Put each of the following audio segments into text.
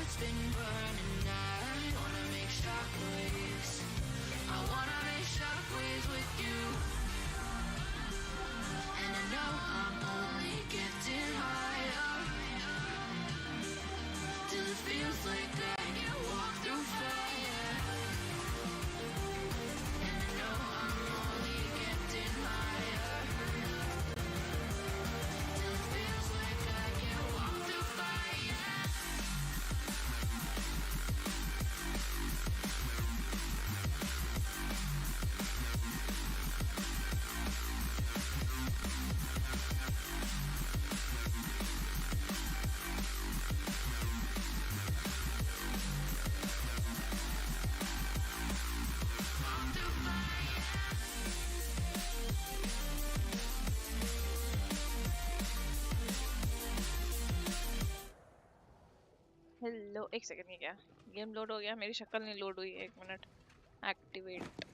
it's been burning. I wanna make shockwaves. I wanna make shockwaves with you. And I know I'm only getting higher, till it feels like I can walk through fire. And I know I'm only getting higher, till it feels like I can walk through fire. Hello एक second ये क्या game load हो गया मेरी शक्ल नहीं load हुई एक मिनट एक्टिवेट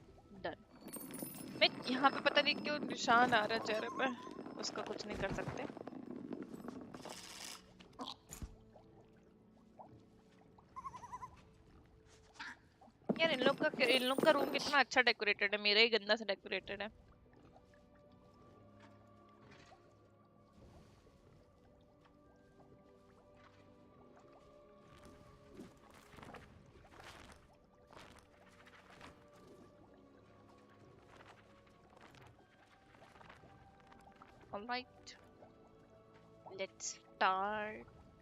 डन मैं यहाँ पे पता नहीं क्यों निशान आ रहा है चेहरे पे उसका कुछ नहीं कर सकते यार इन लोग का रूम कितना अच्छा डेकोरेटेड है मेरा ही गंदा से डेकोरेटेड है Alright, let's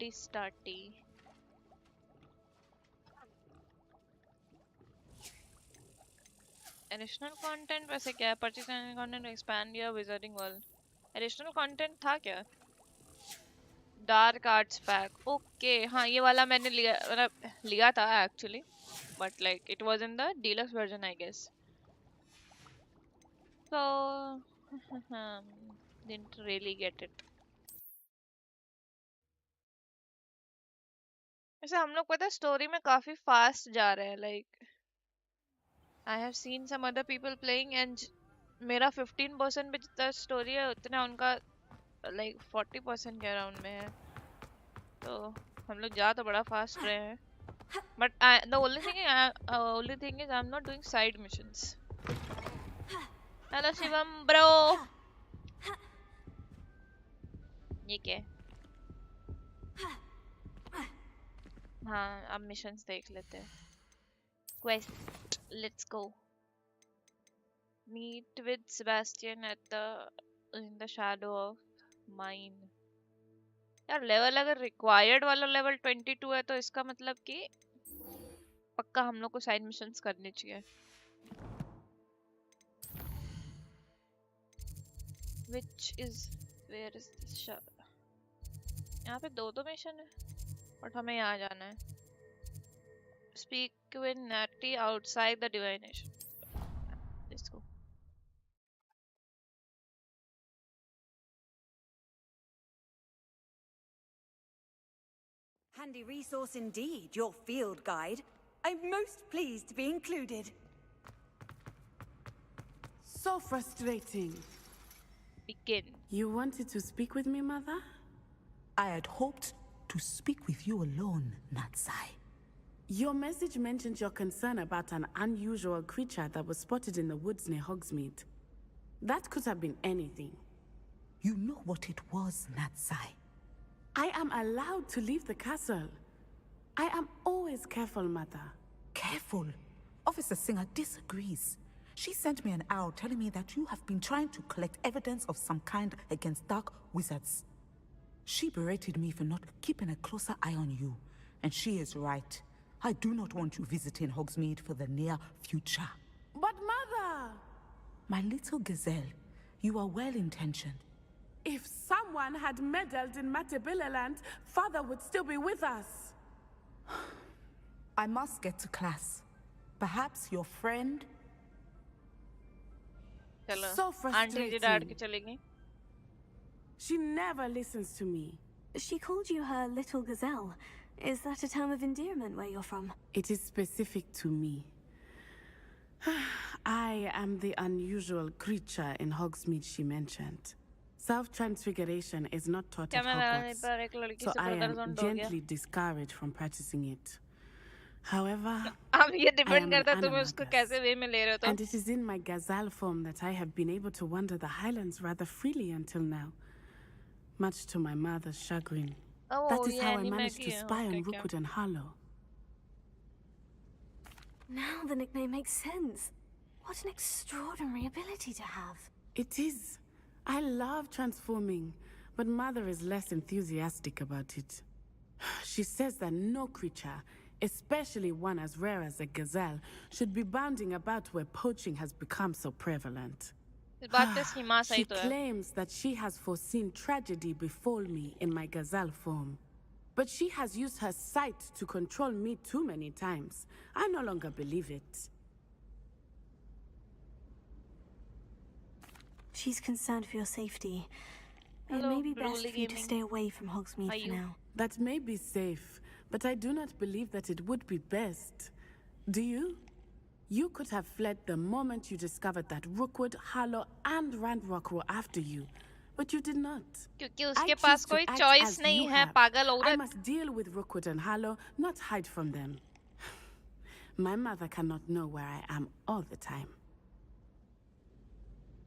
starty. Additional content वैसे क्या है? Purchase additional content to expand your wizarding world. Additional content था क्या? Dark arts pack. Okay, हाँ ये वाला मैंने लिया था actually, but like it was in the deluxe version I guess. So didn't really get it. वैसे हम लोग पता है स्टोरी में काफी फास्ट जा रहे हैं like I have seen some other people playing and मेरा 15% पे जितना स्टोरी है उतना उनका like 40% के अराउंड में है तो हम लोग जा तो बड़ा फास्ट रहे हैं but the only thing is I'm not doing side missions. Hello Shivam bro ये क्या है हाँ अब मिशंस देख लेते हैं quest let's go meet with Sebastian at in the shadow of mine यार लेवल अगर रिक्वायर्ड वाला लेवल 22 है तो इसका मतलब कि पक्का हम लोग को साइड मिशंस करनी चाहिए which is where is this shadow यहाँ पे दो मिशन है बट हमें यहाँ जाना है speak with Natty outside the divination let's go Handy resource indeed, your field guide. I'm most pleased to be included. So frustrating. Begin. You wanted to speak with me, Mother? I had hoped to speak with you alone, Natsai. Your message mentioned your concern about an unusual creature that was spotted in the woods near Hogsmeade. That could have been anything. You know what it was, Natsai. I am allowed to leave the castle. I am always careful, Mother. Careful? Officer Singer disagrees. She sent me an owl telling me that you have been trying to collect evidence of some kind against dark wizards. She berated me for not keeping a closer eye on you. And she is right. I do not want you visiting Hogsmeade for the near future. But Mother! My little gazelle, you are well-intentioned. If someone had meddled in Matabeleland, Father would still be with us. I must get to class. Perhaps your friend? So frustrating. She never listens to me. She called you her little gazelle. Is that a term of endearment where you're from? It is specific to me. I am the unusual creature in Hogsmeade she mentioned. Self-transfiguration is not taught क्या at मैं Valentine Hogwarts, पर एक लड़की so से I brother am zone हो गया? gently discouraged from practicing it. However, अब ये I डिपेंड am an करता है तुम उसको animagus, कैसे वे में ले रहे हो तो. and it is in my gazelle form that I have been able to wander the highlands rather freely until now, much to my mother's chagrin. Oh, That is ये how I anime managed की to है, spy on okay, क्या? Rookwood and Harlow. Now the nickname makes sense. What an extraordinary ability to have. It is. I love transforming, but Mother is less enthusiastic about it. She says that no creature, especially one as rare as a gazelle, should be bounding about where poaching has become so prevalent. इस बात पे सीमा सही She तो है. claims that she has foreseen tragedy befall me in my gazelle form. But she has used her sight to control me too many times. I no longer believe it. She's concerned for your safety. Hello, it may be best Broly for you to Gaming. stay away from Hogsmeade Are for you? now. That may be safe, but I do not believe that it would be best. Do you? You could have fled the moment you discovered that Rookwood, Harlow, and Randrock were after you, but you did not. क्योंकि I उसके choose pass to कोई act choice as नहीं you है, have. पागल I औरत. must deal with Rookwood and Harlow, not hide from them. My mother cannot know where I am all the time.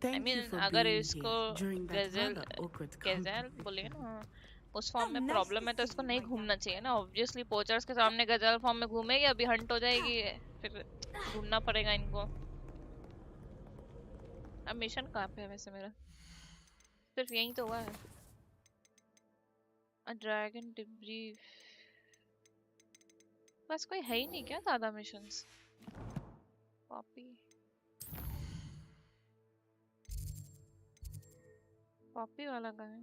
Thank you for अगर being इसको here during that गजल rather awkward गजल company. बोले ना उस form में problem है तो इसको नहीं घूमना चाहिए ना. ऑब्वियसली पोचर्स के सामने गजल फॉर्म में घूमेगी, अभी हंट हो जाएगी, फिर ढूंढना पड़ेगा इनको. अब मिशन कहाँ पे है वैसे मेरा? सिर्फ यही तो हुआ है. A dragon debrief. बस कोई है ही नहीं क्या ज्यादा मिशंस? कॉपी कॉपी वाला कहाँ है?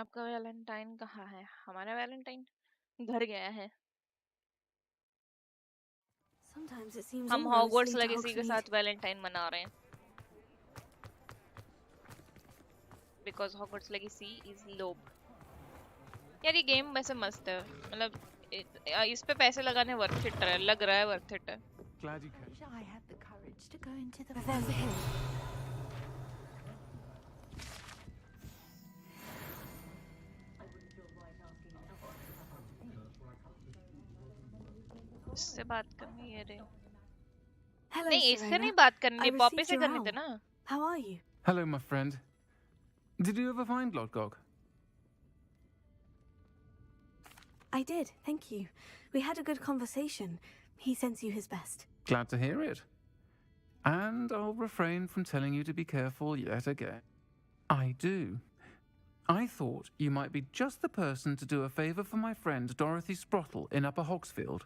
आपका वैलेंटाइन कहाँ है? हमारा वैलेंटाइन घर गया है. Sometimes it seems हम all roads Hogwarts lead to legacy के Hogsmeade. साथ वैलेंटाइन मना रहे हैं. Because Hogwarts legacy is lobe. यार ये गेम वैसे मस्त है, मतलब इस पे पैसे लगाने वर्थ इट है, लग रहा है वर्थ इट है. Glad you came. I had the courage to go into the But there's him. इससे बात करनी है रे. Hello, नहीं इससे Serena. नहीं बात करनी I है, पॉपी received से your करनी owl. थी ना. How are you? Hello, my friend. Did you ever find Lodgok? I did, thank you. We had a good conversation. He sends you his best. Glad to hear it. And I'll refrain from telling you to be careful yet again. I do. I thought you might be just the person to do a favour for my friend Dorothy Sprottle in Upper Hogsfield.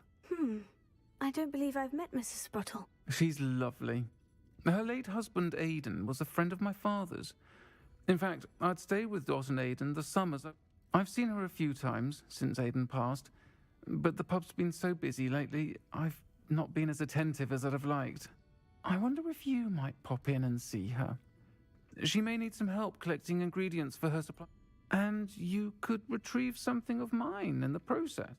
I don't believe I've met Mrs. Sprottle. She's lovely. Her late husband Aidan was a friend of my father's. In fact, I'd stay with Dot and Aidan the summers. I've seen her a few times since Aidan passed, but the pub's been so busy lately, I've not been as attentive as I'd have liked. I wonder if you might pop in and see her. She may need some help collecting ingredients for her supply, and you could retrieve something of mine in the process.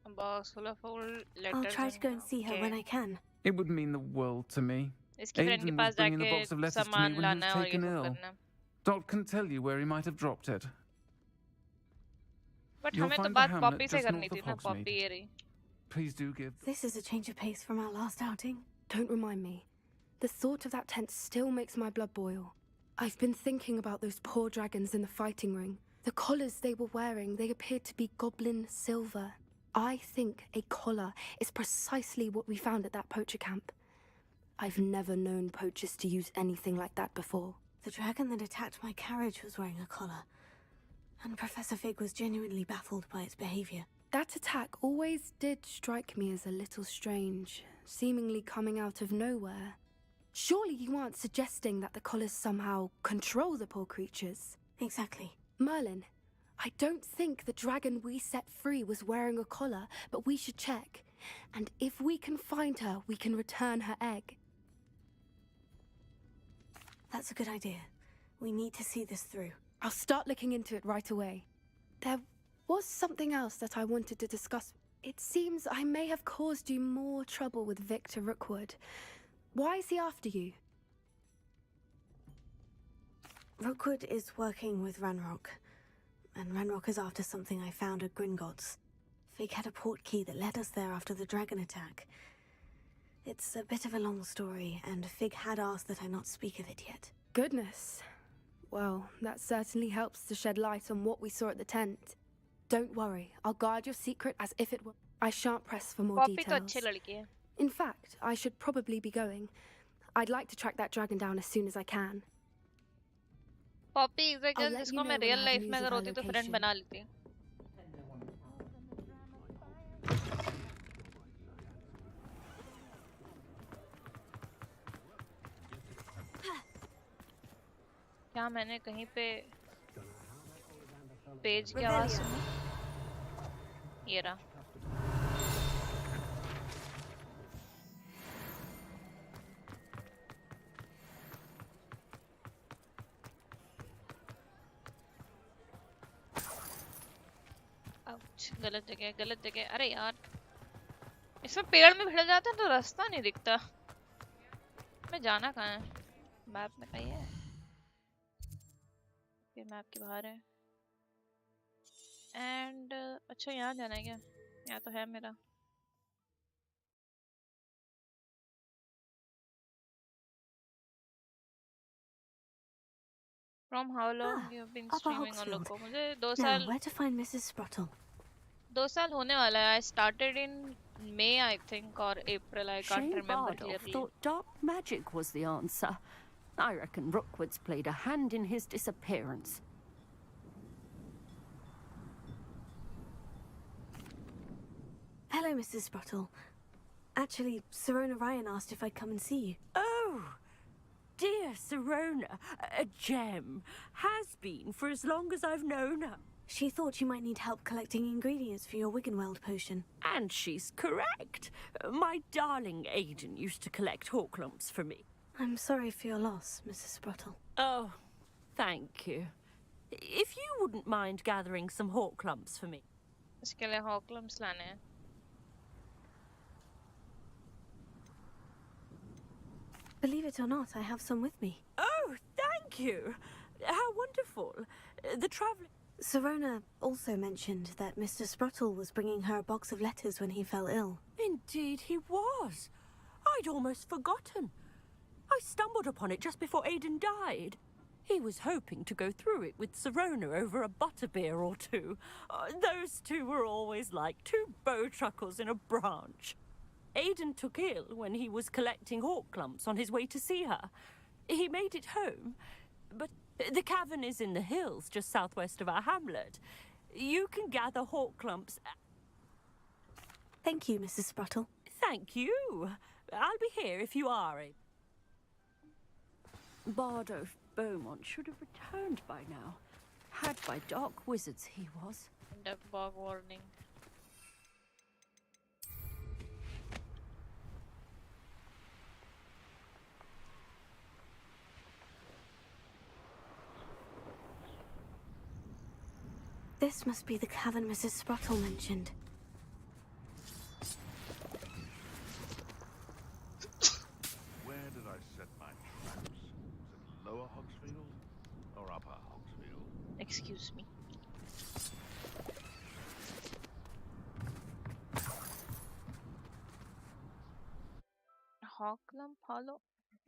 A box full of old I'll letters. try to go and see her when I can. It would mean the world to me. इसकी friend के Aidan pass was bringing the जाके box of letters to me सामान when he लाना was है और ये taken सब ill. करना. Dot can tell you where he might have dropped it. But You'll हमें तो find the बात hamlet पॉपी से just करनी north थी of ना. Hogsmeade. पॉपी ये रही. Please do give. This is a change of pace from our last outing. Don't remind me. The thought of that tent still makes my blood boil. I've been thinking about those poor dragons in the fighting ring. The collars they were wearing, they appeared to be goblin silver. I think a collar is precisely what we found at that poacher camp. I've never known poachers to use anything like that before. The dragon that attacked my carriage was wearing a collar, and Professor Fig was genuinely baffled by its behavior. That attack always did strike me as a little strange, seemingly coming out of nowhere. Surely you aren't suggesting that the collars somehow control the poor creatures? Exactly. Merlin, I don't think the dragon we set free was wearing a collar, but we should check. And if we can find her, we can return her egg. That's a good idea. We need to see this through. I'll start looking into it right away. There was something else that I wanted to discuss. It seems I may have caused you more trouble with Victor Rookwood. Why is he after you? Rookwood is working with Ranrock, and Ranrock is after something I found at Gringotts. Fig had a port key that led us there after the dragon attack. It's a bit of a long story, and Fig had asked that I not speak of it yet. Goodness. Well, that certainly helps to shed light on what we saw at the tent. Don't worry, I'll guard your secret as if it were. I shan't press for more Poppy तो details. अच्छी लड़की है. In fact, I should probably be going. I'd like to track that dragon down as soon as I can. Poppy is a I'll girl let जिसको you know मैं when I real have life news में of अगर her होती तो friend location. बना लेती. क्या मैंने कहीं पे पेज की आवाज सुनी? ये रहा. आउच, गलत जगह. अरे यार, इसमें पेड़ में भिड़ जाता है तो रास्ता नहीं दिखता. मैं जाना कहाँ है? मैप में कहीं है? ये मैप के बाहर है. एंड अच्छा यहाँ जाना है क्या? यहाँ तो है मेरा. From how long you have been Upper streaming on Hogsfield. Loco? मुझे 2 Now, साल where to find Mrs. Sprottle? 2 साल होने वाला है. I started in May I think or April. I can't Shane remember Bardolph clearly. thought dark magic was the answer. I reckon Rookwood's played a hand in his disappearance. Hello, Mrs. Sprottle. Actually, Sirona Ryan asked if I'd come and see you. Oh, dear Sirona, a gem. Has been for as long as I've known her. She thought you might need help collecting ingredients for your Wiggenweld potion. And she's correct. My darling Aidan used to collect hawklumps for me. I'm sorry for your loss, Mrs. Sprottle. Oh, thank you. If you wouldn't mind gathering some hawklumps for me. इसके लिए हॉकलम्स लाने हैं. Believe it or not, I have some with me. Oh, thank you. How wonderful. The traveling... Sirona also mentioned that Mr. Sprottle was bringing her a box of letters when he fell ill. Indeed he was. I'd almost forgotten. I stumbled upon it just before Aidan died. He was hoping to go through it with Sirona over a butterbeer or two. Those two were always like two bowtruckles in a branch. Aidan took ill when he was collecting hawklumps on his way to see her. He made it home, but the cavern is in the hills just southwest of our hamlet. You can gather hawklumps. Thank you, Mrs. Sprottle. Thank you. I'll be here if you are. Bardolph Beaumont should have returned by now. Had by dark wizards he was. Duck bog warning. This must be the cavern Mrs. Sprottle mentioned. Where did I set my traps? Was it lower Hogsfield or upper Hogsfield? Excuse me. हॉकलम follow.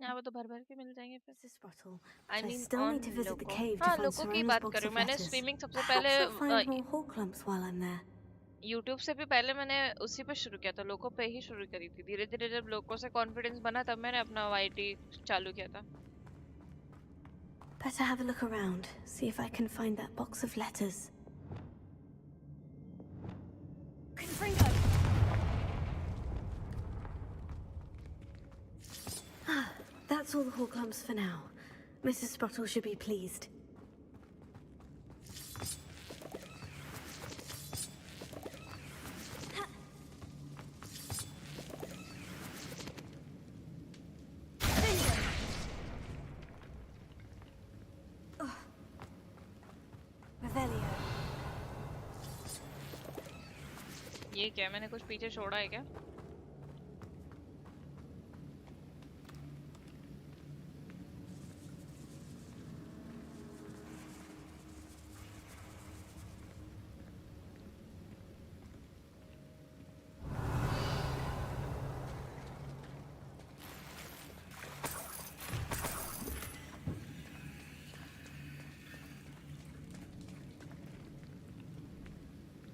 यहाँ पे तो भर भर के मिल जाएंगे फिर. Mrs. Sprottle, I but I mean still on need to visit the logo. cave to हाँ find लोगों की Sirona's बात box कर रही of हूँ. मैंने letters. स्विमिंग सबसे Perhaps पहले I'll find more hawklumps while I'm there. YouTube से भी पहले मैंने उसी पे शुरू किया था. लोगों पे ही शुरू करी थी. धीरे धीरे जब लोगों से कॉन्फिडेंस बना तब मैंने अपना वाईटी चालू किया था. Better have a look around, see if I can find that box of letters. That's all the hawklumps for now. Mrs. Sprottle should be pleased. ये क्या, मैंने कुछ पीछे छोड़ा है क्या?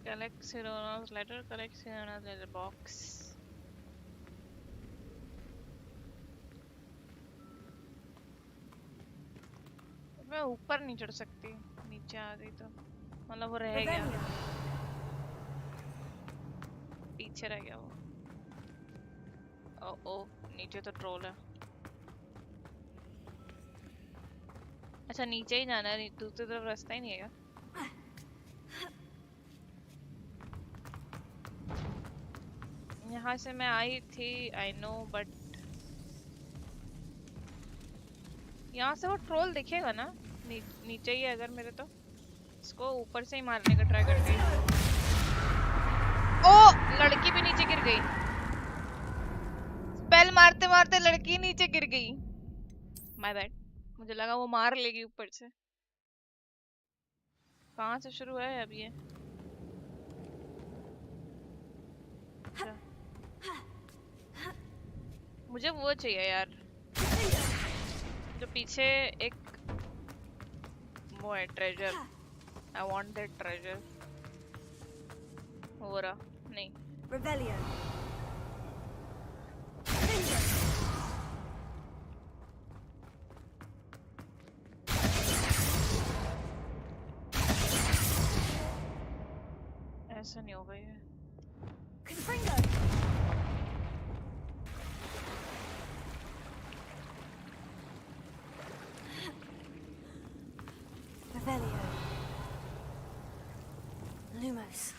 Collect Sirona's letter, collect Sirona's letter box. मैं ऊपर नहीं चढ़ सकती, नीचे आ गई तो मतलब वो रह गया, पीछे रह गया वो। ओ नीचे तो ट्रोल है। अच्छा नीचे ही जाना है, दूसरी तरफ रास्ता ही नहीं है क्या? यहाँ से मैं आई थी, आई नो, बट यहाँ से वो ट्रोल दिखेगा ना? नीचे ही है अगर मेरे, तो इसको ऊपर से ही मारने का ट्राई करती हूँ। ओ लड़की भी नीचे गिर गई, स्पेल मारते मारते लड़की नीचे गिर गई। माय बैड, मुझे लगा वो मार लेगी ऊपर से। कहाँ से शुरू है अब ये? मुझे वो चाहिए यार, जो पीछे एक वो है treasure. I want that treasure. हो रहा नहीं। Rebellion. ऐसा नहीं होगा ये। Confringo. Revelio. Lumos.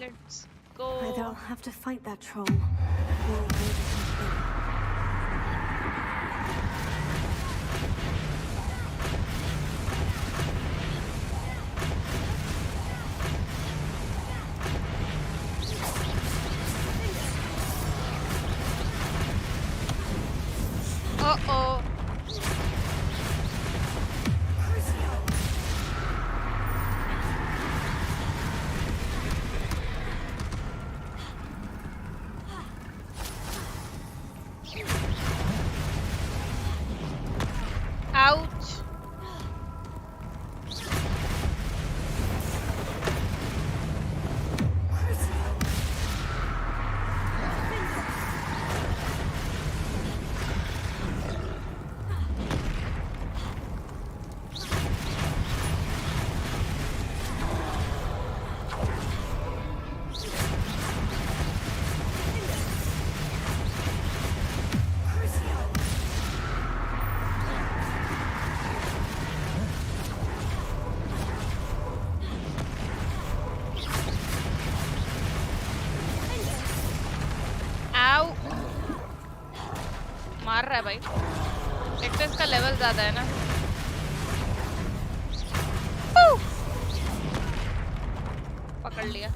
Let's go. Either I'll have to fight that troll, or I'll do something. Uh-oh. Ouch. मार रहा है भाई, एक तो इसका लेवल ज्यादा है ना। पकड़ लिया।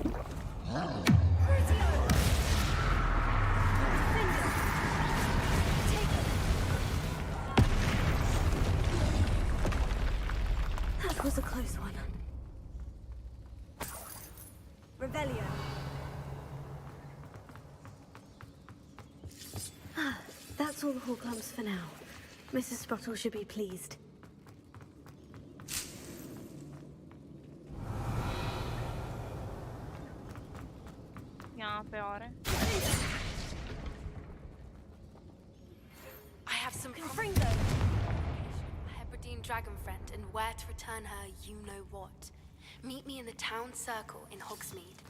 That was a close one. Rebellion. That's all the Hawklumps for now. Mrs. Sprottle should be pleased. यहाँ पे और है। I have some Confringo. Hebridean dragon friend, and where to return her, you know what. Meet me in the town circle in Hogsmeade.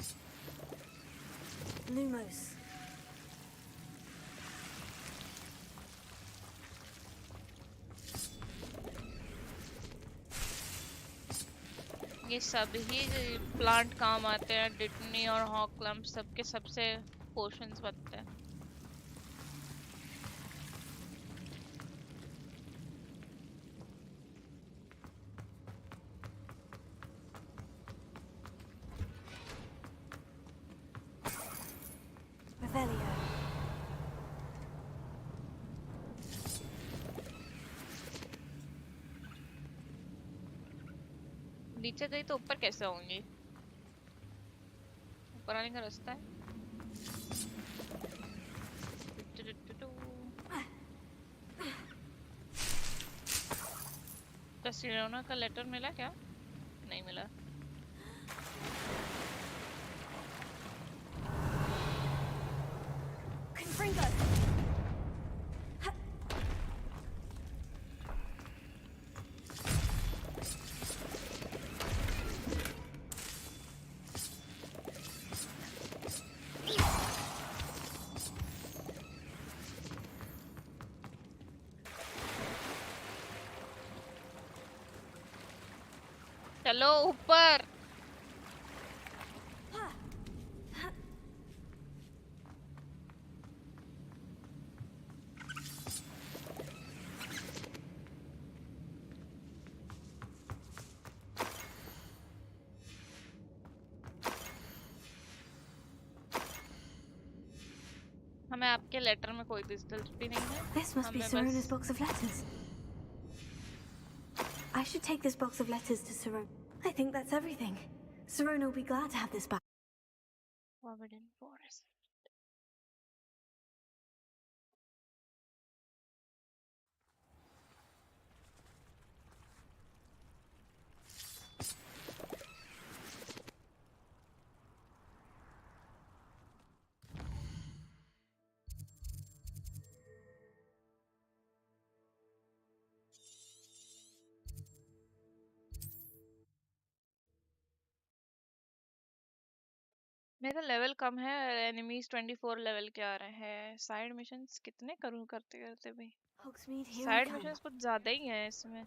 Lumos. बाकी सभी plant काम आते हैं, डिटनी और हॉक क्लम्प सबके सबसे पोशंस बनते हैं। नीचे गई तो ऊपर कैसे होंगी? ऊपर आने का रास्ता है? क्या सिरोना का लेटर मिला क्या? नहीं मिला। चलो ऊपर। हमें आपके लेटर में कोई दिलचस्पी नहीं है। This must be Sirona's box of letters. I should take this box of letters to Sirona. I think that's everything. Sirona will be glad to have this back. Forbidden Forest. मेरा level कम है, enemies 24 level के आ रहे हैं। Side missions कितने करूं करते करते भाई? साइड मिशंस कुछ ज्यादा ही है इसमें।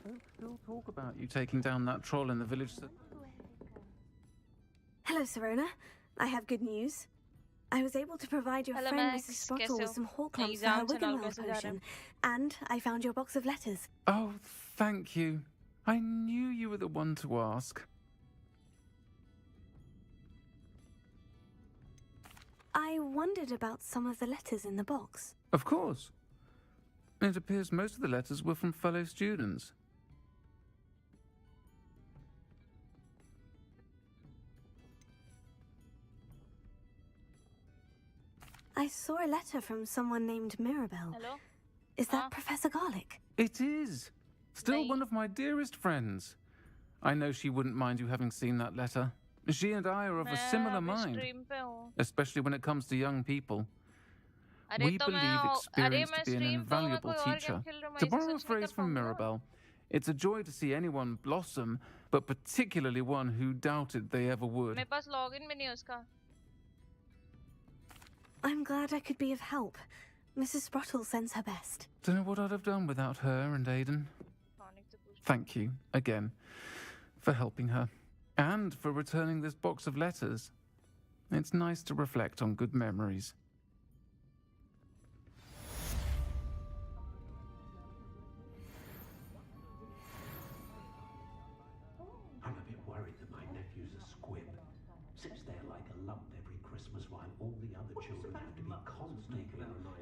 Folks still talk about you taking down that troll in the village. Hello, Sirona. I have good news. I was able to provide your friend Mrs. Sprottle with some hawk lumps for her Wiggenweld potion, and I found your box of letters. Oh, thank you. I knew you were the one to ask. I wondered about some of the letters in the box. Of course. It appears most of the letters were from fellow students. I saw a letter from someone named Mirabelle. Hello? Is that Professor Garlick? It is. Still one of my dearest friends. I know she wouldn't mind you having seen that letter. She and I are of a similar mind, especially when it comes to young people. We believe experience to be an invaluable teacher. To borrow a phrase from Mirabelle, it's a joy to see anyone blossom, but particularly one who doubted they ever would. मेरे पास login भी नहीं है उसका। I'm glad I could be of help. Mrs. Sprottle sends her best. Don't know what I'd have done without her and Aiden. Thank you, again, for helping her. And for returning this box of letters. It's nice to reflect on good memories. I'm a bit worried that my nephew's a squib. Sits there like a lump every Christmas while all the other children have to be constantly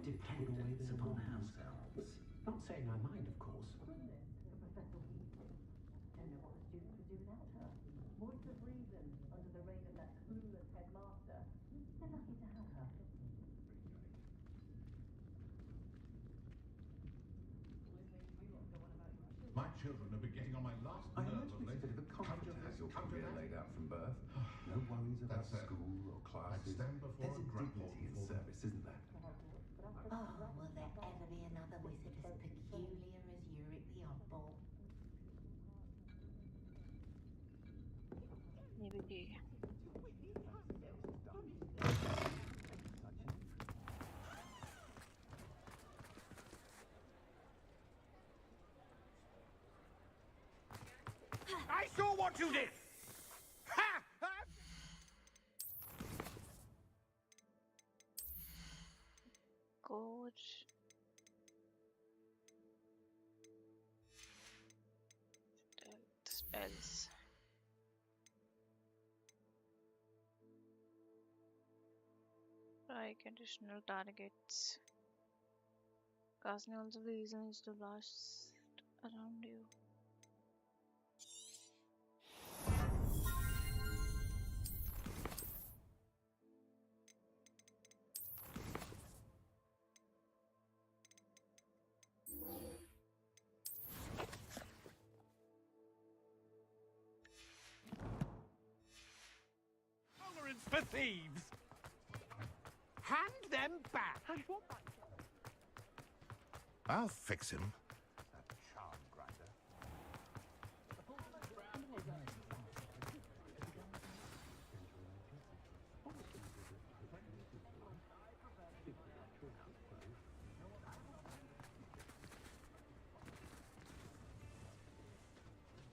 dependent upon house elves. Not saying I mind, of course. Voice of reason under the reign of that clueless headmaster. They're lucky to have her. My children have been getting on my last nerve of late. Come to your career laid out from birth. No worries about That's it. school or classes. I'd stand before There's a a grapple dignity in for them. service, isn't there? Oh, will there ever be another wizard as peculiar as Uric the Oddball? saw what you did! Ha! Coach. Spells. Strike additional targets. Casting also the reason is to blast around you. Tolerance for thieves! Hand them back! I'll fix him. That charm grinder.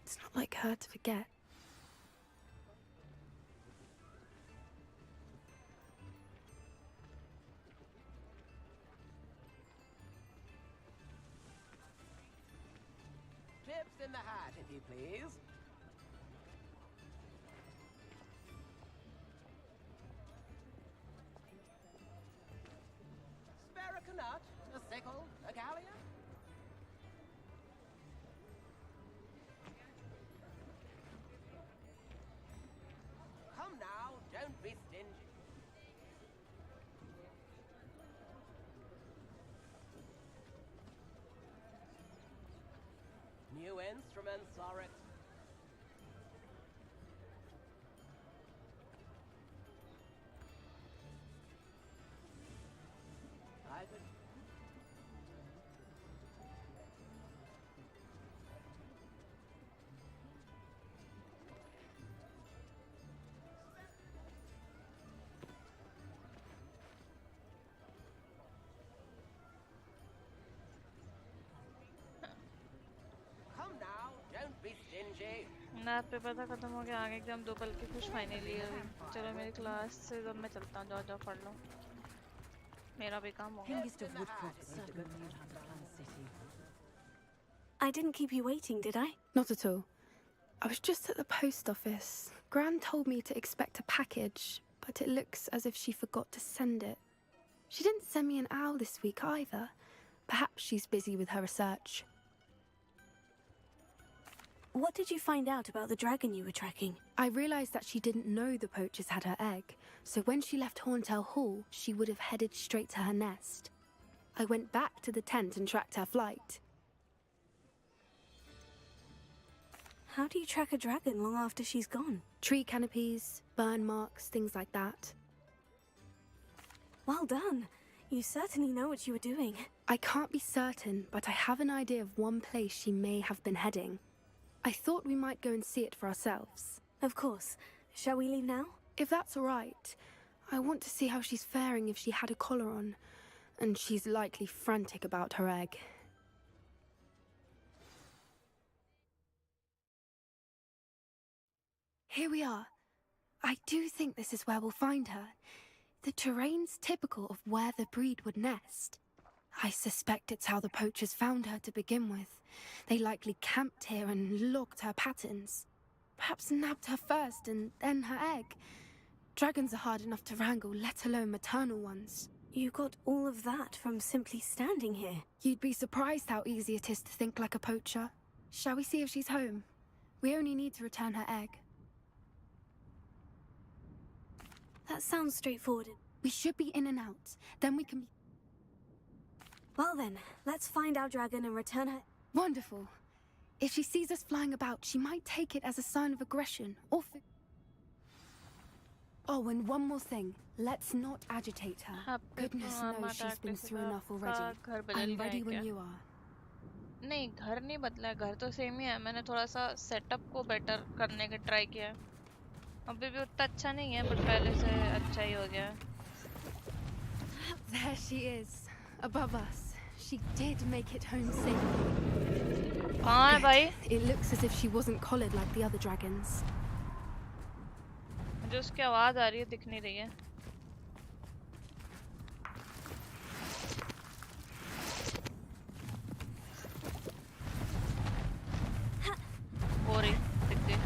It's not like her to forget. Tips in the hat, if you please. Spare a nut, a sickle, a galleon. Come now, don't be stingy. New instruments are it. Ivan. Come now, don't be stingy. Math paper था खत्म हो गया आगे exam 2 पल की खुश finally हुई चलो मेरी क्लास से जब मैं चलता हूँ जाओ पढ़ लो मेरा भी काम हो गया I didn't keep you waiting, did I? Not at all. I was just at the post office. Gran told me to expect a package, but it looks as if she forgot to send it. She didn't send me an owl this week either. Perhaps she's busy with her research. What did you find out about the dragon you were tracking? I realized that she didn't know the poachers had her egg, so when she left Horntail Hall, she would have headed straight to her nest. I went back to the tent and tracked her flight. How do you track a dragon long after she's gone? Tree canopies, burn marks, things like that. Well done. You certainly know what you were doing. I can't be certain, but I have an idea of one place she may have been heading. I thought we might go and see it for ourselves. Of course. Shall we leave now? If that's all right. I want to see how she's faring if she had a collar on. And she's likely frantic about her egg. Here we are. I do think this is where we'll find her. The terrain's typical of where the breed would nest. I suspect it's how the poachers found her to begin with. They likely camped here and logged her patterns. Perhaps nabbed her first and then her egg. Dragons are hard enough to wrangle, let alone maternal ones. You got all of that from simply standing here. You'd be surprised how easy it is to think like a poacher. Shall we see if she's home? We only need to return her egg. That sounds straightforward. We should be in and out. Then we can be... Well then, let's find our dragon and return her... Wonderful. If she sees us flying about, she might take it as a sign of aggression, or... Oh, and one more thing. Let's not agitate her. Goodness knows she's been through enough already. I'm ready when you are. नहीं घर नहीं बदला है घर तो same ही है मैंने थोड़ा सा सेटअप को बेटर करने का ट्राई किया है अभी भी उतना अच्छा नहीं है बट पहले से अच्छा ही हो गया There she is, above us. She did make it home safely. कहाँ है भाई? It looks as if she wasn't collared like the other dragons. मुझे उसकी आवाज आ रही है, दिख नहीं रही है. हो रही, दिख गई.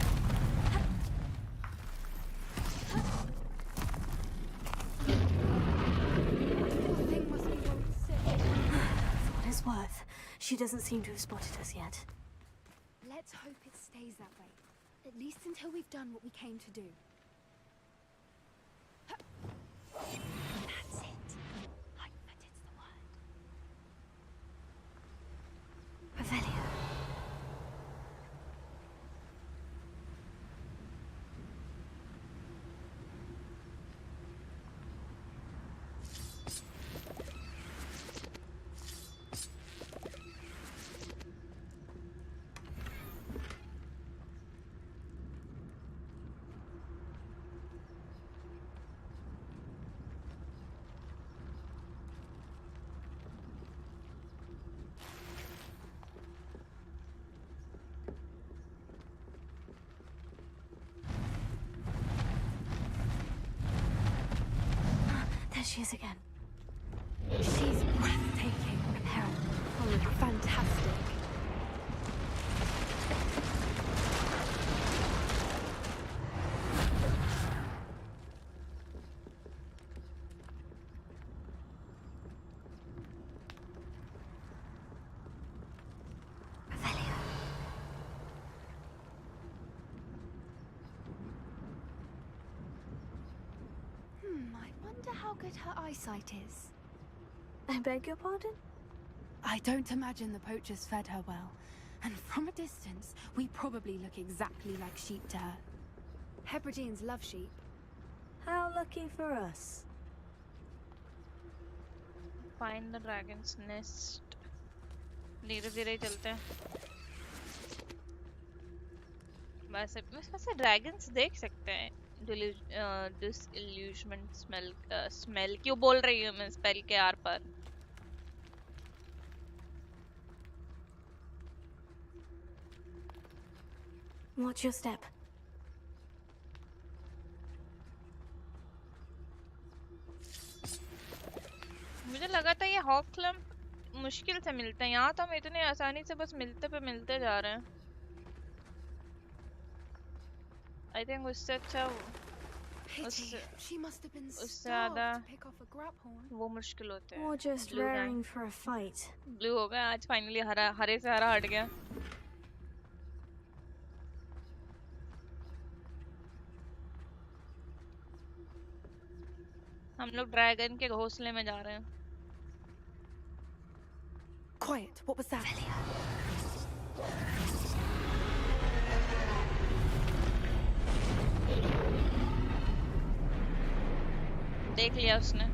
For what it's worth, she doesn't seem to have spotted us yet. Let's hope it stays that way. At least until we've done what we came to do. That's it. I bet it's the word. Revelio. There she is again. She's breathtaking. Oh, fantastic. I wonder how good her eyesight is. I beg your pardon? I don't imagine the poachers fed her well. And from a distance, we probably look exactly like sheep to her. Hebrideans love sheep. How lucky for us. Find the dragon's nest. धीरे धीरे चलते हैं. वैसे dragons देख सकते हैं. Disillusionment smell क्यों बोल रही हूँ मैं spell के आर पर. Watch your step. मुझे लगा था ये हॉक क्लम्प मुश्किल से मिलते हैं. यहाँ तो हम इतने आसानी से बस मिलते जा रहे हैं. I think उससे अच्छा उससे ज़्यादा वो मुश्किल होते हैं. Or just raring for a fight. Blue हो गया आज फाइनली. हरे से हरा हट गया. हम लोग ड्रैगन के घोंसले में जा रहे हैं. Quiet. What was that? देख लिया उसने.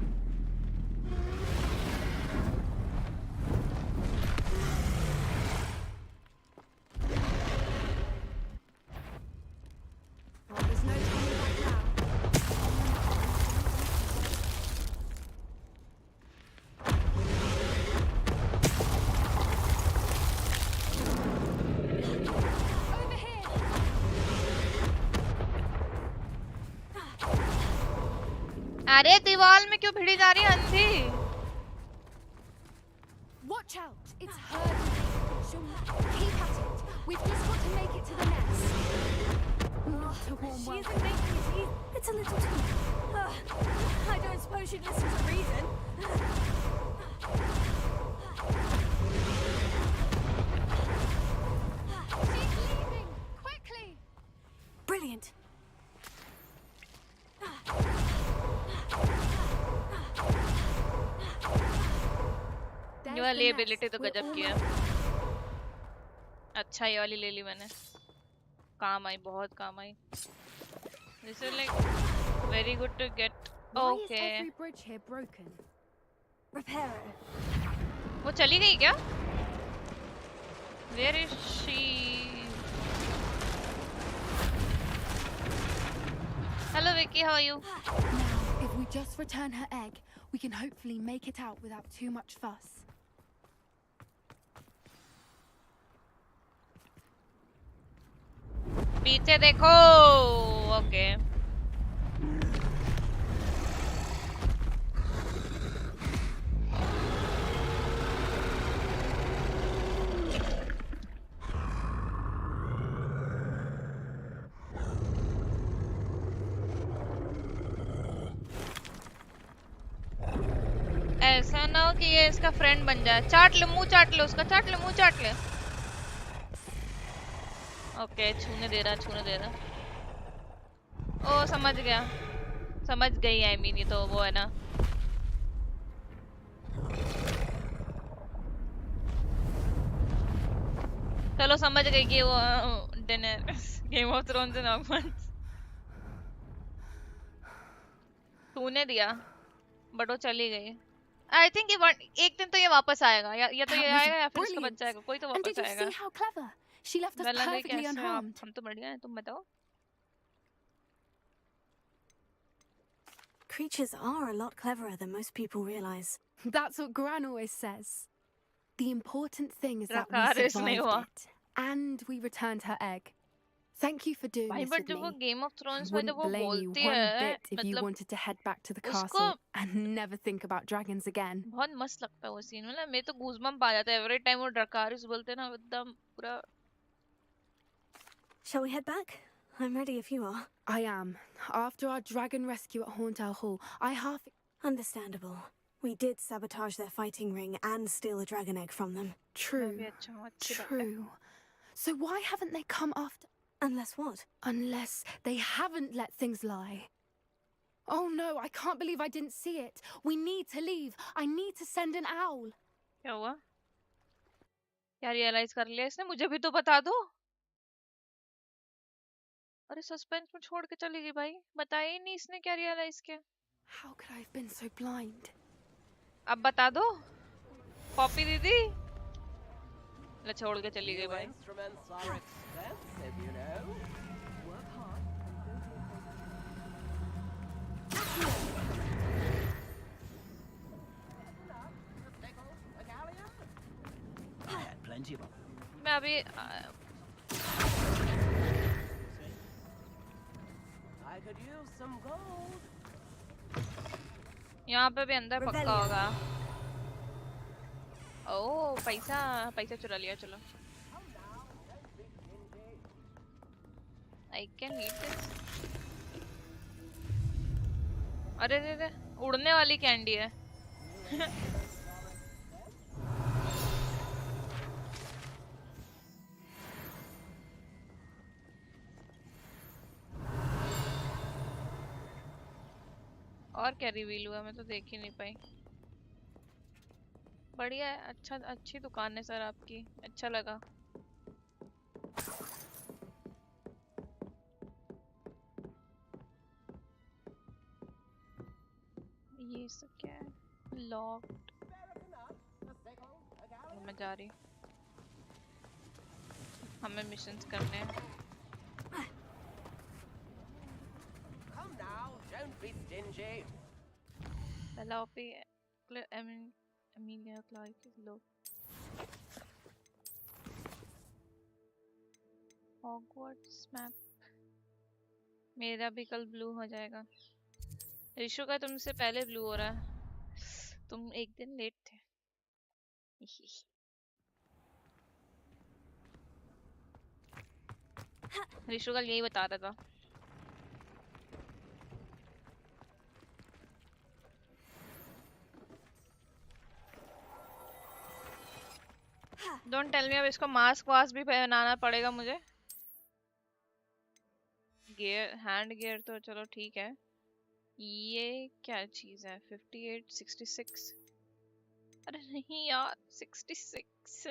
There's no turning back now. Over here. अरे दीवार में क्यों भिड़ी जा रही है अंधी? Watch out! It's her. Keep at it. We've just got to make it to the nest. Not a warm She isn't welcome. making it easy. It's a little too... I don't suppose she'd listen to reason. She's leaving. Quickly. Brilliant. ये वाली ability तो गजब की है. अच्छा ये वाली ले ली मैंने. काम आई, बहुत काम आई. This is like very good to get. Why is Okay. every bridge here broken? Repair it. वो चली गई क्या? Where is she? Hello Vicky, how are you? Now, if we just return her egg, we can hopefully make it out without too much fuss. पीछे देखो। Okay ऐसा ना हो कि ये इसका फ्रेंड बन जाए। चाट ले, मुंह चाट ले उसका, चाट ले, मुंह चाट ले। ओके छूने दे रहा, छूने दे रहा। ओ समझ गया, समझ गई। आई मीन ये तो वो है ना। चलो समझ गई कि वो dinner game of thrones and Hogwarts. छूने दिया बट वो चली गई। आई थिंक ये एक दिन तो ये वापस आएगा, या तो ये That was आएगा या फिर इसका brilliant. बच्चा आएगा, कोई तो And वापस did you आएगा। see how clever? She left us बेला गई perfectly कैसे? unharmed. हम तो बढ़िया हैं, तुम बताओ। Creatures are a lot cleverer than most people realize. That's what Gran always says. The important thing is that we Dracarys नहीं survived हुआ। it. And we returned her egg. Thank you for doing भाई this but with जब वो me. Game of thrones में जब Wouldn't वो blame you बोलती one है, bit if you मतलब wanted to head back to the उसको castle and never think about dragons again. बहुत मस्त लगता है वो सीन। मतलब मेरे तो गूज़बम्प आ जाता है एवरी टाइम वो ड्रकारिस बोलते हैं ना, एकदम पूरा। Shall we head back? I'm ready if you are. I am. After our dragon rescue at Hauntow Hall, I half... Understandable. We did sabotage their fighting ring and steal a dragon egg from them. True. True. So why haven't they come after... Unless what? Unless they haven't let things lie. Oh no, I can't believe I didn't see it. We need to leave. I need to send an owl. क्या हुआ? क्या realise कर लिया इसने? मुझे भी तो बता दो। अरे सस्पेंस में छोड़ के चली गई भाई, बताया ही नहीं इसने क्या रियलाइज किया। How could I have been so blind? अब बता दो पॉपी दीदी। ले छोड़ के चली गई भाई। Instruments are expensive, you know. Work hard I had plenty of them. मैं अभी I could use some gold. यहाँ पे भी अंदर पक्का होगा। ओह पैसा, पैसा चुरा लिया। चलो I can eat this. अरे रे रे, उड़ने वाली कैंडी है। और क्या रिवील हुआ? मैं तो देख ही नहीं पाई। बढ़िया है, अच्छा, अच्छी दुकान है सर आपकी, अच्छा लगा। ये सब क्या है? लॉक्ड। मैं जा रही, हमें मिशंस करने हैं। Come now, don't be stingy. Bella OP, Amelia Clark is low. Hogwarts map मेरा भी कल ब्लू हो जाएगा। ऋषु का तुमसे पहले ब्लू हो रहा है, तुम एक दिन लेट थे। ऋषु कल यही बता रहा था। डोंट टेल मी अब इसको मास्क वास्क भी पहनाना पड़ेगा मुझे। गियर, हैंड गियर तो चलो ठीक है। ये क्या चीज है? 58 66। अरे नहीं यार 66।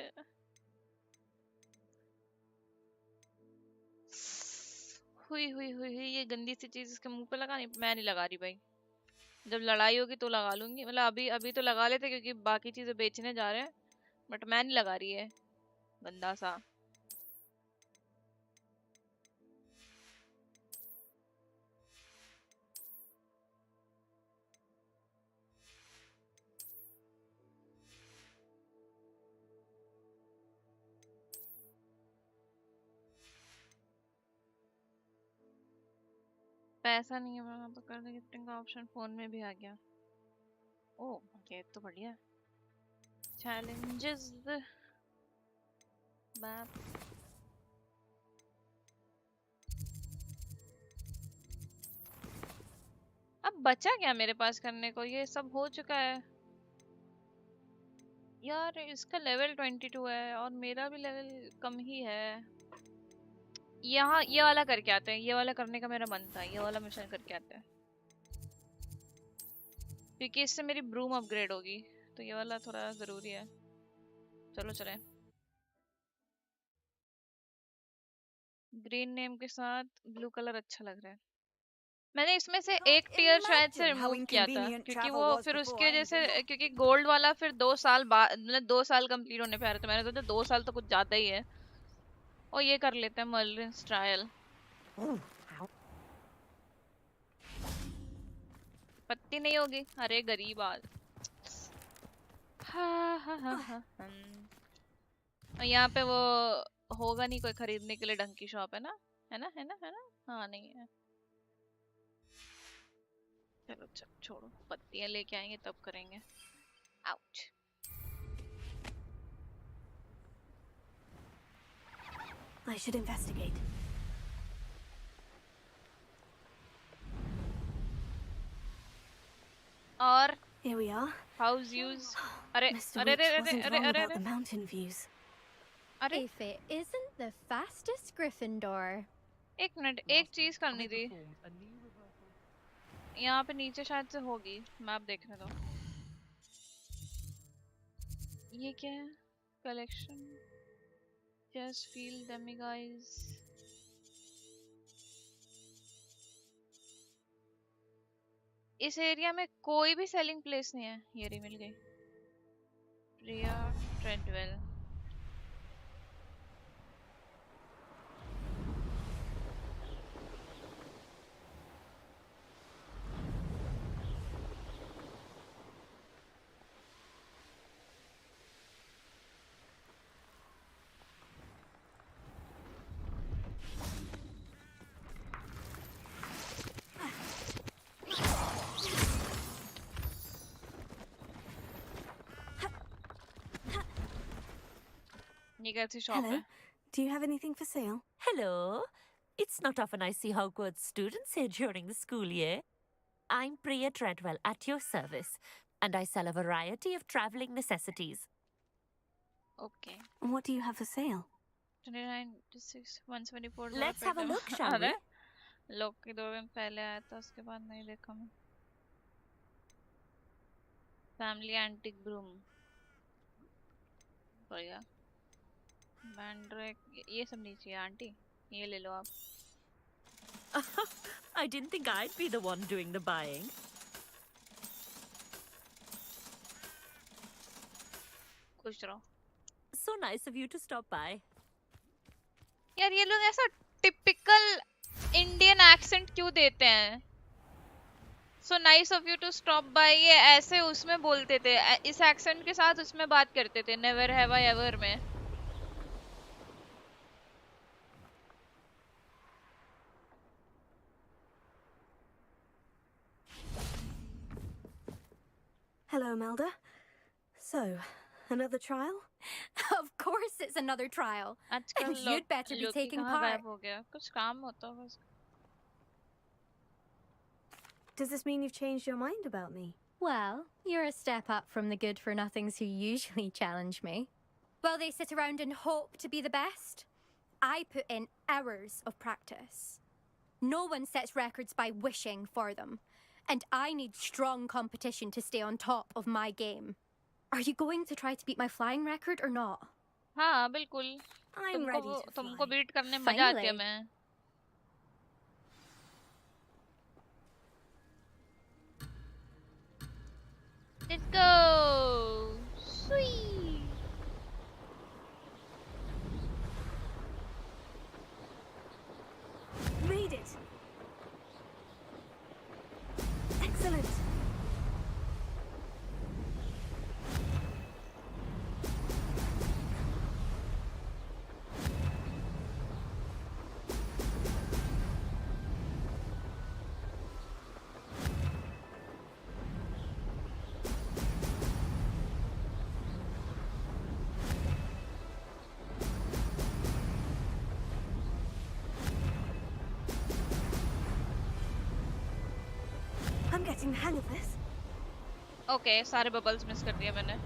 हुई हुई हुई हुई, ये गंदी सी चीज इसके मुंह पे लगानी। मैं नहीं लगा रही भाई, जब लड़ाई होगी तो लगा लूंगी। मतलब अभी अभी तो लगा लेते क्योंकि बाकी चीजें बेचने जा रहे हैं, बट मैं नहीं लगा रही है गंदा सा। पैसा नहीं है मेरे तो कर दे गिफ्टिंग का ऑप्शन फोन में भी आ गया। ओह ये तो बढ़िया है। चैलेंजेस मैप अब बचा क्या मेरे पास करने को, ये सब हो चुका है यार। इसका लेवल 22 है और मेरा भी लेवल कम ही है। यहाँ ये वाला करके आते हैं, ये वाला करने का मेरा मन था, ये वाला मिशन करके आते हैं क्योंकि इससे मेरी ब्रूम अपग्रेड होगी, तो ये वाला थोड़ा जरूरी है। चलो चलें। ग्रीन नेम के साथ ब्लू कलर अच्छा लग रहा है। मैंने इसमें से एक टियर शायद से रिमूव किया था क्योंकि वो फिर उसके वजह से, क्योंकि गोल्ड वाला फिर 2 साल बाद, मतलब 2 साल कंप्लीट होने पे आ रहा था। मैंने सोचा 2 साल तो कुछ ज्यादा ही है, और ये कर लेते हैं मर्लिन्स ट्रायल। पत्ती नहीं होगी, अरे गरीब आदमी। और यहाँ पे वो होगा नहीं कोई खरीदने के लिए ढंग की शॉप, है ना, है ना, है ना, है ना। हाँ नहीं है। चलो चल छोड़ो, पत्तियां लेके आएंगे तब करेंगे। आउच। I should investigate. और Here we are. How's use? अरे Mr. अरे Weeks अरे wasn't अरे wrong अरे about अरे the mountain views. अरे If it isn't the fastest Gryffindor. एक मिनट, एक चीज करनी थी। यहाँ पे नीचे शायद से होगी, मैप देखने दो। ये क्या है? Collection just feel dummy guys. इस एरिया में कोई भी सेलिंग प्लेस नहीं है। ये रही, मिल गई। प्रिया ट्रेडवेल। ये कैसी शॉप Hello. है? Do you have anything for sale? Hello. It's not often I see Hogwarts students here during the school year. I'm Priya Treadwell at your service, and I sell a variety of traveling necessities. Okay. What do you have for sale? 29, 6, 174. Let's have a look, shall we? लोग के 2 दिन पहले आया था, उसके बाद नहीं देखा मैं। फैमिली एंटिक ब्रूम, बढ़िया। मैंड्रेक, ये सब नहीं चाहिए आंटी, ये ले लो आप। I didn't think I'd be the one doing the buying. खुश रहो। So nice of you to stop by. यार ये लोग ऐसा टिपिकल इंडियन एक्सेंट क्यों देते हैं? So nice of you to stop by, ये ऐसे उसमें बोलते थे, इस एक्सेंट के साथ उसमें बात करते थे, never have I ever में। Hello, Melda. So, another trial? Of course it's another trial. आजकल And you'd better be taking कहाँ part. गायब हो गया? कुछ काम होता होगा उसका। Does this mean you've changed your mind about me? Well, you're a step up from the good-for-nothings who usually challenge me. Well, they sit around and hope to be the best. I put in hours of practice. No one sets records by wishing for them. And I need strong competition to stay on top of my game. Are you going to try to beat my flying record or not? हाँ बिल्कुल। I'm ready to तुमको fly. Beat करने में मजा आती है मैं। Let's go! Sweet! Read it! Excellent! getting the hang of this. Okay, सारे bubbles miss कर दिए मैंने.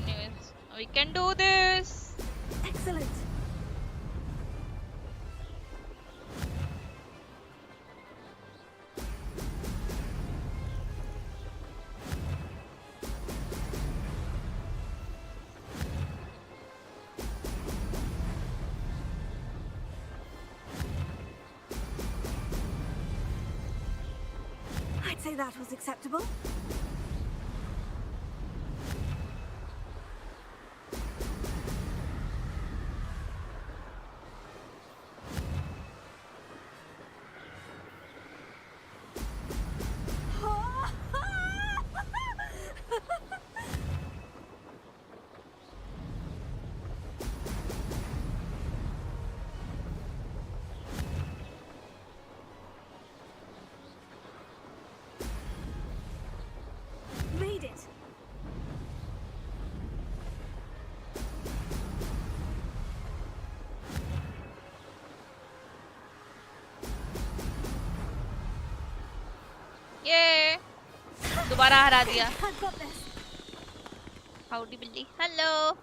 Anyways, we can do this. Excellent. I'd say that was acceptable. Made it. ये दोबारा हरा दिया. I've got this. हाउडी बिल्ली. Hello.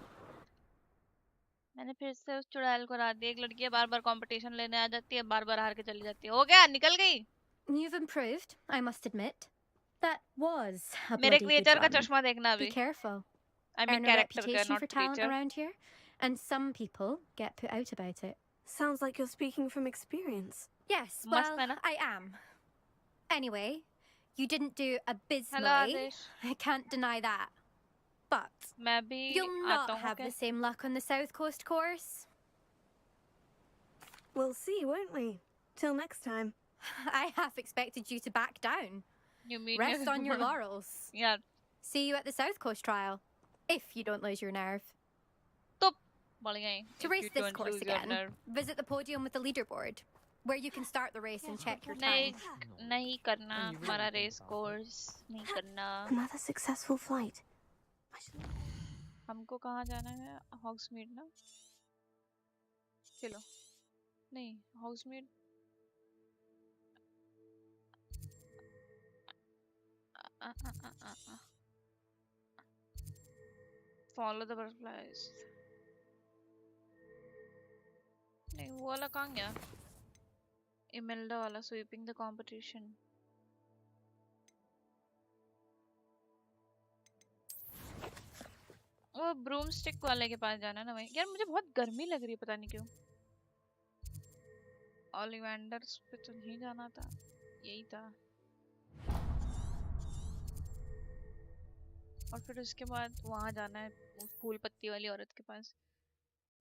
मैंने फिर से उस चुड़ैल को हरा दिया. एक लड़की है, बार बार कंपटीशन लेने आ जाती है, बार बार हार के चली जाती है. हो गया, निकल गई. You've improved, I must admit. That was a मेरे bloody good क्रिएचर का run. चश्मा देखना Be अभी. careful. I mean Earn a character का, reputation not for talent creature. around here, and some people get put out about it. Sounds like you're speaking from experience. Yes, मस्त well, है ना? I am. Anyway, you didn't do Hello abysmally. Adesh. I can't deny that. But मैं भी you'll आता not हूँ. have Okay. the same luck on the South Coast course. We'll see, won't we? Till next time. I half expected you to back down. You mean Rest on your laurels. Yeah. See you at the South Coast trial, if you don't lose your nerve. तो बढ़ गई. To If race you this don't course lose your again, nerve. visit the podium with the leaderboard, where you can start the race and check your नहीं time. नहीं करना हमारा race course नहीं करना. Another successful flight. हमको कहाँ जाना है? हॉग्समीड ना? चलो. नहीं हॉग्समीड. Follow the butterflies. नहीं वो वाला कहाँ गया? इमेल्डा वाला sweeping the competition. वो ब्रूमस्टिक वाले के पास जाना है ना वहीं. यार मुझे बहुत गर्मी लग रही है, पता नहीं क्यों. ओलिवेंडर्स पे तो नहीं जाना था, यही था. और फिर उसके बाद वहां जाना है फूल पत्ती वाली औरत के पास.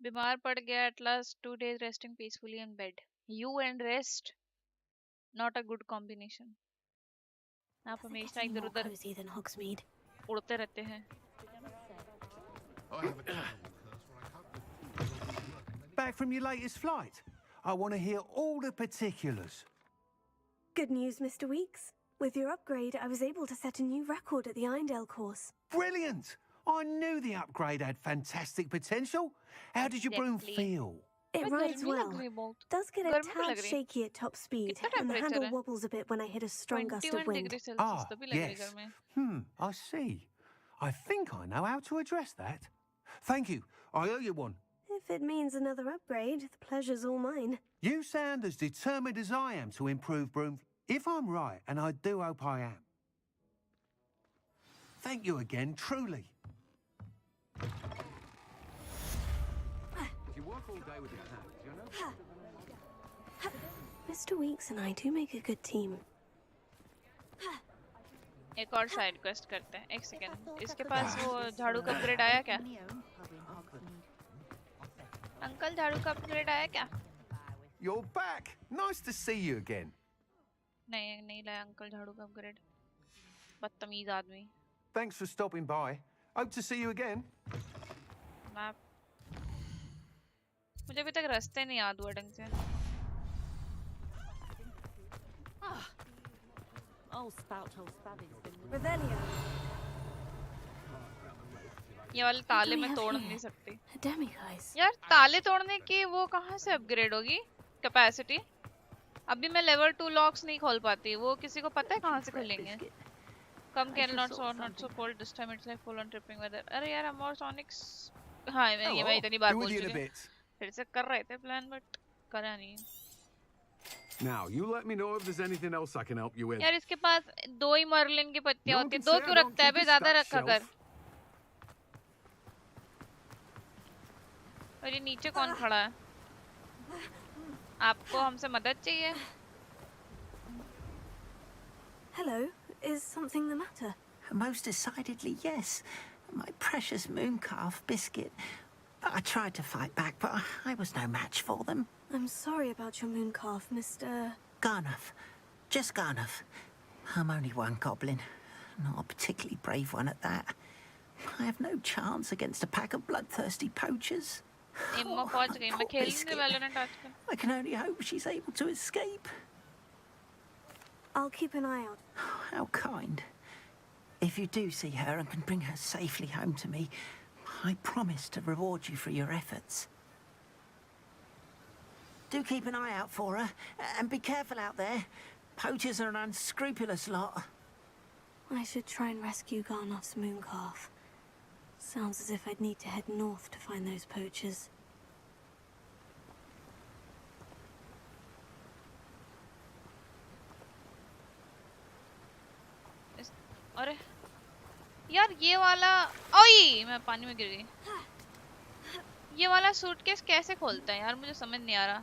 बीमार पड़ गया at last 2 days resting peacefully in bed. You and rest, not a good combination. आप हमेशा इधर More उधर cozy than Hogsmeade. उड़ते रहते हैं. Back from your latest flight? I want to hear all the particulars. Good news, Mr. Weeks. With your upgrade, I was able to set a new record at the Eindale course. Brilliant! I knew the upgrade had fantastic potential. How did your broom feel? It rides well. Does get a tad shaky at top speed, and the handle wobbles a bit when I hit a strong gust of wind. Ah, yes. I see. I think I know how to address that. Thank you. I owe you one. If it means another upgrade, the pleasure's all mine. You sound as determined as I am to improve broom. If I'm right, and I do hope I am. Thank you again, truly. If you work all day with your hands, you know. Mr. Weeks and I do make a good team. एक और side quest करते हैं. एक second. इसके पास वो झाड़ू का upgrade आया क्या? अंकल झाड़ू का अपग्रेड आया क्या? You're back. Nice to see you again. नहीं नहीं लाया अंकल झाड़ू का अपग्रेड. बदतमीज आदमी. Thanks for stopping by. Hope to see you again. Map. मुझे अभी तक रास्ते नहीं याद हुआ ढंग से. Revelio. ये वाले ताले में तोड़ नहीं सकती. Demi guys. यार ताले तोड़ने की वो कहाँ से अपग्रेड होगी? कैपेसिटी? अभी मैं लेवल 2 लॉक्स नहीं खोल पाती, वो किसी को पता है कहाँ से खुलेंगे? Come can not so cold this time it's like full on tripping weather. अरे यार हम और सोनिक्स, हाँ मैं इतनी बार बोल चुकी हूँ, फिर से कर रहे थे प्लान बट करा नहीं। Now, you let me know if there's anything else I can help you with. यार इसके पास 2 ही मर्लिन की पत्तियां होती, 2 क्यों रखता है बे? ज्यादा रखा कर। और ये नीचे कौन खड़ा है? आपको हमसे मदद चाहिए? Hello, is something the matter? Most decidedly, yes. My precious mooncalf biscuit. I tried to fight back, but I was no match for them. I'm sorry about your mooncalf, Mr. Garnuff. Just Garnuff. I'm only one goblin. Not a particularly brave one at that. I have no chance against a pack of bloodthirsty poachers. I can only hope she's able to escape. I'll keep an eye out. How kind. If you do see her and can bring her safely home to me, I promise to reward you for your efforts. Do keep an eye out for her, and be careful out there. Poachers are an unscrupulous lot. I should try and rescue Garnoff's mooncalf. Sounds as if I'd need to head north to find those poachers. अरे यार ये वाला, ओई मैं पानी में गिर गई। ये वाला सूटकेस कैसे खोलता है यार, मुझे समझ नहीं आ रहा।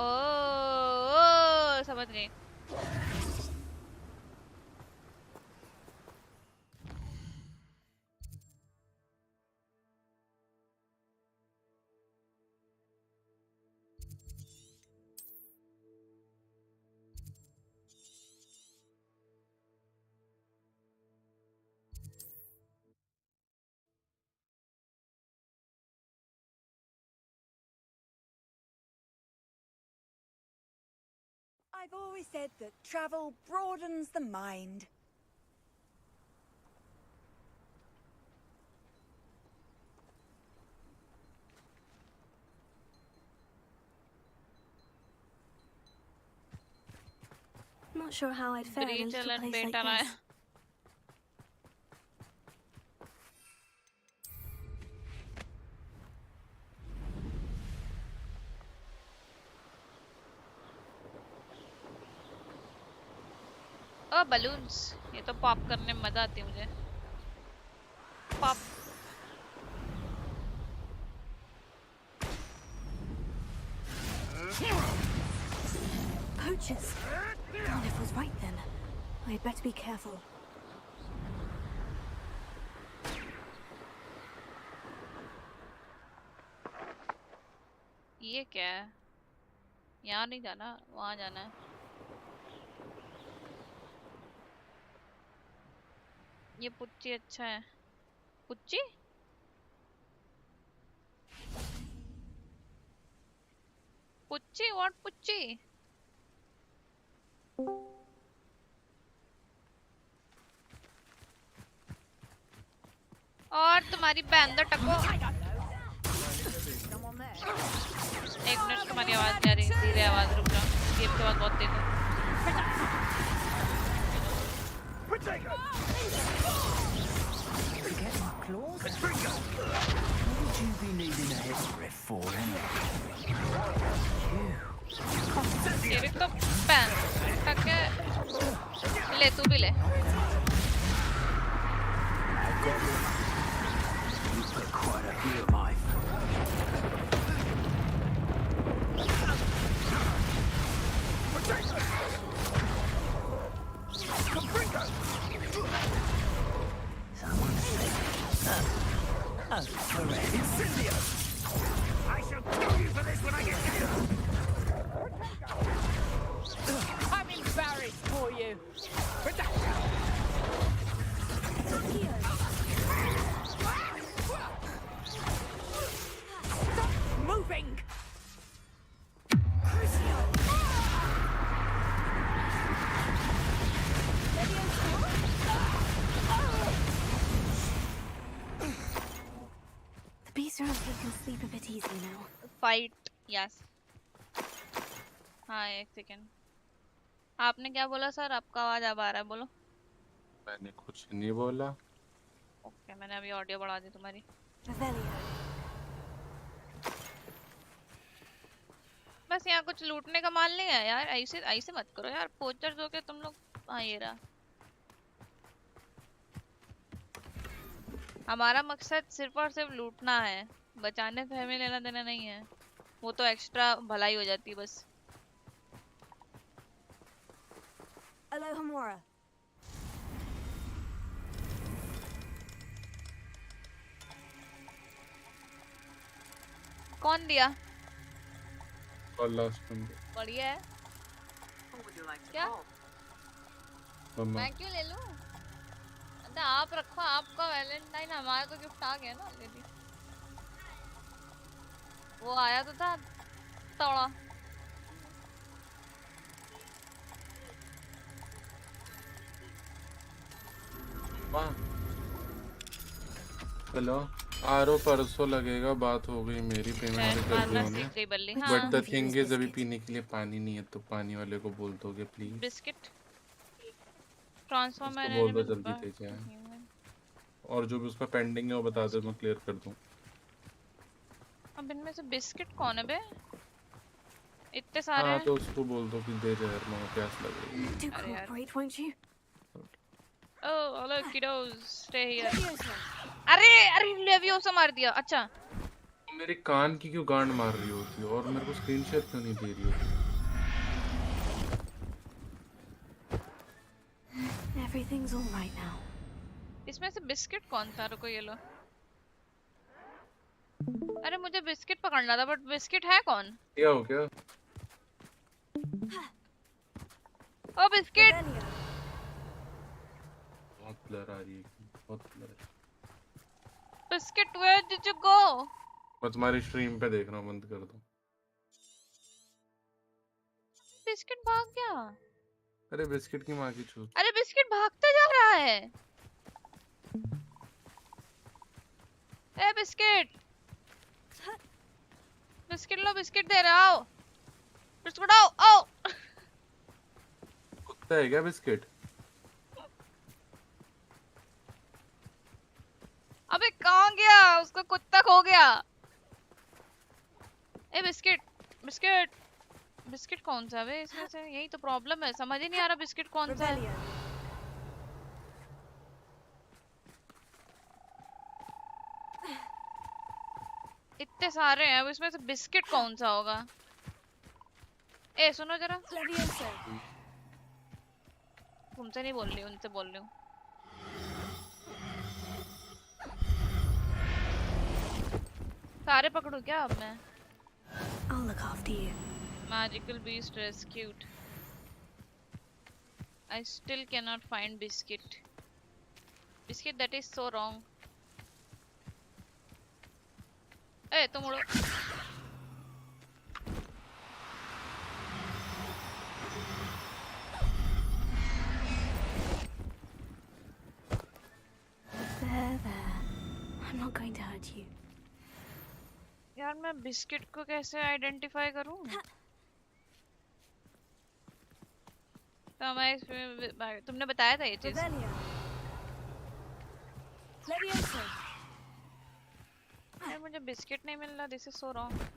ओ समझ गई। I've always said that travel broadens the mind. Not sure how I'd fare in a little place like this. Oh balloons, ये तो पॉप करने में मजा आती है मुझे। Pop. Poachers. Garnoff was right then. I'd better be careful. ये क्या है? यहाँ नहीं जाना, वहाँ जाना है। ये पुच्ची अच्छा है। पुच्ची? पुच्ची? व्हाट पुच्ची? और तुम्हारी बहन तो टको। एक मिनट, तुम्हारी आवाज नहीं आ रही, धीरे आवाज, रुक जाओ। गेम के बाद बहुत तेज है। ये भी तो पैन टक है। ले तू भी ले। I shall kill you for this when I get here. I'm embarrassed for you. Stop moving. Perhaps I can sleep a bit easier now. Fight, yes. हाँ एक सेकेंड. आपने क्या बोला सर? आपका आवाज अब आ रहा है, बोलो. मैंने कुछ नहीं बोला. ओके, मैंने अभी ऑडियो बढ़ा दी तुम्हारी. बस यहाँ कुछ लूटने का माल नहीं है यार. ऐसे ऐसे मत करो यार. पोचर जो के तुम लोग. हाँ ये रहा. हमारा मकसद सिर्फ और सिर्फ लूटना है. बचाने से हमें लेना देना नहीं है. वो तो एक्स्ट्रा भलाई हो जाती है बस. Hello, Hamora. कौन दिया? लास्ट में बढ़िया है. क्या? मैं क्यों ले लूं? अच्छा आप रखो. आपका वैलेंटाइन, हमारा तो गिफ्ट आ गया ना ऑलरेडी. वो आया तो था थोड़ा. हेलो. आरो परसों लगेगा. बात हो गई मेरी. पेमेंट भी कर दी उन्होंने. बट द थिंग इज अभी पीने के लिए पानी नहीं है, तो पानी वाले को बोल दोगे प्लीज. बिस्किट ट्रांसफॉर्मर बोल दो जल्दी दे जाए. और जो भी उसका पेंडिंग है वो बता दो, मैं क्लियर कर दूं. अब इनमें से बिस्किट कौन है बे? इतने सारे. हाँ तो उसको बोल दो कि दे जाए यार, मुझे प्यास लग रही है. Do cooperate, won't you? Oh, hello kiddos, stay here. अरे अरे लेवियोसा मार दिया. अच्छा मेरे कान की क्यों गांड मार रही होती है और मेरे को स्क्रीन शेयर क्यों नहीं दे रही होती? Everything's all right now. इसमें से बिस्किट कौन था? रुको ये लो. अरे मुझे बिस्किट पकड़ना था, बट बिस्किट है कौन? क्या हो गया? ओ बिस्किट. बहुत ब्लर आ रही है. बहुत blur. Biscuit where did you go? मैं तुम्हारी स्ट्रीम पे देख रहा हूँ. बंद कर दो. बिस्किट भाग गया. अरे बिस्किट की माँ की चूत. अरे बिस्किट भागता जा रहा है. ए बिस्किट. बिस्किट लो. बिस्किट दे रहा. आओ बिस्कुट. आओ आओ. कुत्ता है क्या बिस्किट? अबे कहाँ गया? उसका कुत्ता खो गया. ए बिस्किट. बिस्किट. बिस्किट कौन सा है इसमें से? यही तो प्रॉब्लम है. समझ ही नहीं आ रहा बिस्किट कौन सा है. इतने सारे हैं. अब इसमें से बिस्किट कौन सा होगा? ए सुनो जरा. तुमसे नहीं बोल रही, उनसे बोल रही हूँ. सारे पकड़ू क्या अब मैं? I'll look after you. Magical beast rescued. I still cannot find biscuit. Biscuit, that is so wrong. ए तुम उड़ो. There. I'm not going to hurt you. यार मैं बिस्किट को कैसे आइडेंटिफाई करूं? तो मैं तुमने बताया था ये चीज. यार मुझे बिस्किट नहीं मिल रहा. This is so wrong.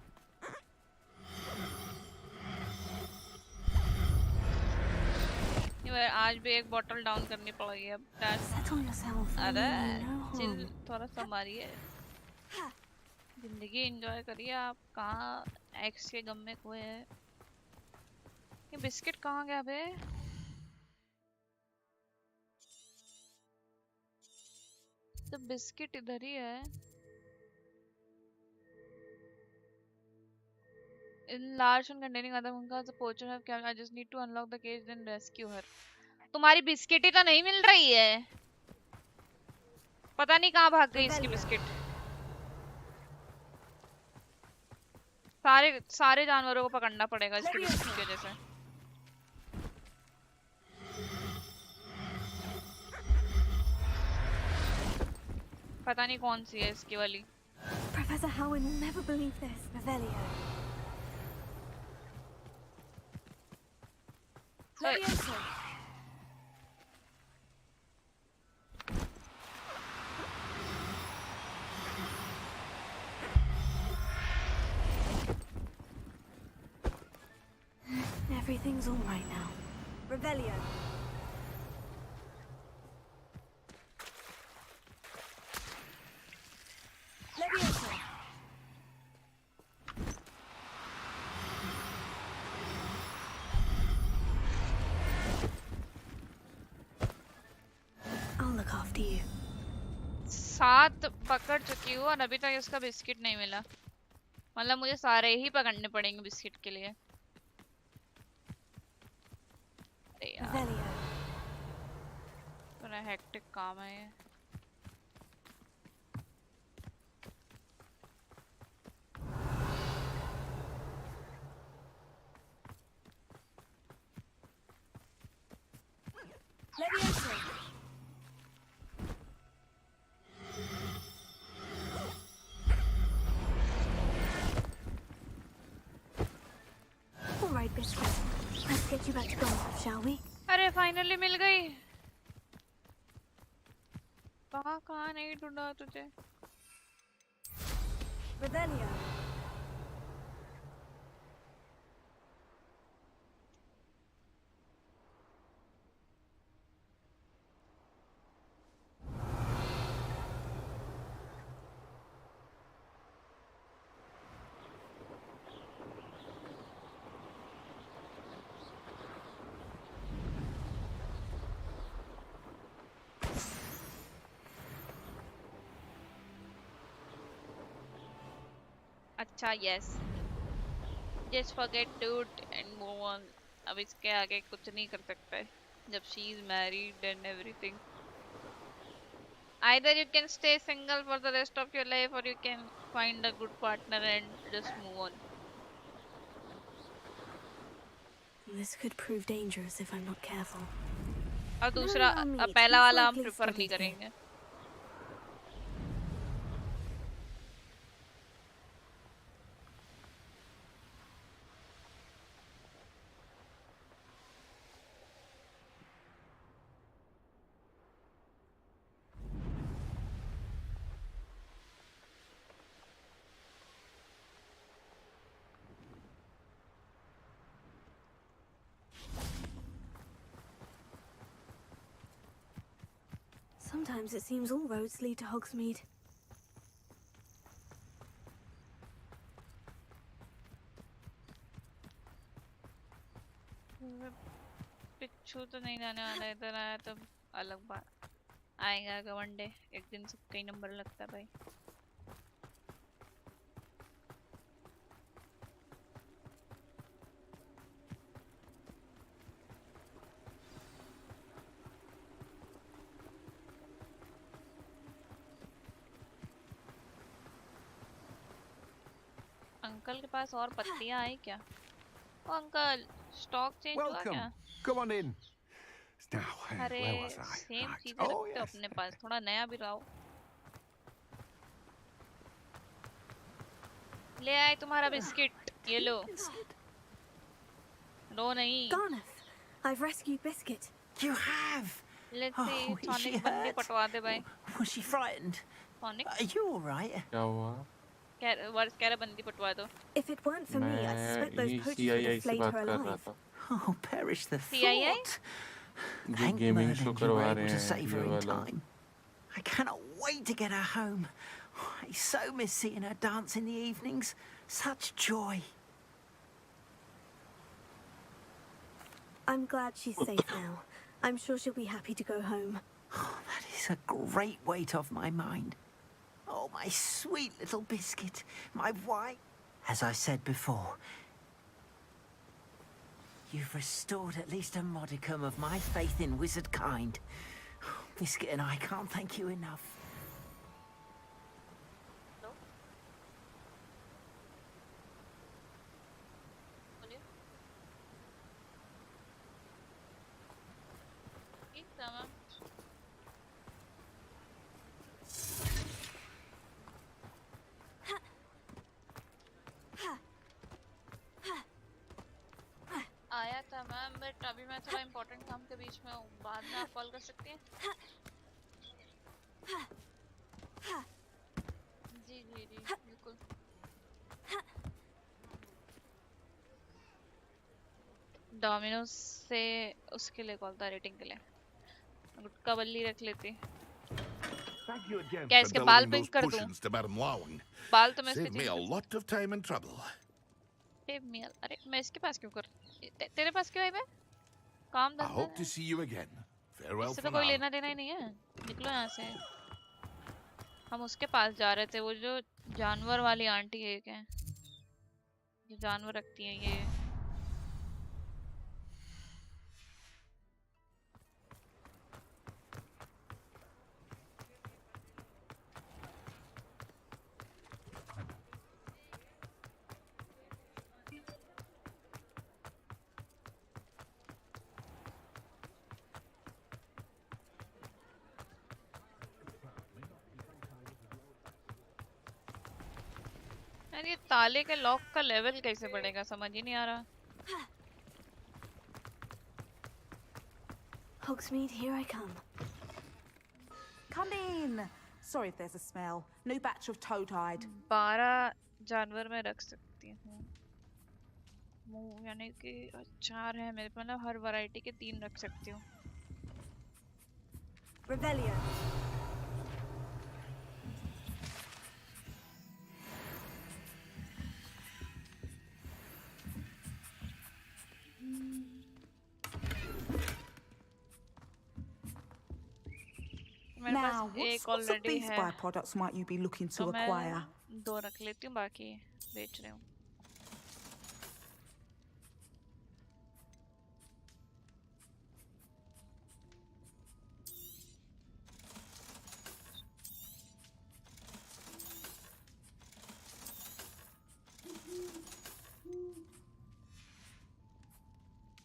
आज भी एक बोतल डाउन करनी पड़ेगी अब. अरे चिल थोड़ा सा मारिए. जिंदगी एंजॉय करिए आप. कहाँ एक्स के गम में खोए हैं. ये बिस्किट कहाँ गया बे? तो बिस्किट इधर ही है. In large and containing other monkeys, the poacher have captured. I just need to unlock the cage, then rescue her. तुम्हारी बिस्किट ही तो नहीं मिल रही है. पता नहीं कहाँ भाग गई इसकी बिस्किट. सारे जानवरों को पकड़ना पड़ेगा इसकी बिस्किट की वजह से. पता नहीं कौन सी है इसकी वाली. Professor Howard will never believe this. Revelio. Leviosa. Everything's all right now. Revelio. Leviosa. I'll look after you. 7 पकड़ चुकी हूँ और अभी तक इसका बिस्किट नहीं मिला। मतलब मुझे सारे ही पकड़ने पड़ेंगे बिस्किट के लिए। अरे यार, पूरा हेक्टिक काम है ये। Leviosa. All right, Biscuit. Let's get you back to Gamdias, shall we? अरे फाइनली मिल गई। कहाँ नहीं ढूंढा तुझे? Revelio. अच्छा yes, just forget dude and move on. अब इसके आगे कुछ नहीं कर सकता है जब she is married and everything. Either you can stay single for the rest of your life or you can find a good partner and just move on. This could prove dangerous if I'm not careful. और दूसरा पहला वाला हम prefer नहीं करेंगे। Sometimes it seems all roads lead to Hogsmeade. पिच्छू तो नहीं जाने वाला, इधर आया तो अलग बात। आएगा वन डे, एक दिन सबका ही नंबर लगता है भाई। अंकल के पास और पत्तियां आई क्या? ओ अंकल, स्टॉक चेंज हुआ क्या? Come on in. Now, अरे where was I? Same Right. चीजें Oh, रखते हो yes. अपने पास, थोड़ा नया भी रहो। ले आए तुम्हारा बिस्किट, ये लो। रो नहीं। Garnath, I've rescued Biscuit. You have? Let's see, Oh, is she Sonic बंदी hurt? पटवा दे भाई। Was she frightened? Sonic? Are you all right? क्या हुआ? वर्स कह रहा बंदी पटवा दो। If it weren't for me, I suspect those मैं poachers would CII have से flayed बात her कर रहा alive. था। Oh, perish the CII? thought. जो Thank gaming Merlin show you were करवा able रहे to हैं save her ये in वाला। time. I cannot wait to get her home. I so miss seeing her dance in the evenings. Such joy. I'm glad she's safe now. I'm sure she'll be happy to go home. Oh, that is a great weight off my mind. Oh, my sweet little biscuit. My wife. As I said before, you've restored at least a modicum of my faith in wizard kind. Biscuit and I can't thank you enough. Ma'am but अभी मैं थोड़ा important काम के बीच में हूँ, बाद में आप कॉल कर सकती हैं? जी जी जी बिल्कुल। डोमिनोज से उसके लिए कॉल था, रेटिंग के लिए। गुटका बल्ली रख लेती। Thank you again क्या for इसके बाल delivering पिंक those कर दूं? potions to Madame Lawing. बाल तो मैं इसके Saved me a lot of time and trouble. अरे मैं इसके पास क्यों कर तेरे पास क्यों आई मैं? काम I धंधा hope to see you again. Farewell इससे for तो कोई now. लेना देना ही नहीं है, निकलो यहाँ से। हम उसके पास जा रहे थे, वो जो जानवर वाली आंटी एक है जो जानवर रखती है ये। यार ये ताले के लॉक का लेवल कैसे बढ़ेगा, समझ ही नहीं आ रहा। Hogsmeade, here I come. Come in. Sorry if there's a smell. New batch of toad-hide. 12 जानवर में रख सकती हूँ। मुंह यानी कि 4 है मेरे पास, मतलब हर वैरायटी के 3 रख सकती हूँ। Revelio. Now, what sorts of beast है byproducts might you be looking to तो मैं acquire? 2 रख लेती हूँ, बाकी बेच रही हूँ।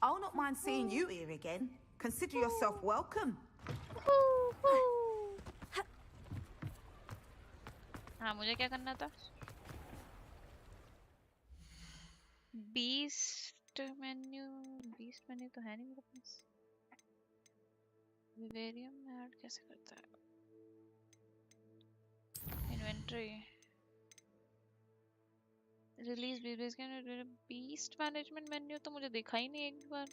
I'll not mind seeing you here again. Consider yourself welcome. हाँ मुझे क्या करना था? बीस्ट मेन्यू तो है नहीं मेरे पास। विवेरियम ऐड कैसे करता है? Inventory release beast management menu तो मुझे दिखा ही नहीं एक बार।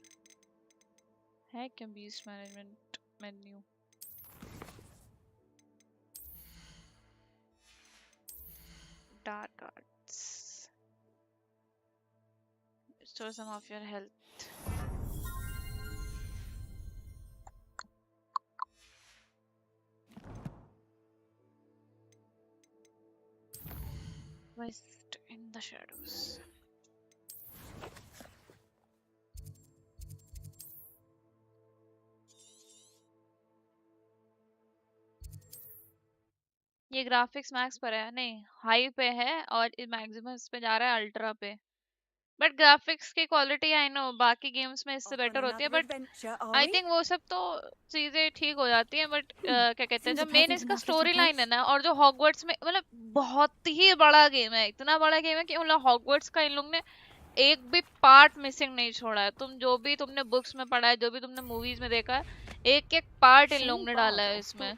है क्या beast management menu? Dark arts. Restore some of your health. West in the shadows. ये ग्राफिक्स मैक्स पर है, नहीं हाई पे है और मैक्सिमम पे जा रहा है अल्ट्रा पे। बट ग्राफिक्स की क्वालिटी आई नो बाकी गेम्स में इससे बेटर होती है, बट आई थिंक वो सब तो चीजें ठीक हो जाती हैं। बट क्या कहते हैं, जब मेन इसका स्टोरी लाइन है ना, और जो हॉगवर्ट्स में मतलब बहुत ही बड़ा गेम है, इतना बड़ा गेम है कि मतलब हॉगवर्ट्स का इन लोग ने एक भी पार्ट मिसिंग नहीं छोड़ा है। तुम जो भी तुमने बुक्स में पढ़ा है, जो भी तुमने मूवीज में देखा है, एक एक पार्ट इन लोग ने डाला है इसमें।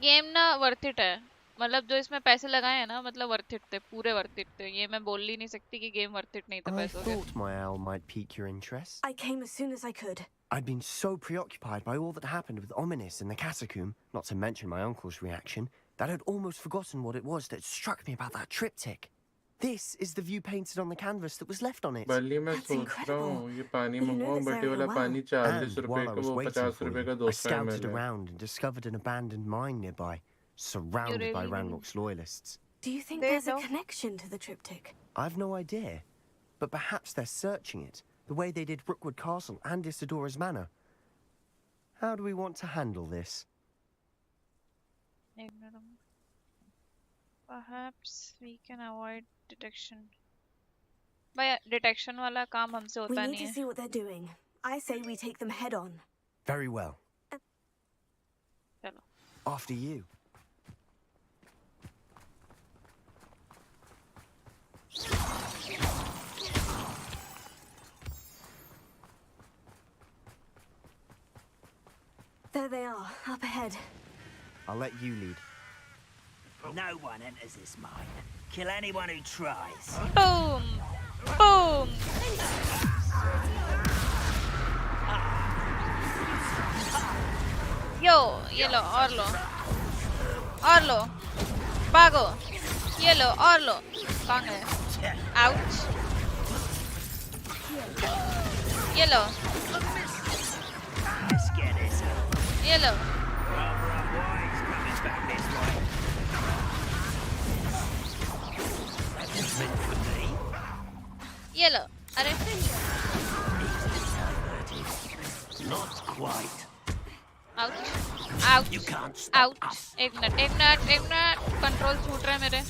गेम ना वर्थ इट है, मतलब जो इसमें पैसे लगाए हैं ना, मतलब वर्थ इट थे, पूरे वर्थ इट थे। ये मैं बोल ही नहीं सकती कि गेम वर्थ इट नहीं था पैसों के। I thought my owl might pique your interest. I came as soon as I could. I'd been so preoccupied by all that happened with Ominis and the catacomb, not to mention my uncle's reaction, that I'd almost forgotten what it was that struck me about that triptych. This is the view painted on the canvas that was left on it. बल्ली मैं सोच रहा हूँ ये पानी मंगवाऊँ, बटे वाला पानी 40 रुपए का, वो 50 रुपए का 200 I scouted around and discovered an abandoned mine nearby, surrounded by Ranrock's loyalists. Do you think there's a connection to the triptych? I've no idea, but perhaps they're searching it, the way they did Brookwood Castle and Isidora's Manor. How do we want to handle this? Perhaps we can avoid detection. भाई detection वाला काम हमसे होता नहीं है। We need to see what they're doing. I say we take them head on. Very well. चलो। After you. they are, up ahead. I'll let you lead. No one enters this mine. Kill anyone who tries. Boom! Boom! Yo, ये लो और लो और लो भागो ये लो और लो कहाँ गए ouch ये लो ये लो ये लो अरे Not quite. Ouch ouch ouch एक मिनट कंट्रोल छूट रहा है मेरे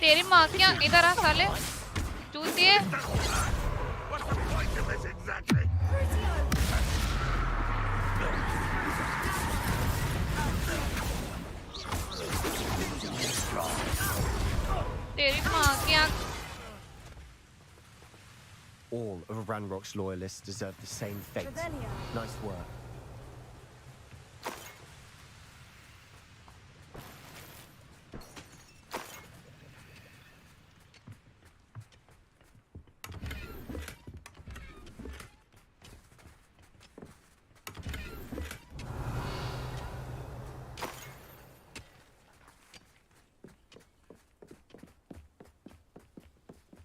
तेरी माँ क्या इधर आ साले चूतिए तेरी माँ क्या All of Ranrock's loyalists deserve the same fate. Nice work.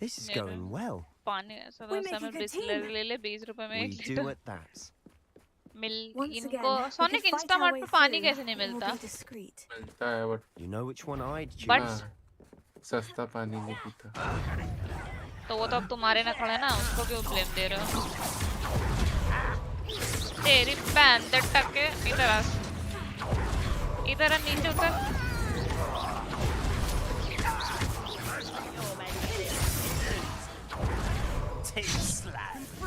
This is going well. पानी समोसा में बिस्लरी ले ले 20 रुपए में We do at that. मिल इनको सोनिक इंस्टामार्ट पे पानी कैसे नहीं मिलता मिलता है but You know which one I'd choose. But सस्ता पानी नहीं पीता तो वो तो अब तुम्हारे ना खड़ा है ना उसको क्यों ब्लेम दे रहे हो तेरी बहन दे टके इधर आ नीचे उतर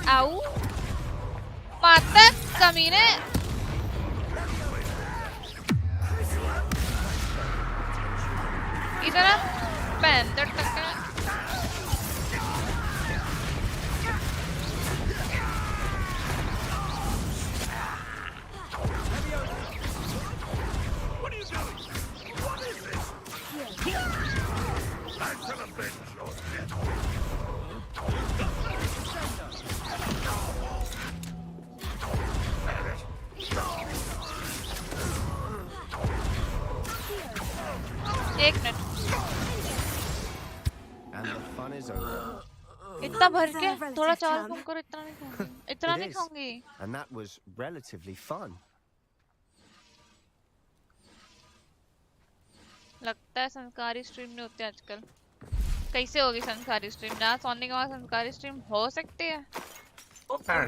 आओ माता कमीने इधर आ बहन दे टके एक मिनट इतना भर के थोड़ा चावल कम करो इतना नहीं खाऊंगी And that was relatively fun. लगता है संस्कारी स्ट्रीम नहीं होते आजकल कैसे होगी संस्कारी स्ट्रीम ना सोने के बाद संस्कारी स्ट्रीम हो सकती है okay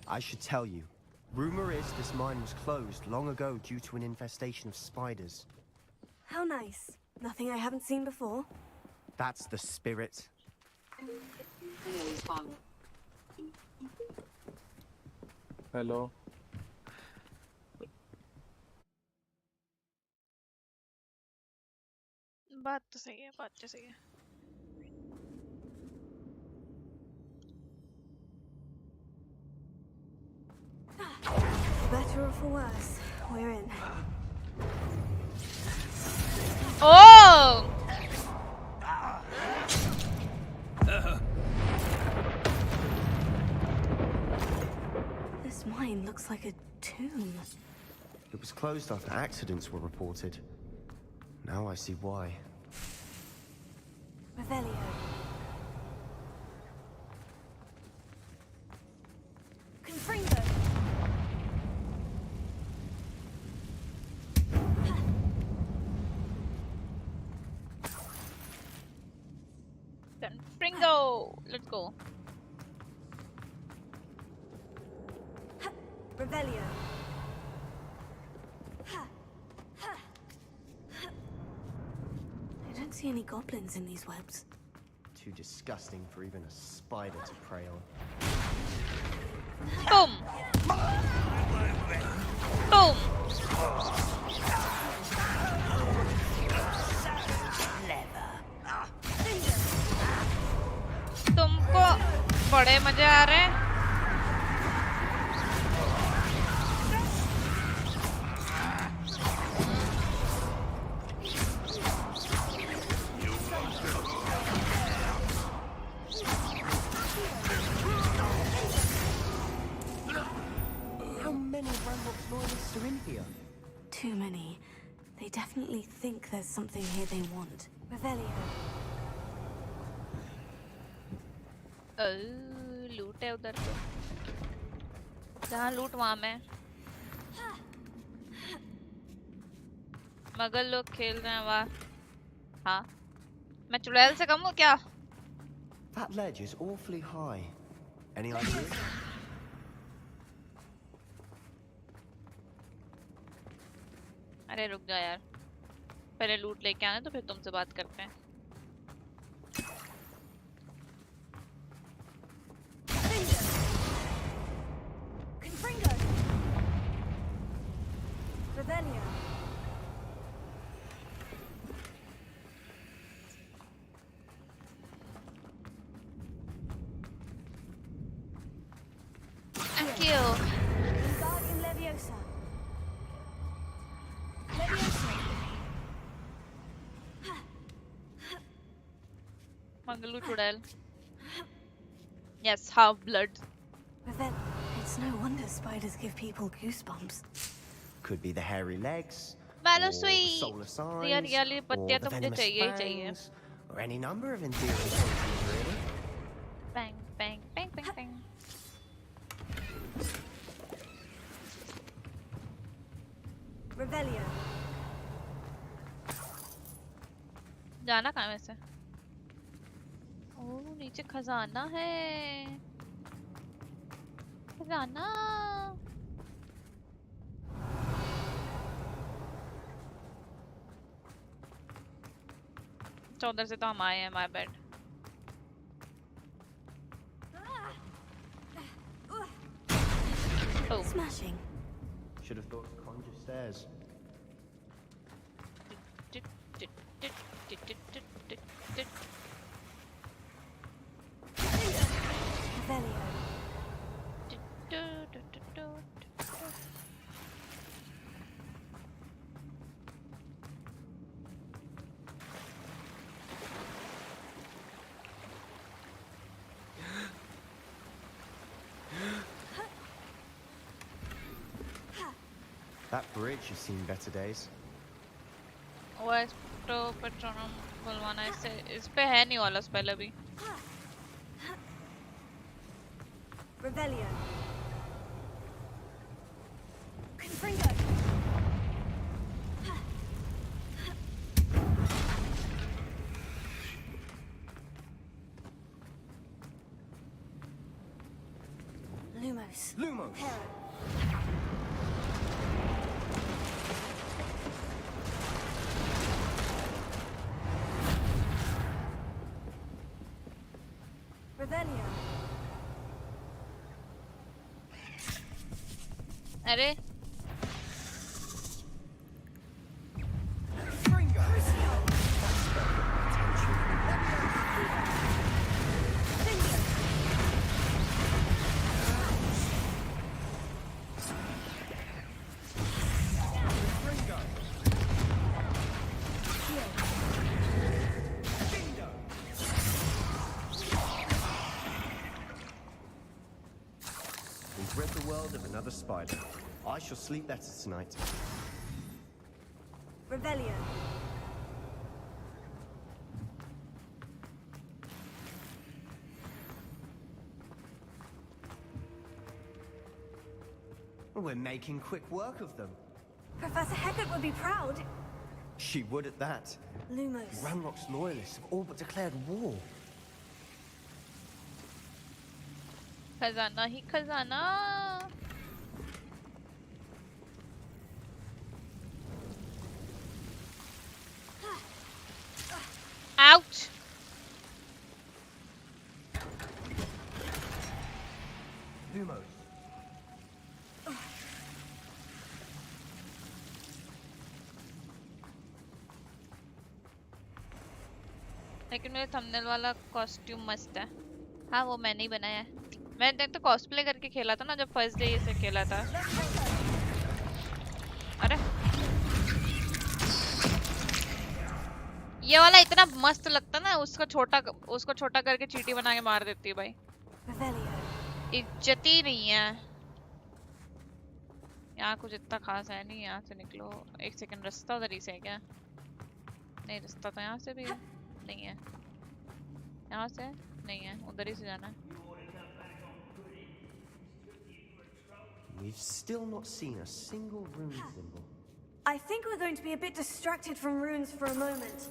I should tell you. Rumor is this mine was closed long ago due to an infestation of spiders. How nice. Nothing I haven't seen before. That's the spirit. Hello बात तो सही है For better or for worse, we're in. Oh! This mine looks like a tomb. It was closed after accidents were reported. Now I see why. Revelio. Confringo. Confringo. Let's go. Revelio. don't see any goblins in these webs. Too disgusting for even a spider to prey on. Boom! Boom! तुमको बड़े मजे आ रहे हैं? Too many. They definitely think there's something here they want. Revelio. लूट है उधर तो जहाँ लूट वहाँ मैं मगर लोग खेल रहे हैं वाह हाँ मैं चुड़ैल से कम हूँ क्या That ledge is awfully high. Any ideas? अरे रुक जा यार पहले लूट लेके आना तो फिर तुमसे बात करते हैं Thank you. Mangalu Chudal. Yes, half blood. It's no wonder spiders give people goosebumps. Could be the hairy legs, Malo or the sweet. solar signs, यार ये or पत्तियाँ the तो मुझे venomous चाहिए ही चाहिए. fangs, or any number of endearing qualities, really. Bang, bang, bang, bang, bang. Revelio. जाना कहाँ है वैसे? ओह नीचे खजाना है. खजाना. तो उधर से तो हम आए हैं my bad. Oh. Smashing. Should have thought to conjure stairs. That bridge has seen better days. West Patronum बुलवाना इससे इस पे है नहीं वाला स्पेल अभी. Revelio. Confringo. Lumos. Lumos. Karo. Revelio. अरे We've rid the world of another spider. I shall sleep better tonight. Revelio. We're making quick work of them. Professor Heckert would be proud. She would at that. Lumos. Ranrock's loyalists have all but declared war. खजाना ही खजाना. लेकिन मेरे thumbnail वाला costume मस्त है। हाँ वो मैंने ही बनाया है। मैंने तो कॉस्प्ले करके खेला था ना जब फर्स्ट डे इसे खेला था। अरे ये वाला इतना मस्त लगता ना, उसको छोटा करके चींटी बना के मार देती है भाई। इज्जत ही नहीं है। यहाँ कुछ इतना खास है नहीं, यहाँ से निकलो। एक सेकंड, रास्ता उधर ही से है क्या? नहीं, रास्ता तो यहाँ से भी नहीं है। यहाँ से नहीं है, उधर ही से जाना है। We've still not seen a single rune symbol. I think we're going to be a bit distracted from runes for a moment.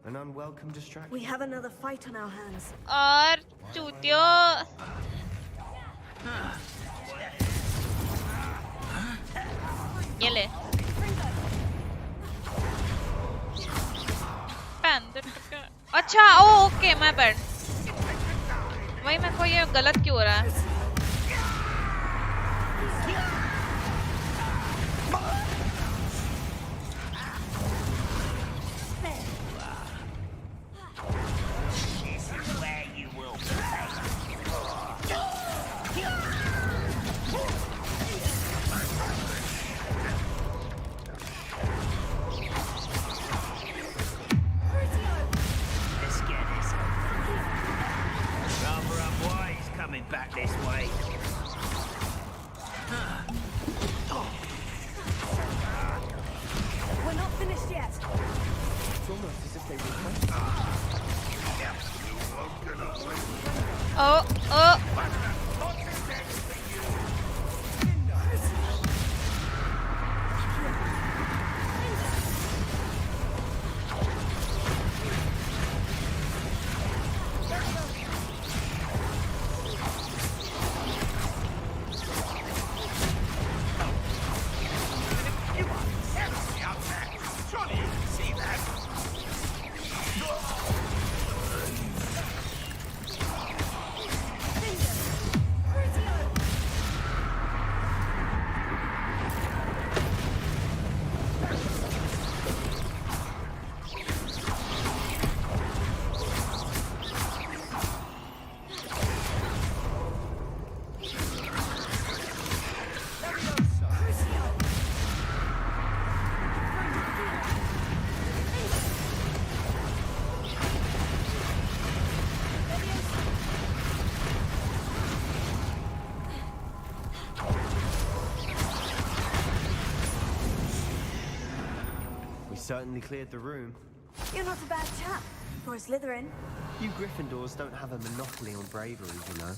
An unwelcome distraction. We have another fight on our hands. और चूतियों। ये ले। अच्छा ओ okay मैं bad. वही मेरे को ये गलत क्यों हो रहा है? Back this way. We're not finished yet. It's almost as if they were. Oh. Certainly cleared the room. You're not a bad chap for a Slytherin. You Gryffindors don't have a monopoly on bravery, you know.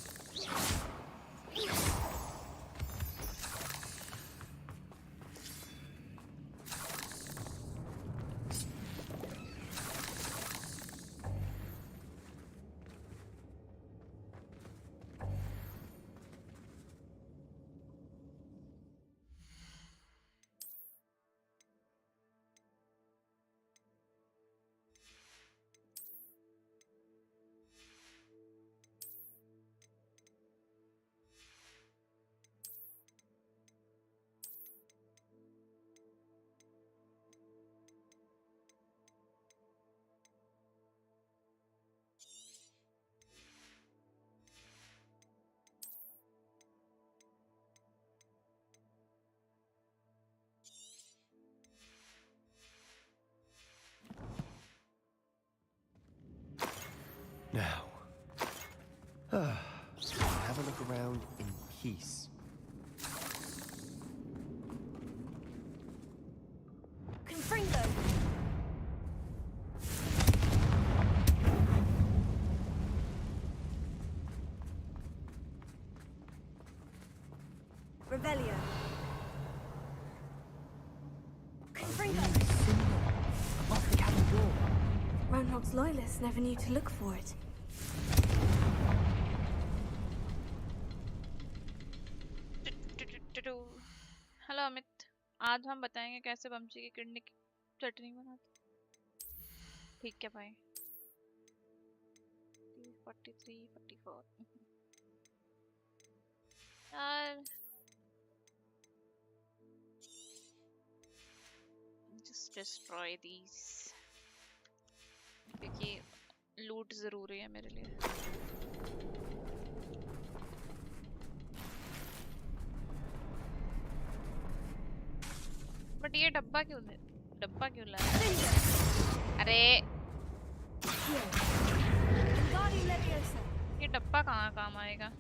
Now, have a look around in peace. Confringo. Revelio. Confringo. Above the cabin door. Roanoke's loyalists never knew to look for it. Hello Amit, आज हम बताएंगे कैसे बमची की kidney की चटनी बनाते। ठीक है भाई। 43, 44 यार, just destroy these क्योंकि लूट जरूरी है मेरे लिए। बट ये डब्बा क्यों लाया? अरे ये डब्बा कहाँ काम आएगा?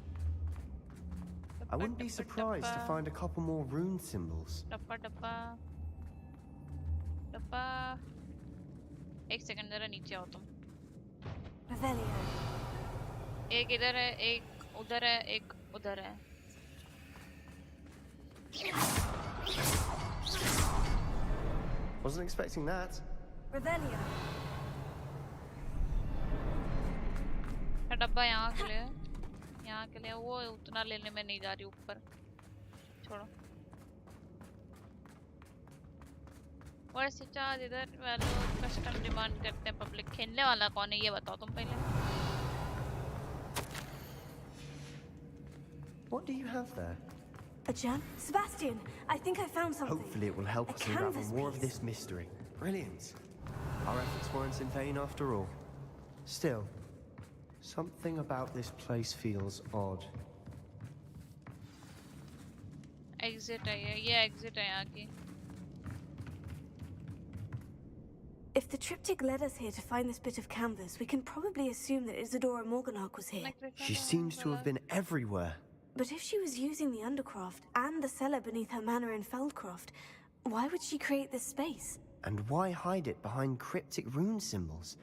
I wouldn't be surprised to find a couple more rune symbols. डब्बा डब्बा डब्बा। एक सेकंड जरा नीचे आओ तुम। एक इधर है, एक उधर है, एक उधर है। Wasn't expecting that. डब्बा यहाँ के लिए, यहाँ के लिए। वो उतना लेने में नहीं जा रही ऊपर, छोड़ो। और चार्ज इधर वैल्यू कस्टम डिमांड करते हैं पब्लिक। खेलने वाला कौन है ये बताओ तुम पहले। What do you have there? A gem? Sebastian, I think I found something. Hopefully it will help us unravel more of this mystery. Brilliant. Our efforts weren't in vain after all. Still, something about this place feels odd. Exit है ये exit है यहाँ की। If the triptych led us here to find this bit of canvas, we can probably assume that Isadora Morganach was here. She seems to have been everywhere. But if she was using the Undercroft and the cellar beneath her manor in Feldcroft, why would she create this space? And why hide it behind cryptic rune symbols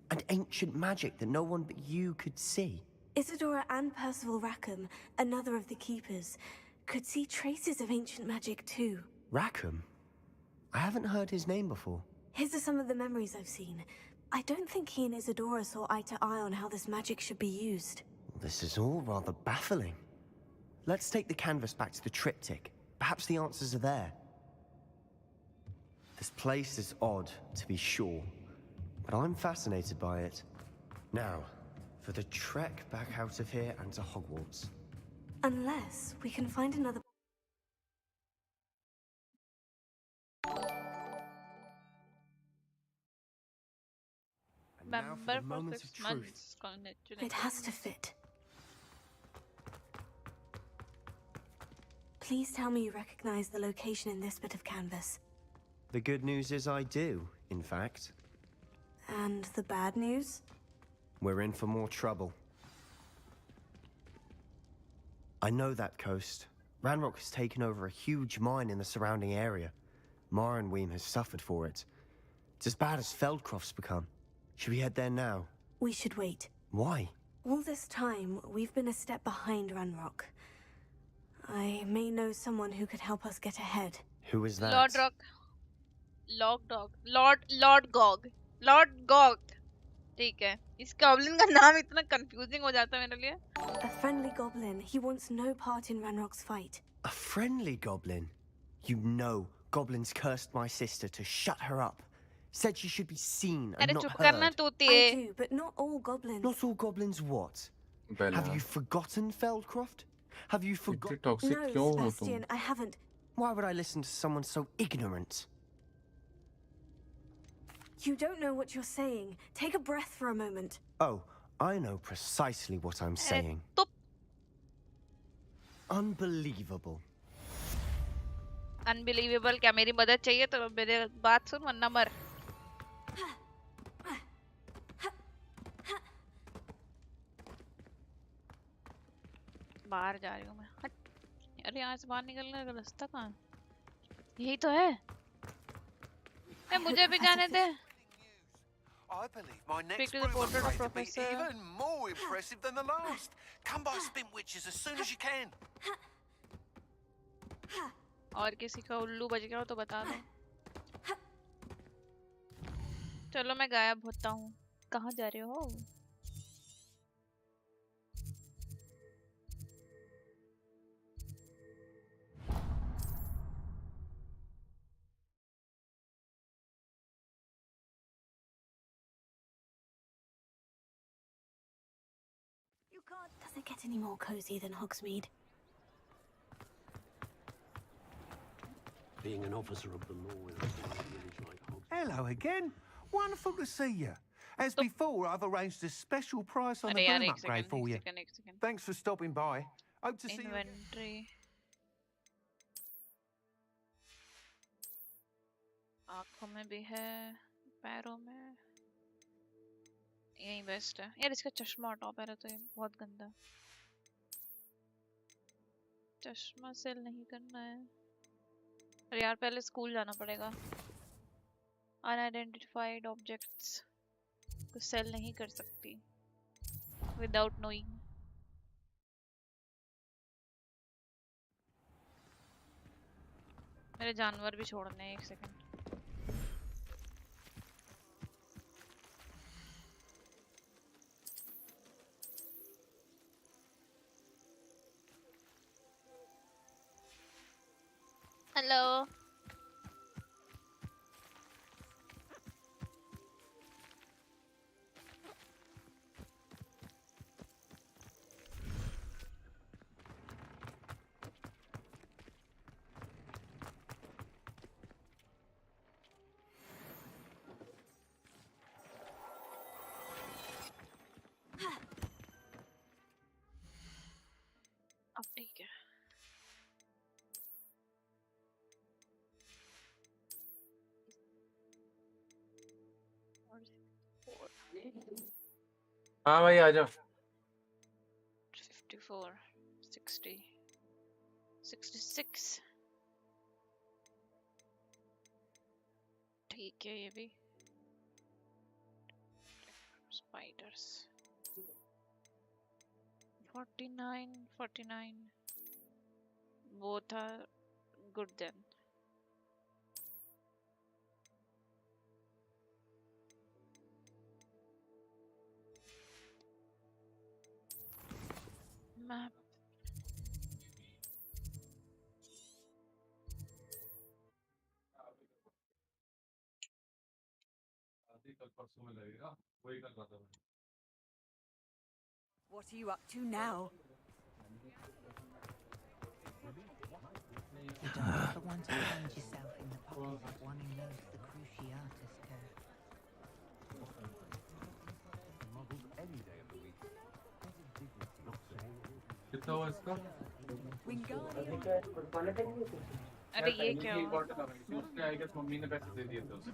and ancient magic that no one but you could see? Isadora and Percival Rackham, another of the keepers, could see traces of ancient magic too. Rackham? I haven't heard his name before. His are some of the memories I've seen. I don't think he and Isadora saw eye to eye on how this magic should be used. This is all rather baffling. Let's take the canvas back to the triptych. Perhaps the answers are there. This place is odd, to be sure, but I'm fascinated by it. Now, for the trek back out of here and to Hogwarts. Unless we can find another... And now for the moment of truth. It has to fit. Please tell me you recognize the location in this bit of canvas. The good news is I do, in fact. And the bad news? We're in for more trouble. I know that coast. Ranrock has taken over a huge mine in the surrounding area. Mornweem has suffered for it. It's as bad as Feldcroft's become. Should we head there now? We should wait. Why? All this time, we've been a step behind Ranrock. I may know someone who could help us get ahead. Who is that? Lord Rock. Lord Gog. ठीक है। इस goblin का नाम इतना confusing हो जाता है मेरे लिए। A friendly goblin. He wants no part in Ranrock's fight. A friendly goblin? You know, goblins cursed my sister to shut her up. Said she should be seen and not heard. I do, but not all goblins. Not all goblins what? Bella. Have you forgotten Feldcroft? Have you forgotten? No, Sebastian, I haven't. Why would I listen to someone so ignorant? You don't know what you're saying. Take a breath for a moment. Oh, I know precisely what I'm saying. Unbelievable. Unbelievable. क्या मेरी मदद चाहिए तो मेरे बात सुन वरना मर। बाहर जा रही हूँ मैं। हट। अरे यहाँ से बाहर निकलने का रास्ता कहाँ है? यही तो है। मुझे भी जाने दे। I believe my next Speak to the portrait of Professor. even more impressive than the last. Come by Spin Witches as soon as you can. और किसी का उल्लू बज गया हो तो बता दो। चलो मैं गायब होता हूँ। कहाँ जा रहे हो? Does it get any more cozy than Hogsmeade? Being an officer of the law in a village like Hogsmeade. Hello again. Wonderful to see you. As before, I've arranged a special price on the अरे यार boom एक upgrade second for you. एक second Thanks for stopping by. Hope to see you again. Inventory आँखों में भी है पैरों में यही बेस्ट है यार इसका चश्मा हटाओ पहले तो ये बहुत गंदा चश्मा सेल नहीं करना है अरे यार पहले स्कूल जाना पड़ेगा अनआइडेंटिफाइड ऑब्जेक्ट्स को सेल नहीं कर सकती विदाउट नोइंग मेरे जानवर भी छोड़ने हैं एक सेकंड हेलो अब ठीक है हाँ भाई आजा 54 60 66 ठीक है ये भी spiders 49 49 both are good then map What are you up to now? You don't ever want to find yourself in the pocket of one who knows the cruciatus care. कितना हुआ इसका अरे ये क्या हुआ उसके आई गेस मम्मी ने पैसे दे दिए थे उसे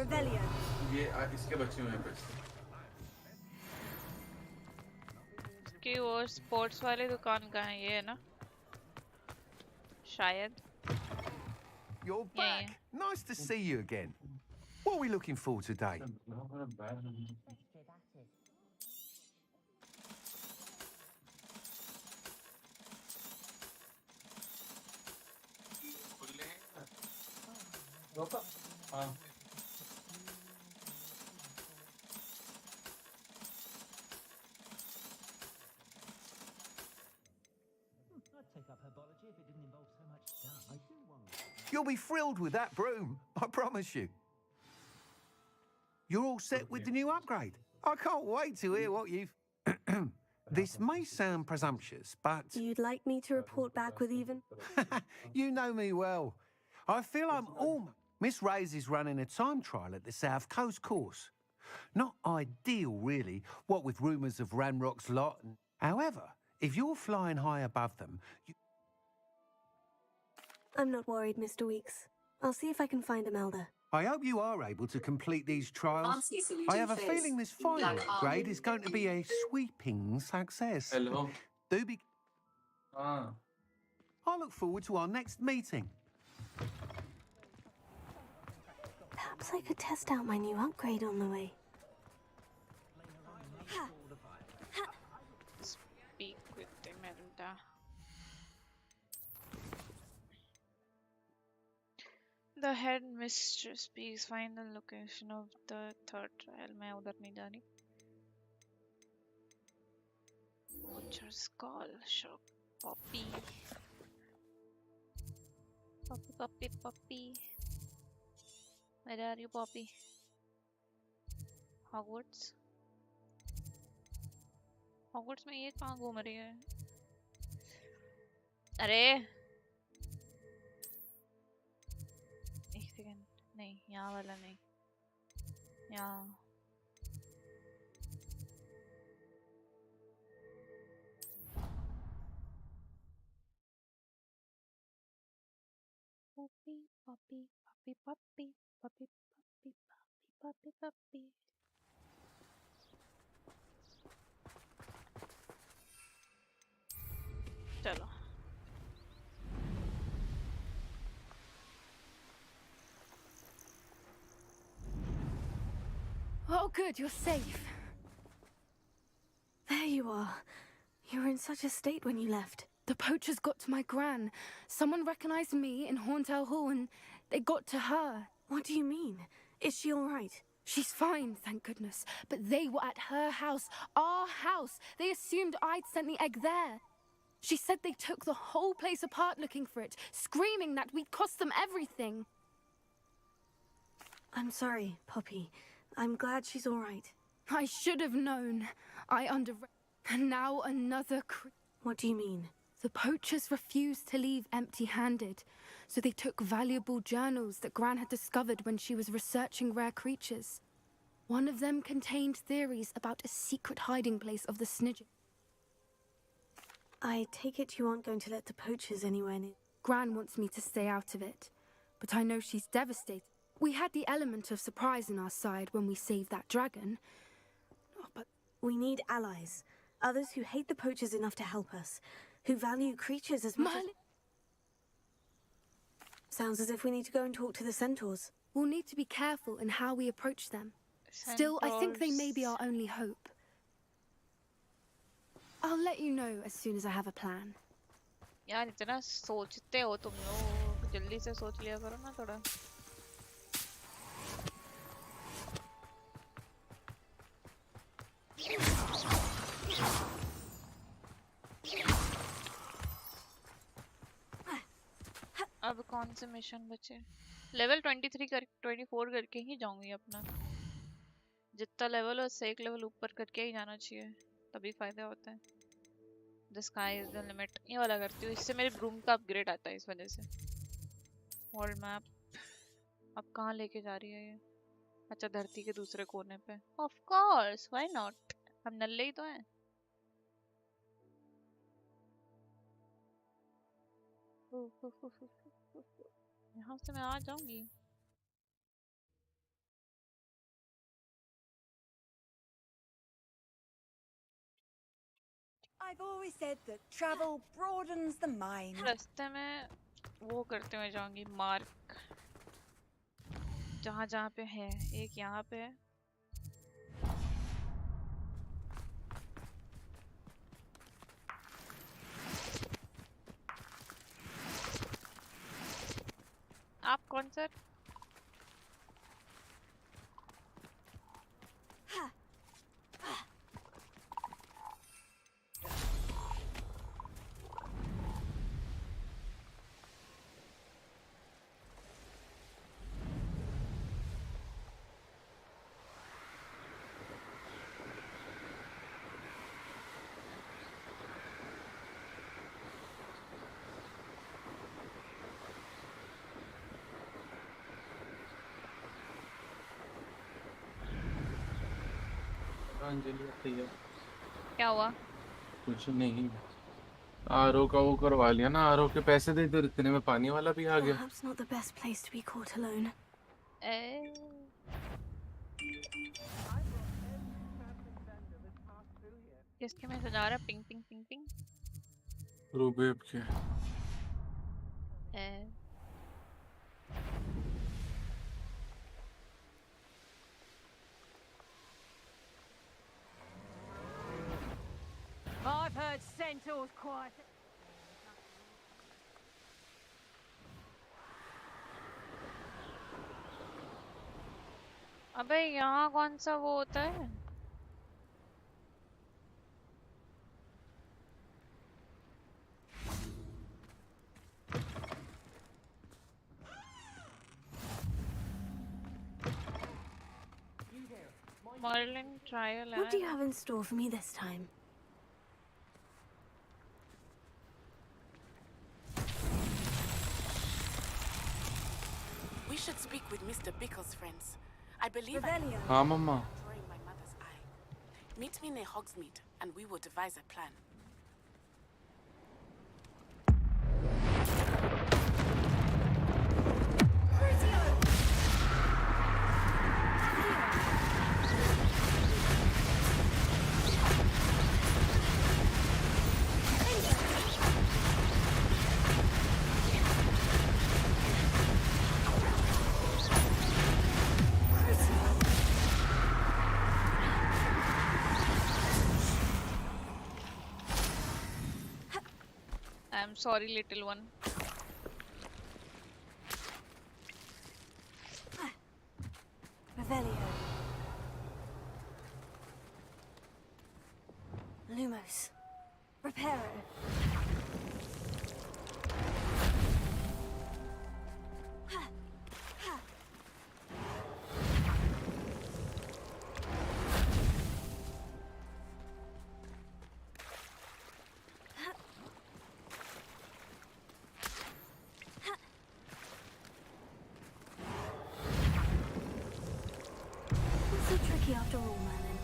Rebellion. ये इसके बच्चे हुए हैं पैसे कि वो स्पोर्ट्स वाली दुकान कहाँ है ये है ना शायद You're back. Nice to see you again. What are we looking for today? हाँ You'll be thrilled with that broom, I promise you. You're all set with the new upgrade. I can't wait to hear what you've... This may sound presumptuous, but... You'd like me to report back with even? You know me well. I feel I'm almost... Miss Ray's is running a time trial at the South Coast course. Not ideal, really, what with rumours of Ranrock's lot. However, if you're flying high above them... I'm not worried, Mr. Weeks. I'll see if I can find Imelda. I hope you are able to complete these trials. I have a feeling this final upgrade is going to be a sweeping success. Hello. Do be... I look forward to our next meeting. Perhaps I could test out my new upgrade on the way. Speak with Imelda. The head mistress, please find the location of the third trial. मैं उधर नहीं जा रही. Butcher's call shop. Poppy. Poppy, Poppy, Poppy. Where are you, Poppy? Hogwarts. Hogwarts में ये कहाँ घूम रही है? अरे एक सेकंड नहीं यहाँ वाला नहीं यहाँ puppy, puppy, puppy, puppy, puppy, puppy, puppy, puppy. चलो. Oh, good, you're safe. There you are. You were in such a state when you left. The poachers got to my gran. Someone recognized me in Horntail Hall and they got to her. What do you mean? Is she all right? She's fine, thank goodness. But they were at her house, our house. They assumed I'd sent the egg there. She said they took the whole place apart looking for it, screaming that we'd cost them everything. I'm sorry, Poppy. I'm glad she's all right. I should have known. And now another What do you mean? The poachers refused to leave empty-handed, so they took valuable journals that Gran had discovered when she was researching rare creatures. One of them contained theories about a secret hiding place of the Snidget. I take it you aren't going to let the poachers anywhere near. Gran wants me to stay out of it, but I know she's devastated. We had the element of surprise on our side when we saved that dragon. Oh, but we need allies. Others who hate the poachers enough to help us. Who value creatures as much as... Sounds as if we need to go and talk to the centaurs. We'll need to be careful in how we approach them. Still, I think they may be our only hope. I'll let you know as soon as I have a plan. यार इतना सोचते हो तुम लोग जल्दी से सोच लिया करो ना थोड़ा. अब कौन से मिशन बचे? लेवल 23 कर 24 करके ही जाऊंगी अपना. जितना लेवल हो उससे एक लेवल ऊपर करके ही जाना चाहिए, तभी फायदा होता है. The sky is the limit ये वाला करती हूँ, इससे मेरे ब्रूम का अपग्रेड आता है इस वजह से. वर्ल्ड मैप अब कहाँ लेके जा रही है ये? अच्छा धरती के दूसरे कोने पे. ऑफ कोर्स व्हाई नॉट, हम नल्ले ही तो हैं. यहाँ से मैं आ जाऊंगी. I've always said that travel broadens the mind. रास्ते में वो करते हुए जाऊंगी मार्क जहाँ जहाँ पे है. एक यहाँ पे है. आप कौन सर? अंजलियाथैया क्या हुआ? कुछ नहीं. आरओ का वो करवा लिया ना, आरओ के पैसे दे दो, इतने में पानी वाला भी आ गया. Perhaps not the best place to be caught alone. किसके मैसेज आ रहा है? Ping ping ping ping. रूबेब के. I've heard centaurs quiet. अबे यहाँ कौन सा वो होता है? Merlin trial. What do you have in store for me this time? We should speak with Mr. Bickle's friends. I believe हाँ मम्मा. destroying my mother's eye. Meet me near Hogsmeade, and we will devise a plan. I'm sorry, little one. Revelio. Lumos. Reparo. Not so tricky after all, Merlin.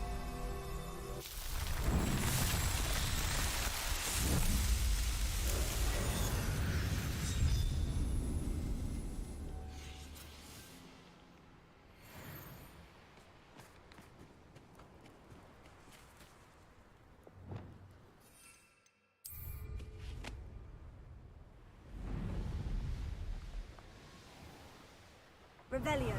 Revelio.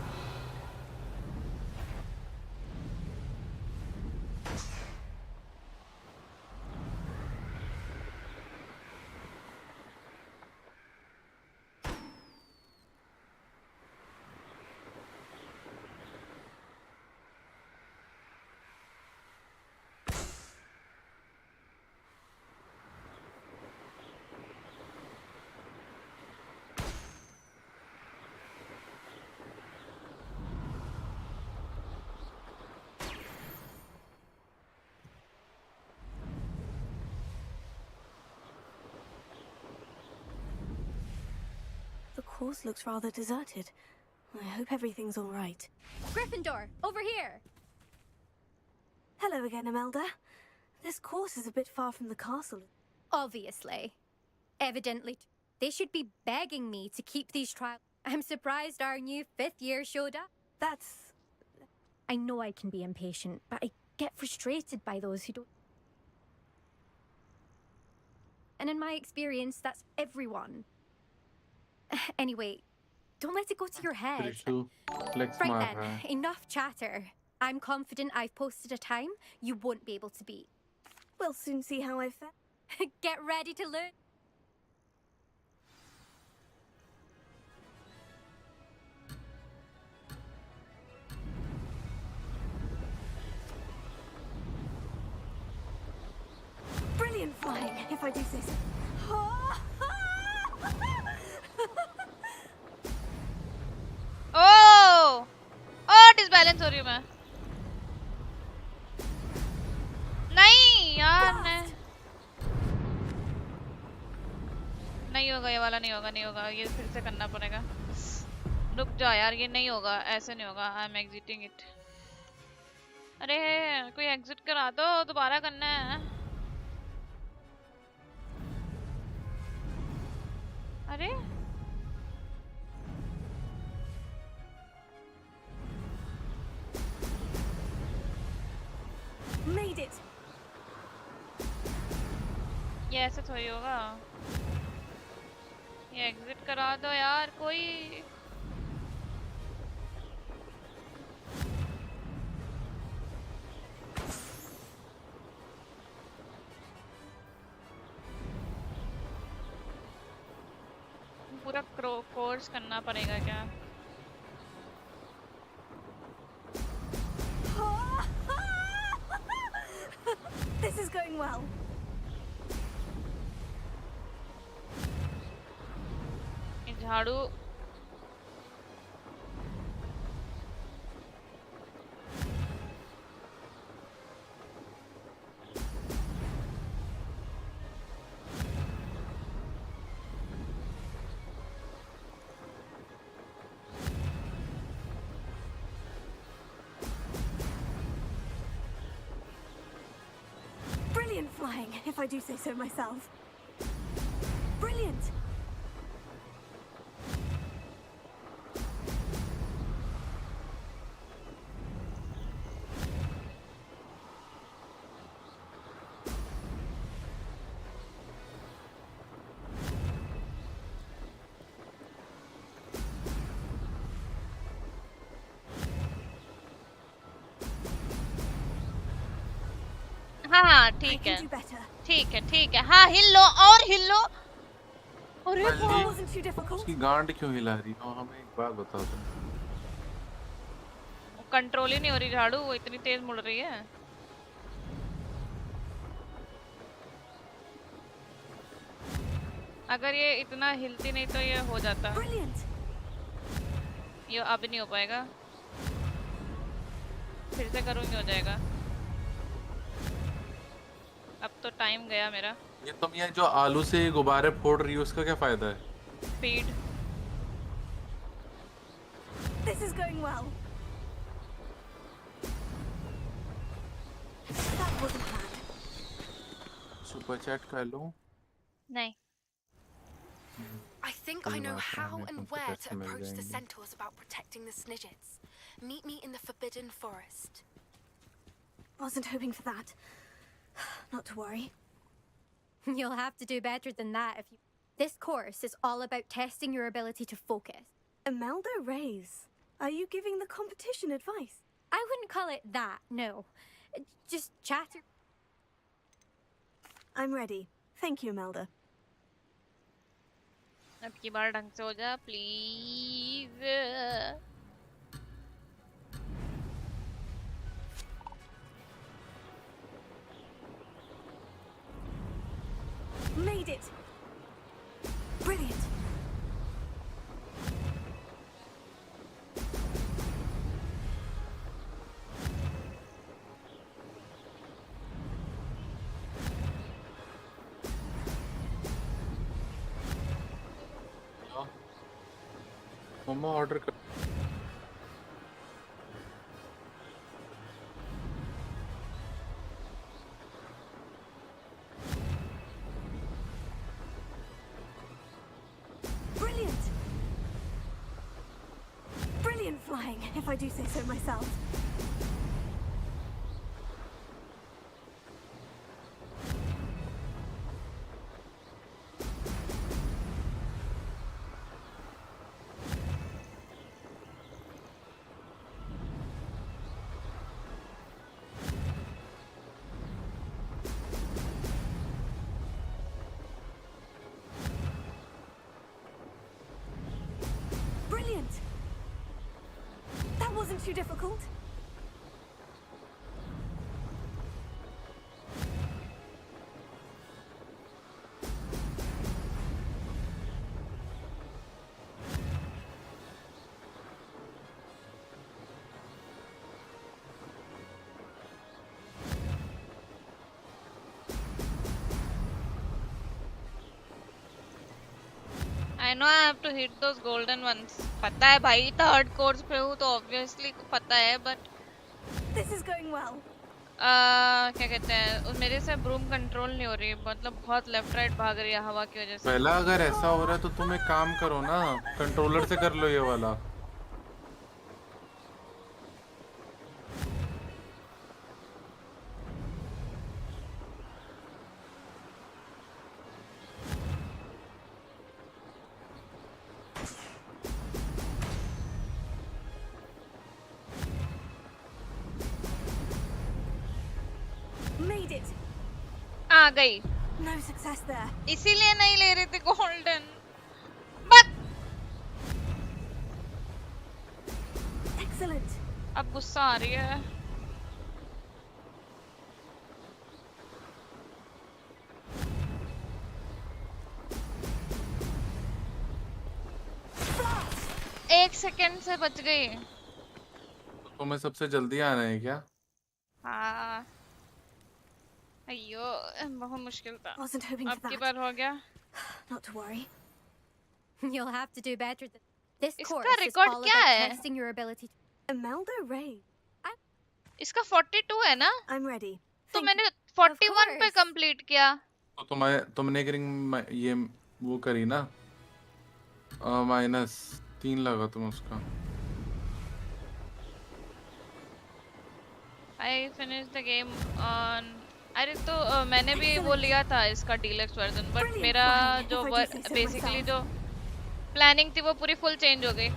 The course looks rather deserted. I hope everything's all right. Gryffindor, over here! Hello again, Imelda. This course is a bit far from the castle. Obviously. Evidently. They should be begging me to keep these trials. I'm surprised our new 5th year showed up. That's... I know I can be impatient, but I get frustrated by those who don't. And in my experience, that's everyone. Anyway, don't let it go to your head. Flex Right then, enough chatter. I'm confident I've posted a time you won't be able to beat. We'll soon see how I fare. Get ready to learn. Brilliant flying, if I do say so. Oh! Oh, disbalance हो रही हूँ मैं. नहीं यार नहीं होगा, ये वाला नहीं होगा, नहीं होगा, ये फिर से करना पड़ेगा. रुक जा यार, ये नहीं होगा, ऐसे नहीं होगा. I am exiting it. अरे कोई एग्जिट करा दो, दोबारा करना है. अरे Made it. ये ऐसे थोड़ी होगा. ये एग्जिट करा दो यार कोई. पूरा कोर्स करना पड़ेगा क्या? This is going well. ये झाड़ू Brilliant flying, if I do say so myself. Brilliant. हाँ ठीक है, ठीक है, ठीक है. हाँ हिल लो और हिल लो. अरे उसकी गांड क्यों हिला रही हो? हमें एक बात बता दो। कंट्रोल ही नहीं हो रही झाड़ू, वो इतनी तेज मुड़ रही है। अगर ये इतना हिलती नहीं तो ये हो जाता। ये अब नहीं हो पाएगा, फिर से करूँगी हो जाएगा। अब तो टाइम गया मेरा। ये तुम ये जो आलू से गुब्बारे फोड़ रही हो उसका क्या फायदा है? Speed. This is going well. That wasn't bad. Super chat कर लो। नहीं। I think I know how and where to approach the centaurs about protecting the Snidgets. Meet me in the Forbidden Forest. Wasn't hoping for that. Not to worry. You'll have to do better than that if you... This course is all about testing your ability to focus. Imelda Reyes, are you giving the competition advice? I wouldn't call it that, no. Just chatter. I'm ready. Thank you, Imelda. अब की बार ढंग से हो जा please. Made it. Brilliant. मम्मा order कर। Brilliant. Brilliant flying, if I do say so myself. Brilliant. That wasn't too difficult. I know I have to hit those golden ones. पता है भाई, थर्ड कोर्स पे हूँ तो ऑब्वियसली पता है, but This is going well. क्या कहते हैं, मेरे से ब्रूम कंट्रोल नहीं हो रही, मतलब बहुत लेफ्ट राइट भाग रही है हवा की वजह से। पहला अगर ऐसा हो रहा है तो तुम एक काम करो ना, कंट्रोलर से कर लो ये वाला। Made it. आ गई। No success there. इसीलिए नहीं ले रहे थे गोल्डन। But Excellent. अब गुस्सा आ रही है। एक सेकंड से बच गई। तो तुम्हें सबसे जल्दी आना है क्या? हाँ। अयो बहुत मुश्किल था। Wasn't hoping for अब की that. बार हो गया। Not to worry. You'll have to do better than... This इसका course is रिकॉर्ड all क्या about है? testing your ability to... Imelda Reyes. इसका 42 है ना? I'm ready. तो मैंने 41 पे कंप्लीट किया। तो तुमने एक रिंग ये वो करी ना, -3 लगा तुम उसका। I finished the game on... अरे तो मैंने भी वो लिया था इसका डीलक्स वर्जन, बट मेरा जो बेसिकली जो प्लानिंग थी वो पूरी फुल चेंज हो गई।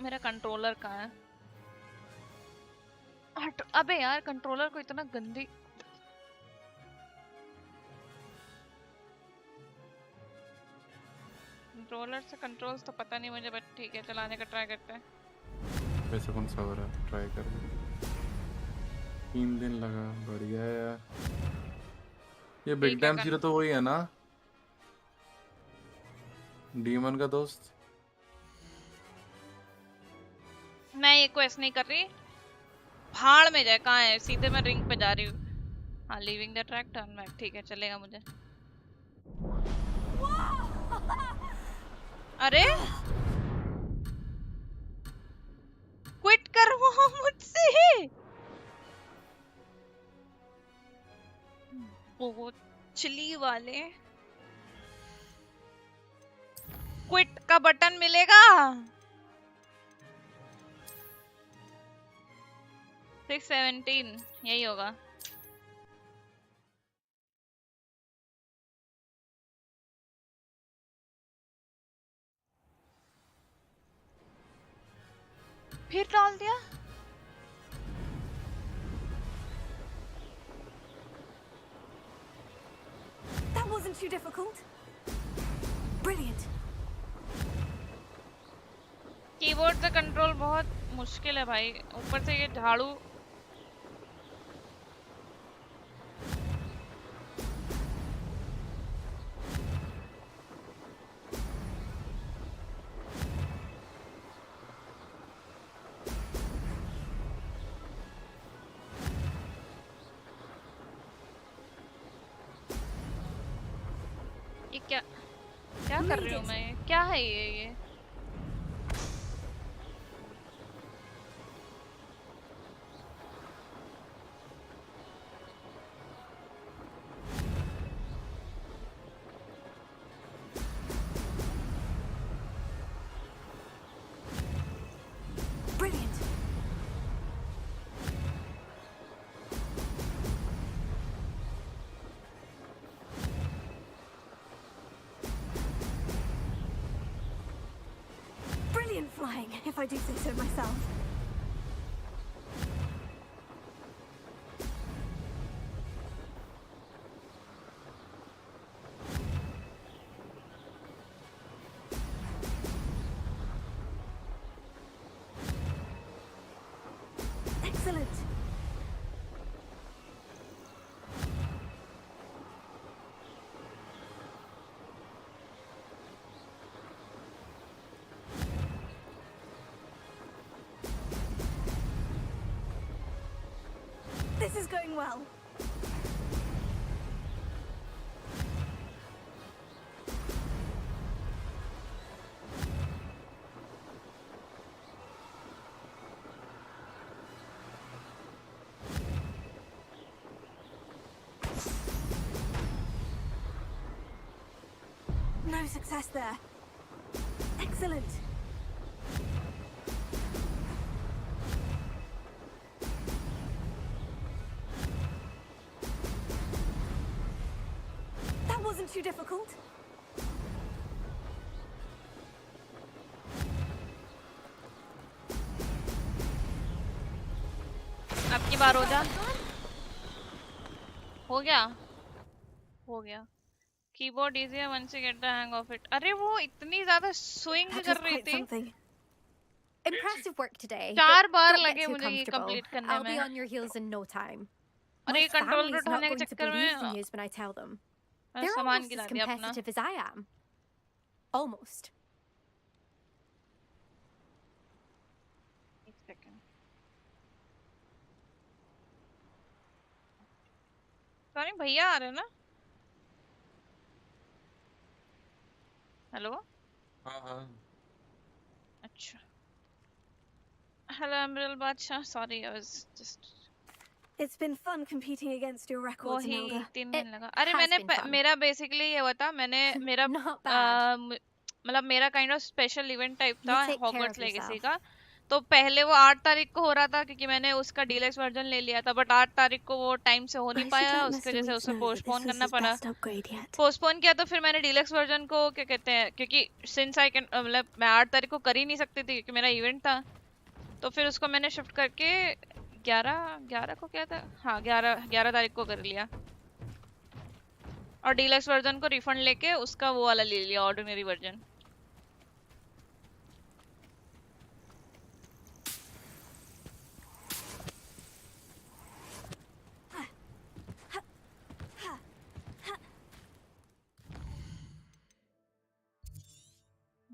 मेरा कंट्रोलर कहाँ है? अबे यार कंट्रोलर को इतना गंदी कंट्रोलर से कंट्रोल्स तो पता नहीं मुझे, बट ठीक है चलाने का ट्राई करते हैं। वैसे कौन सा हो रहा है, ट्राई कर 3 दिन लगा, बढ़िया है यार। ये बिग डैम जीरो तो वही है ना, डीमन का दोस्त? मैं ये क्वेस्ट नहीं कर रही, भाड़ में जाए, कहाँ है, सीधे मैं रिंग पे जा रही हूँ। हाँ, leaving the track, turn back, ठीक है चलेगा मुझे। अरे क्विट करवाओ मुझसे, बोचली वाले। क्विट का बटन मिलेगा? 617 यही होगा। फिर डाल दिया। That wasn't too difficult. Brilliant. Keyboard से कंट्रोल बहुत मुश्किल है भाई, ऊपर से ये झाड़ू। ये क्या क्या कर रही हूँ मैं, क्या है ये? Brilliant. Brilliant flying, if I do say so myself. Excellent. This is going well. No success there. Excellent. That wasn't too difficult. अब की बार हो जा। हो गया, हो गया। कीबोर्ड इजी है once you get the hang of it. अरे वो इतनी ज्यादा स्विंग कर रही थी। Impressive work today. 4 bar Don't get लगे too मुझे ये comfortable. कंप्लीट करने I'll be में। on your heels in no time. अरे My कंट्रोलर family's not उठाने के going to चक्कर believe the में news when I tell them. मैंने They're सामान almost गिरा as दिया अपना। competitive as I am. Almost. एक सेकंड। सॉरी भैया आ रहे हैं ना? हेलो? हाँ हाँ। अच्छा। Hello, Emerald Badsha. Sorry, I was just. It's been fun competing against your records, वही Nelda. 3 दिन लगा। अरे has मैंने been fun. मेरा बेसिकली ये हुआ था, मैंने मेरा Not bad. मतलब मेरा kind of special event type था You take care Hogwarts of legacy yourself. का। तो पहले वो 8 तारीख को हो रहा था क्योंकि मैंने उसका डीलक्स वर्जन ले लिया था, बट 8 तारीख को वो टाइम से हो नहीं I should पाया, let उसकी Mr. वजह से Reeds उसे know that postpone this was करना his पड़ा। best upgrade yet. पोस्टपोन किया तो फिर मैंने डीलक्स वर्जन को क्या कहते हैं, क्योंकि सिंस आई कैन मतलब मैं 8 तारीख को कर ही नहीं सकती थी क्योंकि मेरा इवेंट था, तो फिर उसको मैंने शिफ्ट करके 11 को क्या था, हाँ 11 तारीख को कर लिया और डीलक्स वर्जन को रिफंड लेके उसका वो वाला ले लिया ऑर्डिनरी वर्जन।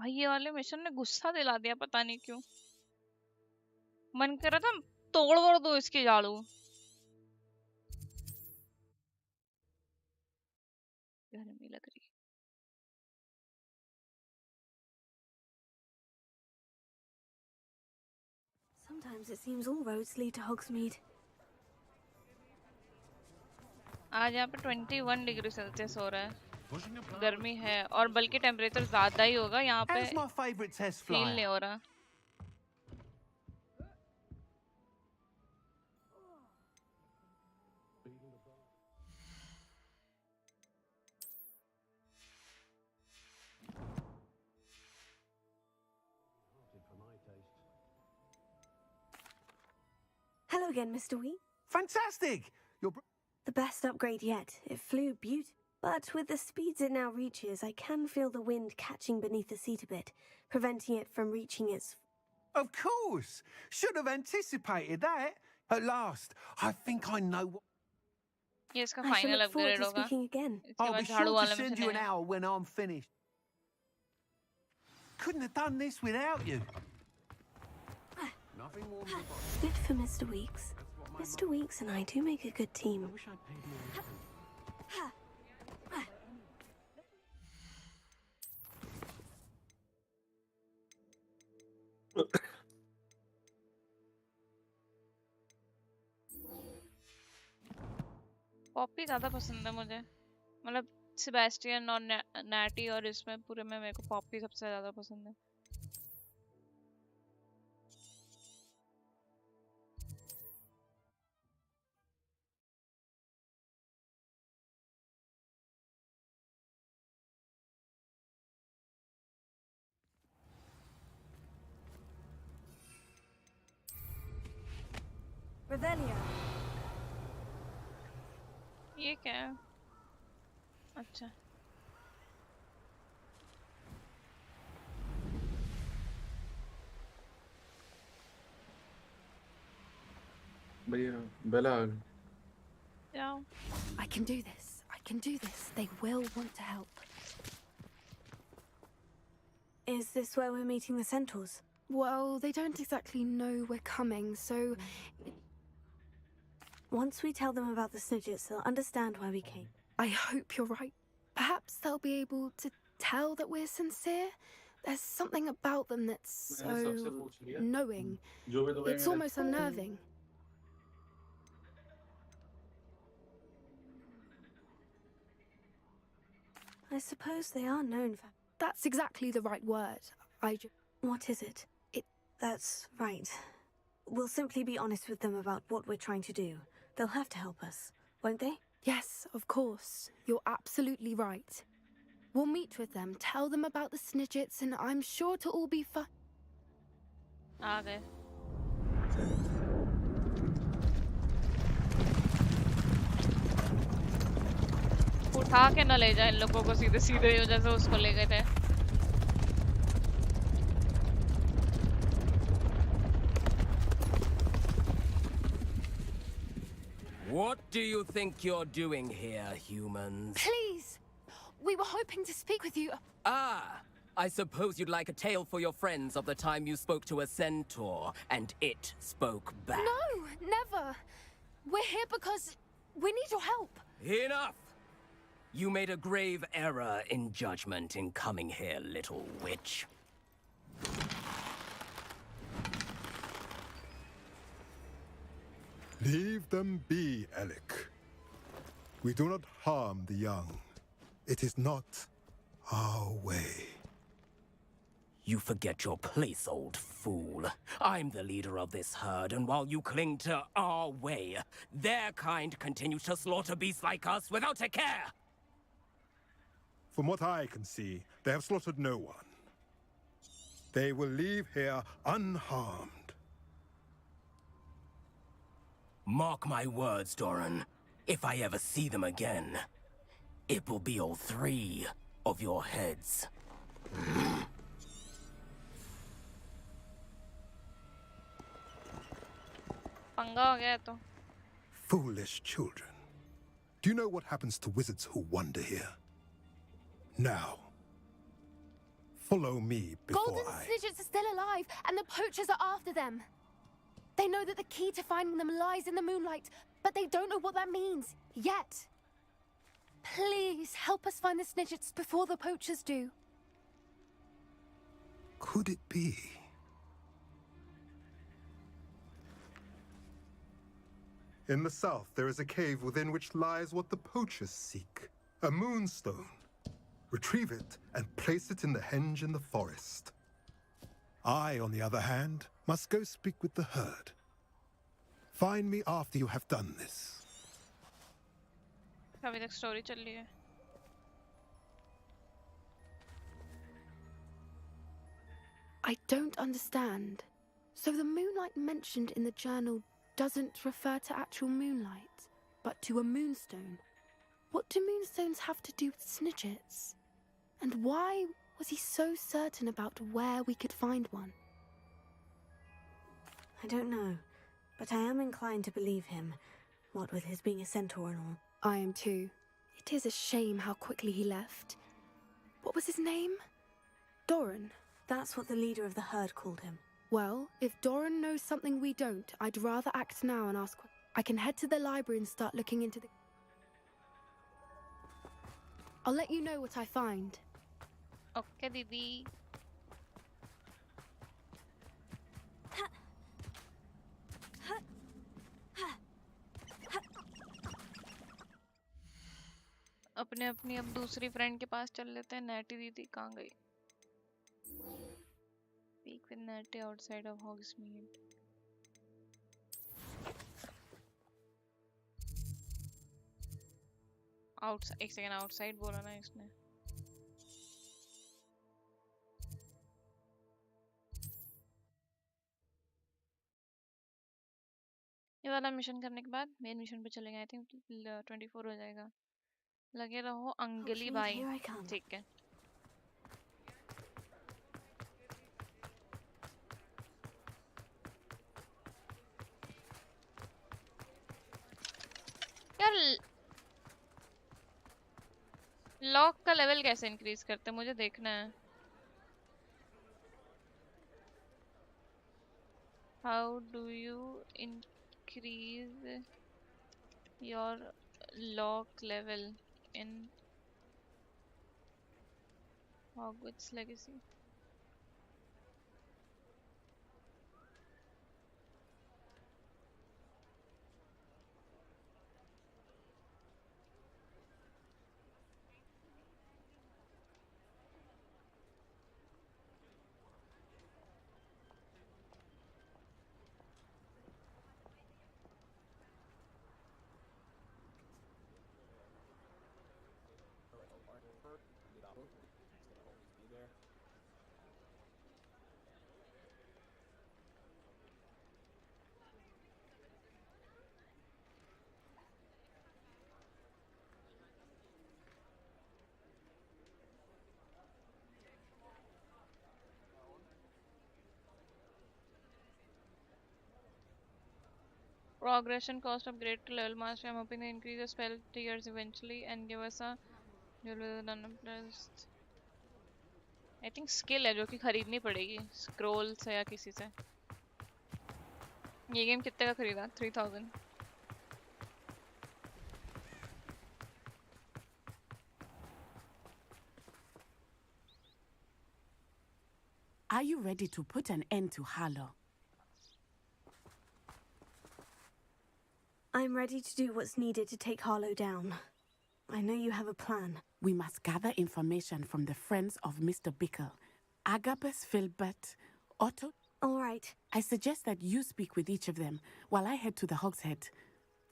भाई ये वाले मिशन ने गुस्सा दिला दिया, पता नहीं क्यों। मन कर रहा था तोड़ वोड़ दो इसके झाड़ू। गर्मी लग रही। Sometimes it seems all roads lead to Hogsmeade. आज यहाँ पे 21 डिग्री सेल्सियस हो रहा है, गर्मी है, और बल्कि टेम्परेचर ज्यादा ही होगा यहाँ पे, फील नहीं हो रहा। Hello again, Mr. Wee. Fantastic! The best upgrade yet. It flew beautifully. But with the speeds it now reaches, I can feel the wind catching beneath the seat a bit, preventing it from reaching its... Of course! Should have anticipated that. At last, I think I know what... ये इसका I shall final look forward upgrade to होगा। speaking again. इसके I'll बाद be झाड़ू sure to वाला send mission you an है। hour when I'm finished. Couldn't have done this without you. Nothing more than Good for Mr. Weeks. Mr. Weeks and I do make a good team. Poppy ज्यादा पसंद है मुझे, मतलब Sebastian और natty, और इसमें पूरे में मेरे को पॉपी सबसे ज्यादा पसंद है। Revelio. ये क्या है? अच्छा, भैया बेला आ गई। जाओ। I can do this. I can do this. They will want to help. Is this where we're meeting the centaurs? Well, they don't exactly know we're coming, so... Once we tell them about the Snidgets, they'll understand why we came. I hope you're right. Perhaps they'll be able to tell that we're sincere. There's something about them that's so knowing. It's almost unnerving. I suppose they are known for... That's exactly the right word. What is it? That's right. We'll simply be honest with them about what we're trying to do. They'll have to help us, won't they? Yes, of course. You're absolutely right. We'll meet with them, tell them about the Snidgets, and I'm sure to all be fine. आ गए। उठा के न ले जाए इन लोगों को सीधे सीधे, जैसे उसको ले गए थे। What do you think you're doing here, humans? Please! We were hoping to speak with you. Ah! I suppose you'd like a tale for your friends of the time you spoke to a centaur, and it spoke back. No, never! We're here because we need your help. Enough! You made a grave error in judgment in coming here, little witch. Leave them be, Alec. We do not harm the young. It is not our way. You forget your place, old fool. I'm the leader of this herd, and while you cling to our way, their kind continues to slaughter beasts like us without a care! From what I can see, they have slaughtered no one. They will leave here unharmed. Mark my words, Doran. If I ever see them again, it will be all three of your heads. पंगा हो गया तो। Foolish children. Do you know what happens to wizards who wander here? Now, Follow me before Golden snidgets are still alive, and the poachers are after them. They know that the key to finding them lies in the moonlight, but they don't know what that means yet. Please help us find the snidgets before the poachers do. Could it be? In the south, there is a cave within which lies what the poachers seek. A moonstone. Retrieve it and place it in the henge in the forest. I, on the other hand, must go speak with the herd. Find me after you have done this. अभी तक story चल रही है. I don't understand. So the moonlight mentioned in the journal doesn't refer to actual moonlight, but to a moonstone. What do moonstones have to do with snidgets? And why was he so certain about where we could find one? I don't know, but I am inclined to believe him, what with his being a centaur and all. I am too. It is a shame how quickly he left. What was his name? Doran. That's what the leader of the herd called him. Well, if Doran knows something we don't, I'd rather act now and ask. I can head to the library and start looking into the... I'll let you know what I find. Okay, Didi. अपने अपनी अब दूसरी friend के पास चल लेते हैं. Natty दीदी कहाँ गई? Speak with Natty outside of Hogsmeade. Outside, एक सेकंड, outside बोला ना इसने. ये वाला मिशन करने के बाद मेन मिशन पे चलेंगे. आई थिंक 24 हो जाएगा. लगे रहो अंजलि भाई. ठीक है. यार लॉक का लेवल कैसे इंक्रीज करते हैं मुझे देखना है. How do you increase your lock level in Hogwarts legacy? Progression cost upgrade to level master. I'm hoping to increase the spell tiers eventually and give us a I think skill है जो कि खरीदनी पड़ेगी scroll से या किसी से. ये गेम कितने का खरीदा? 3000. Are you ready to put an end to Harlow? I'm ready to do what's needed to take Harlow down. I know you have a plan. We must gather information from the friends of Mr. Bickle. Agabus, Filbert, Otto. All right. I suggest that you speak with each of them while I head to the Hogshead.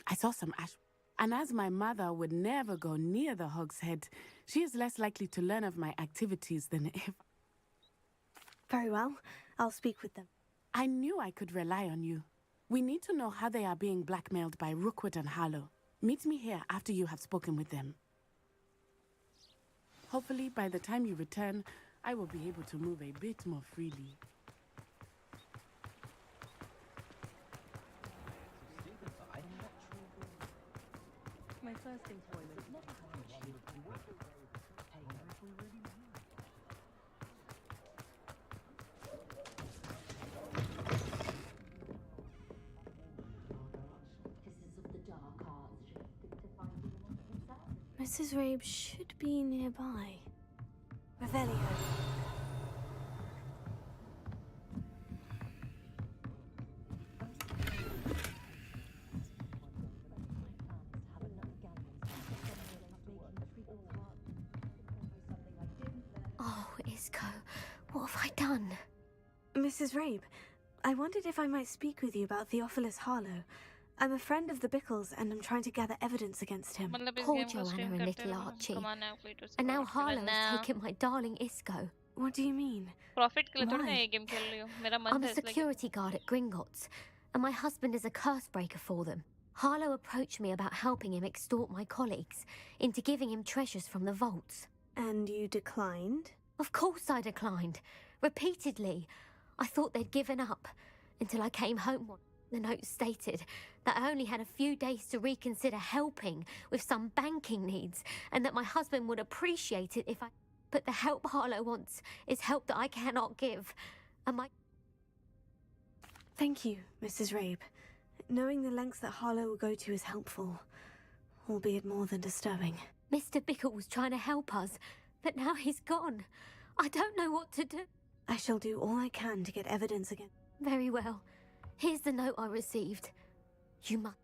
I saw some ash. And as my mother would never go near the Hogshead, she is less likely to learn of my activities than if... Very well. I'll speak with them. I knew I could rely on you. We need to know how they are being blackmailed by Rookwood and Harlow. Meet me here after you have spoken with them. Hopefully, by the time you return, I will be able to move a bit more freely. My first employment. Mrs. Rabe should be nearby. Revelio. Oh, Isco, what have I done? Mrs. Rabe, I wondered if I might speak with you about Theophilus Harlow. I'm a friend of the Bickles and I'm trying to gather evidence against him. Poor Joanna and little Archie. And now Harlow has taken my darling Isco. What do you mean? Profit के लिए थोड़ी ना Why? ये game खेल रही हूँ. मेरा मन I'm था a इसलिए. security guard at Gringotts, and my husband is a curse breaker for them. Harlow approached me about helping him extort my colleagues into giving him treasures from the vaults. And you declined? Of course I declined. Repeatedly. I thought they'd given up until I came home one. The note stated that I only had a few days to reconsider helping with some banking needs and that my husband would appreciate it if I... But the help Harlow wants is help that I cannot give. And my... Thank you, Mrs. Rabe. Knowing the lengths that Harlow will go to is helpful, albeit more than disturbing. Mr. Bickle was trying to help us, but now he's gone. I don't know what to do. I shall do all I can to get evidence again. Very well. Here's the note I received. You must...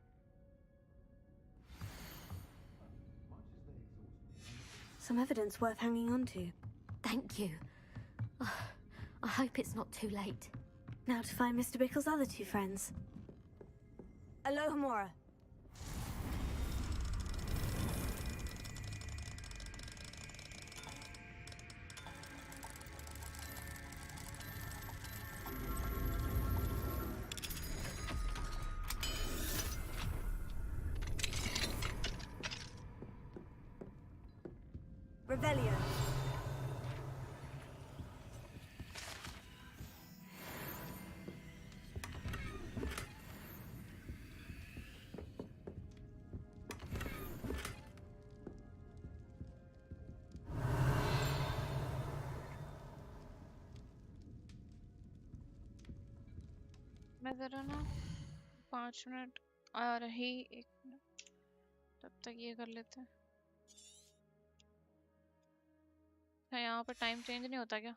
Some evidence worth hanging on to. Thank you. I hope it's not too late. Now to find Mr. Bickle's other two friends. Alohomora. Revelio. मैं जरा ना 5 minute आ रही 1 minute तब तक ये कर लेते हैं. क्या यहाँ पर टाइम चेंज नहीं होता क्या?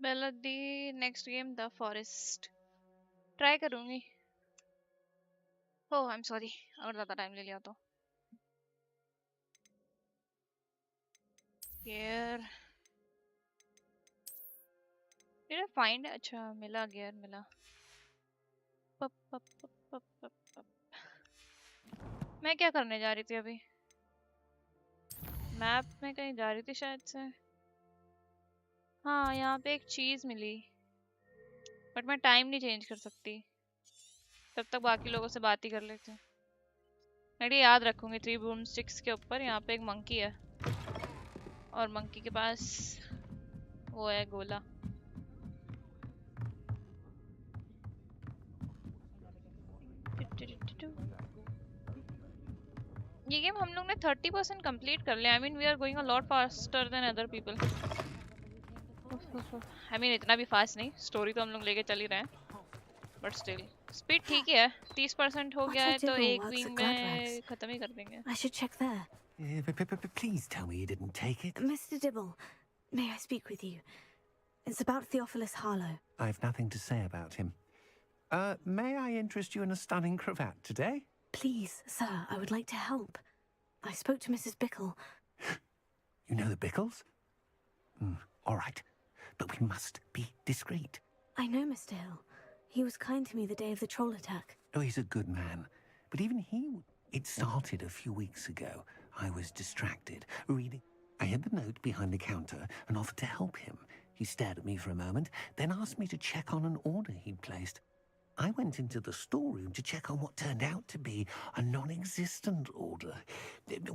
बेला the next game the forest try करूंगी। ओह आई एम सॉरी अगर ज़्यादा टाइम ले लिया तो। गियर डिड आई फाइंड, अच्छा मिला गियर मिला। पप पप पप पप पप पप। मैं क्या करने जा रही थी अभी? मैप में कहीं जा रही थी शायद से। हाँ यहाँ पे एक चीज मिली बट मैं टाइम नहीं चेंज कर सकती, तब तक बाकी लोगों से बात ही कर लेती हूँ। मैं ये याद रखूंगी 3 बूम स्टिक्स के ऊपर यहाँ पे एक मंकी है और मंकी के पास वो है गोला। ये गेम हम लोग ने 30% कंप्लीट कर लिया। I mean we are going a lot faster than other people. I mean इतना भी फास्ट नहीं, स्टोरी तो हम लोग लेके चल ही रहे हैं बट स्टिल स्पीड ठीक ही है। 30% हो गया है तो एक वीक में खत्म ही कर देंगे। I should check there. Please tell me you didn't take it. Mr. Dibble, may I speak with you? It's about Theophilus Harlow. I've nothing to say about him. May I interest you in a stunning cravat today? Please, sir, I would like to help. I spoke to Mrs. Bickle. You know the Bickles? All right. But we must be discreet. I know Mr. Hill. He was kind to me the day of the troll attack. Oh, he's a good man. But even he... It started a few weeks ago. I was distracted, reading. I hid the note behind the counter and offered to help him. He stared at me for a moment, then asked me to check on an order he'd placed. I went into the storeroom to check on what turned out to be a non-existent order.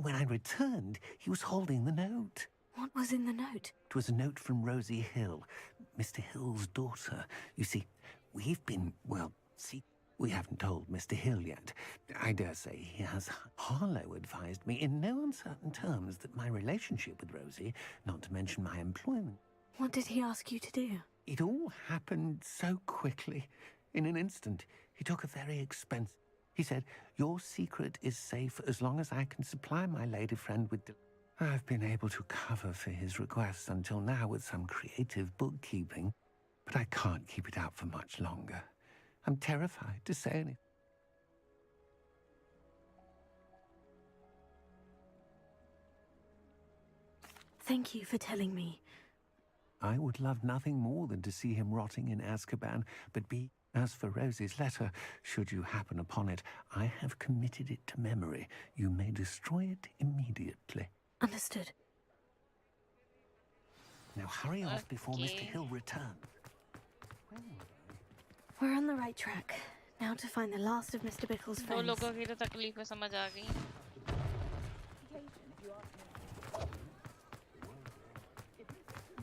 When I returned, he was holding the note. What was in the note? It was a note from Rosie Hill, Mr. Hill's daughter. You see, we've been, well, we haven't told Mr. Hill yet. I dare say he has. Harlow advised me in no uncertain terms that my relationship with Rosie, not to mention my employment. What did he ask you to do? It all happened so quickly. In an instant, he took a very expensive... He said, your secret is safe as long as I can supply my lady friend with... I've been able to cover for his requests until now with some creative bookkeeping, but I can't keep it out for much longer. I'm terrified to say anything. Thank you for telling me. I would love nothing more than to see him rotting in Azkaban, but as for Rosie's letter, should you happen upon it, I have committed it to memory. You may destroy it immediately. Understood. Now hurry off before Mr. Hill returns. We're on the right track. Now to find the last of Mr. Bickle's दो friends. लोगों की तो तकलीफें समझ आ गई।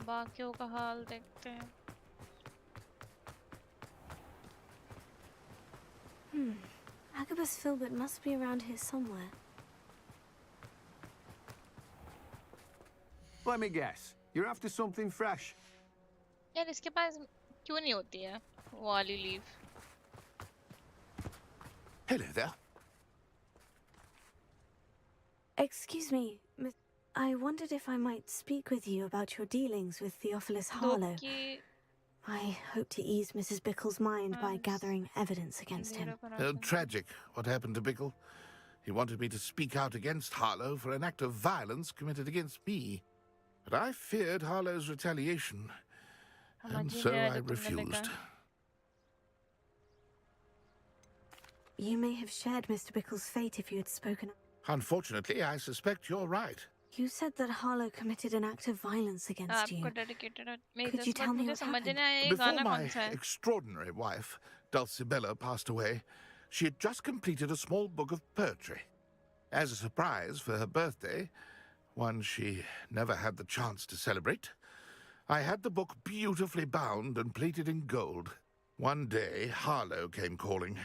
बाकियों का हाल देखते हैं। Agabus Filbert must be around here somewhere. Let me guess. You're after something fresh. यार इसके पास क्यों नहीं होती है वो वाली leave? Hello there. Excuse me, Miss. I wondered if I might speak with you about your dealings with Theophilus Harlow. I hope to ease Mrs. Bickle's mind by gathering evidence against him. Tragic, what happened to Bickle. He wanted me to speak out against Harlow for an act of violence committed against me. But I feared Harlow's retaliation, and so I refused. You may have shared Mr. Bickle's fate if you had spoken. Unfortunately, I suspect you're right. You said that Harlow committed an act of violence against you. Could you tell me what happened? Before my extraordinary wife, TheBella, passed away, she had just completed a small book of poetry. As a surprise for her birthday, one she never had the chance to celebrate, I had the book beautifully bound and plated in gold. One day, Harlow came calling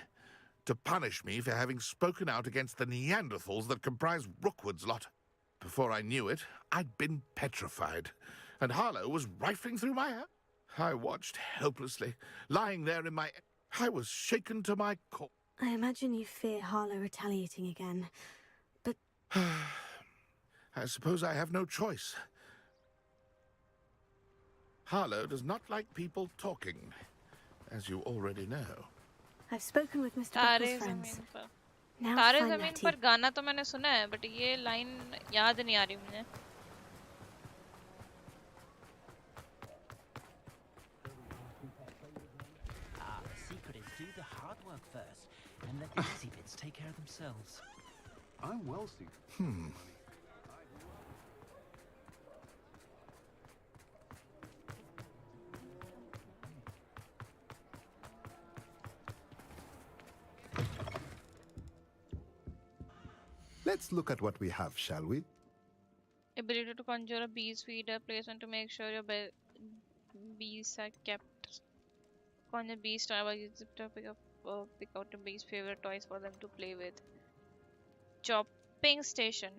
to punish me for having spoken out against the Neanderthals that comprise Rookwood's lot. Before I knew it, I'd been petrified, and Harlow was rifling through my hair. I watched helplessly, lying there in my... I was shaken to my core. I imagine you fear Harlow retaliating again, but... I suppose I have no choice. Harlow does not like people talking, as you already know. I've spoken with Mr. तारे Buckle's friends. ज़मीन पर Now तारे find ज़मीन Natty. पर गाना तो मैंने सुना है, बट ये लाइन याद नहीं आ रही मुझे. The secret is do the hard work first, and let the easy bits take care of themselves. I'm well suited. Let's look at what we have, shall we? Ability to conjure a bee's feeder placement to make sure your bees are kept. Conjure bees star by using to pick out the bees' favorite toys for them to play with. Chopping station.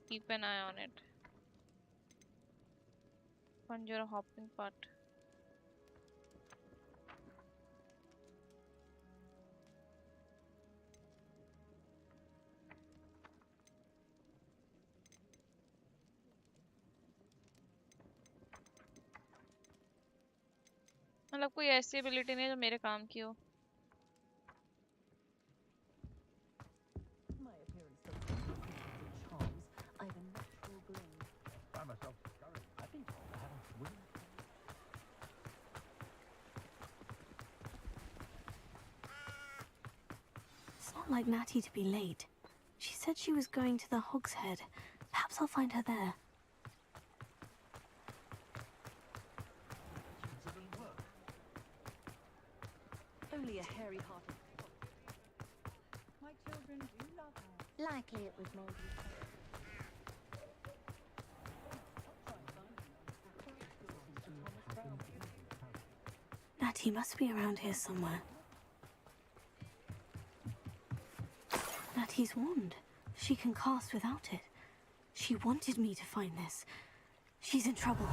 Keep an eye on it. Conjure a hopping pot. मतलब कोई ऐसी ability नहीं जो मेरे काम की हो. It's not like Natty to be late. She said she was going to the Hog's Head. Perhaps I'll find her there. Only a hairy-hearted. My children do love her. Likely it was maybe. Natty must be around here somewhere. Natty's wand. She can cast without it. She wanted me to find this. She's in trouble.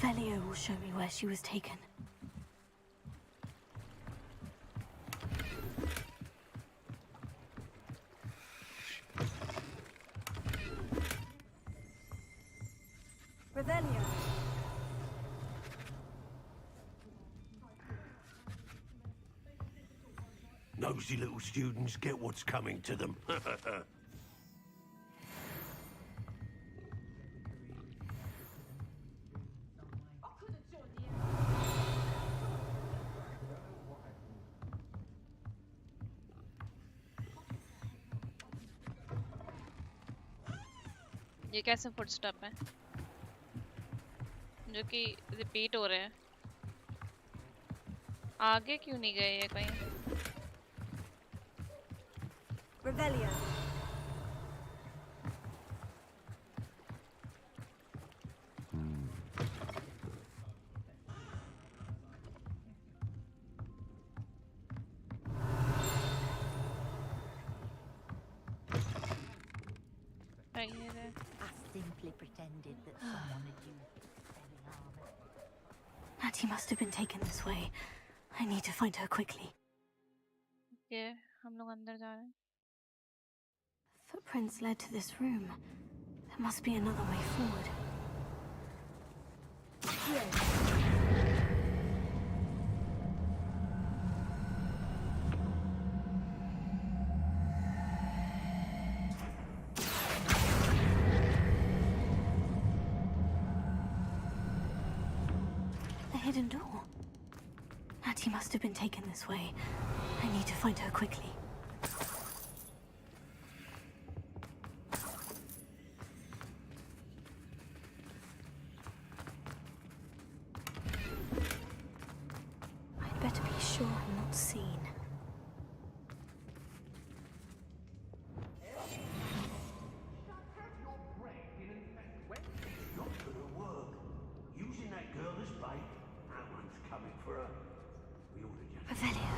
Velio will show me where she was taken. Revelio. Nosy little students get what's coming to them. ये कैसे footstep है जो कि repeat हो रहे हैं? आगे क्यों नहीं गए ये कहीं? Revelio. Right here. I simply pretended that someone had used its very armor. Natty must have been taken this way. I need to find her quickly. ये हम लोग अंदर जा रहे हैं. Footprints led to this room. There must be another way forward. The hidden door. Natty must have been taken this way. I need to find her quickly. I'd better be sure I'm not seen. Not gonna work. Using that girl as bait, no one's coming for her. We ought to just... Revelio.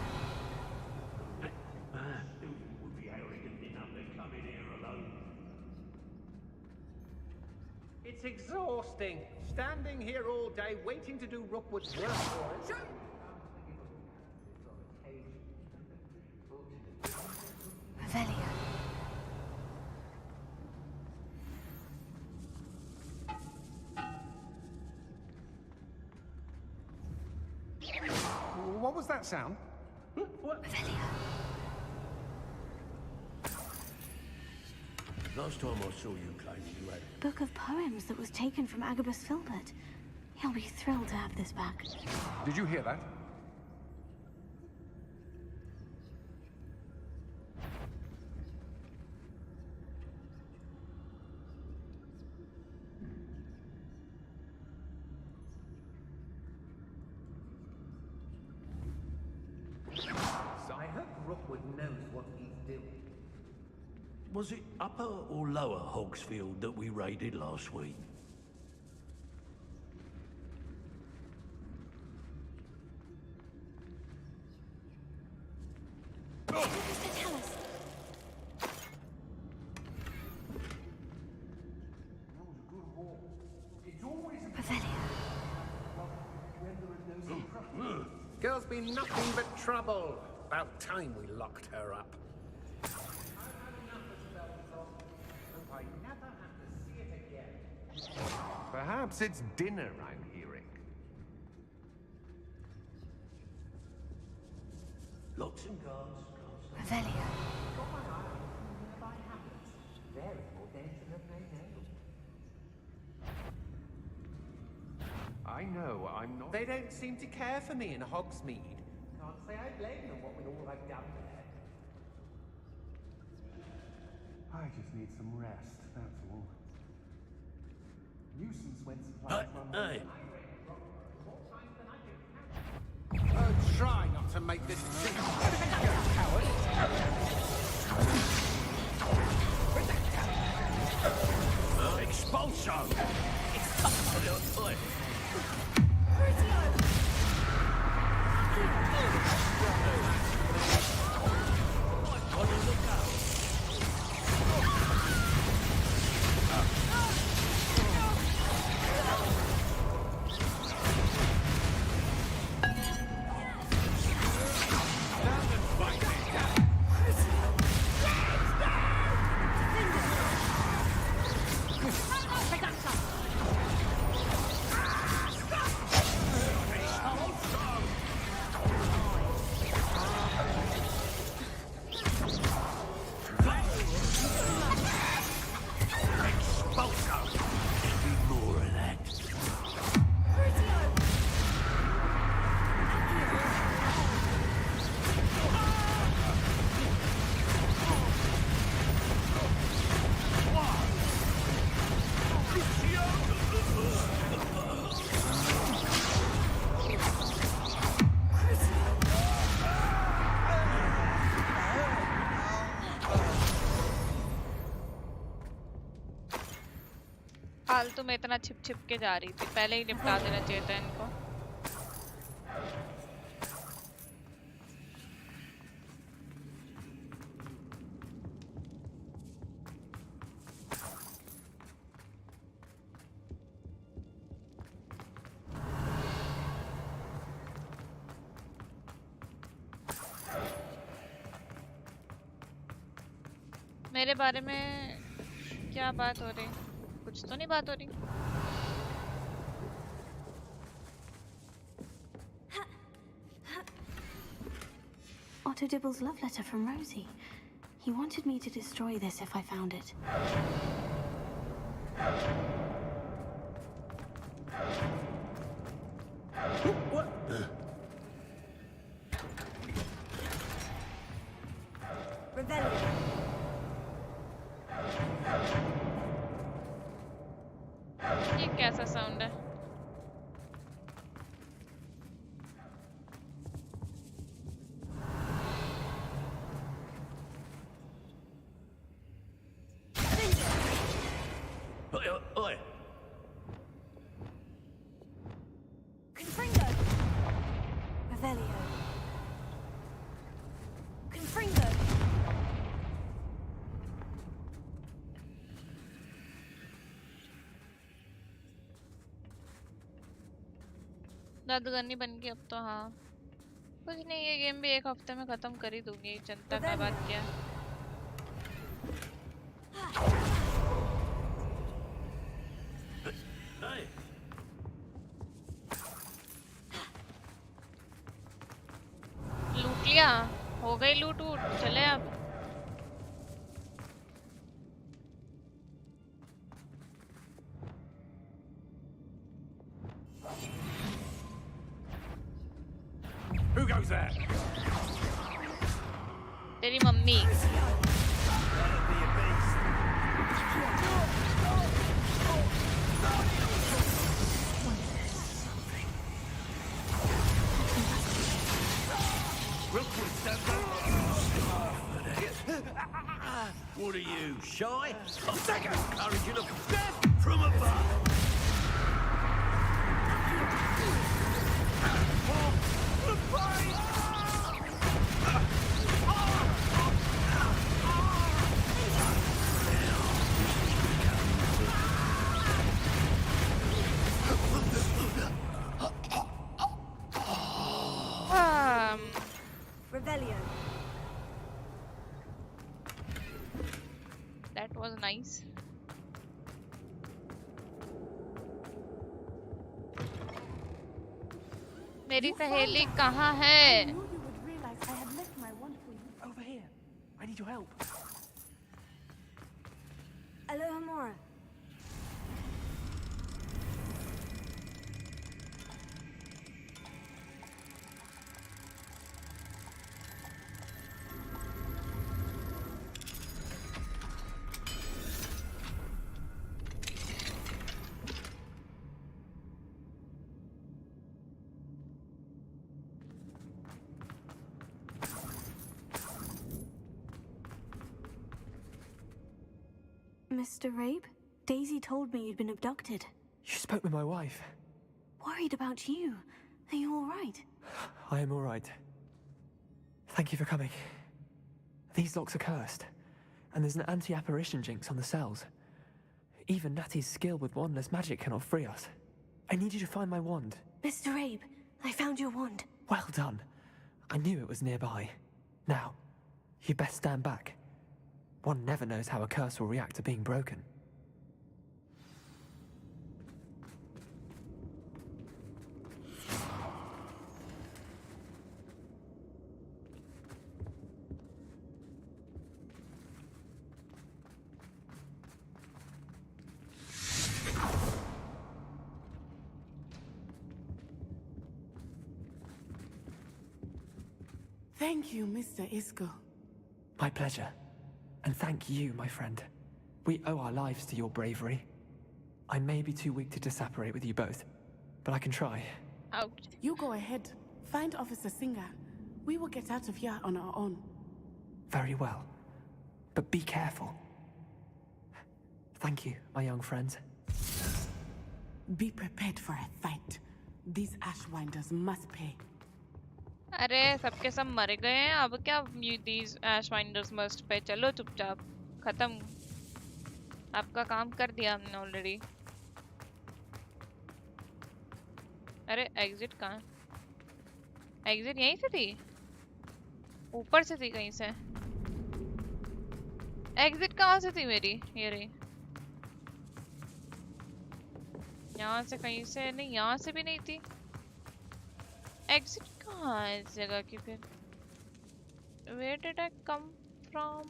Who would be arrogant enough to come in here alone? It's exhausting. Standing here all day waiting to do Rookwood's work for us. Revelio. what was that sound? Last time I saw you claiming you had... Book of poems that was taken from Agabus Filbert. He'll be thrilled to have this back. Did you hear that? I hope Rookwood knows what he's doing. Was it Upper or Lower Hogsfield that we raided last week? What does that tell us? Girl's been nothing but trouble. About time we locked her up. I never have to see it again. Perhaps it's dinner I'm hearing. Locks and guards. Revelio. Got my eye on nearby hamlets. They're more danger than they know. I know I'm not... They don't seem to care for me in Hogsmeade. Can't say I blame them what with all I've done there. I just need some rest, that's all. Nuisance when supplies run Hey! Oh, try not to make this sick. Coward! Expulsion! Expulsion! फालतू में इतना छिप छिप के जा रही थी, पहले ही निपटा देना चाहिए था इनको। मेरे बारे में क्या बात हो रही? कुछ तो नहीं बात हो रही। Otto Dibble's love letter from Rosie. He wanted me to destroy this if I found it. What? Rebellion. ये कैसा साउंड है? Oi! Confringo! Revelio. Confringo! जादूगरनी बन गई अब तो। हाँ कुछ नहीं, ये गेम भी एक हफ्ते में खत्म कर ही दूंगी। जनता का बात क्या। गई लूट वूट, चले अब। Who goes there? तेरी mummy. What are you, shy? I'll take a courage and a death from above. Revelio. That was nice. मेरी सहेली कहाँ है? Over here. I need your help. Aloha Mora. Mr. Rabe, Daisy told me you'd been abducted. You spoke with my wife. Worried about you. Are you all right? I am all right. Thank you for coming. These locks are cursed, and there's an anti-apparition jinx on the cells. Even Natty's skill with wandless magic cannot free us. I need you to find my wand. Mr. Rabe, I found your wand. Well done. I knew it was nearby. Now, you best stand back. One never knows how a curse will react to being broken. Thank you, Mr. Isco. My pleasure. And thank you, my friend. We owe our lives to your bravery. I may be too weak to disapparate with you both, but I can try. Out. You go ahead. Find Officer Singer. We will get out of here on our own. Very well. But be careful. Thank you, my young friends. Be prepared for a fight. These Ashwinders must pay. अरे सबके सब मर गए हैं, अब क्या these Ashwinders must pay? चलो चुपचाप खत्म, आपका काम कर दिया हमने ऑलरेडी। अरे एग्जिट कहाँ? एग्जिट यहीं से थी, ऊपर से थी कहीं से। एग्जिट कहाँ से थी मेरी? ये रही। यहाँ से कहीं से नहीं, यहाँ से भी नहीं थी। एग्जिट कहाँ है इस जगह की फिर? Where did I come from?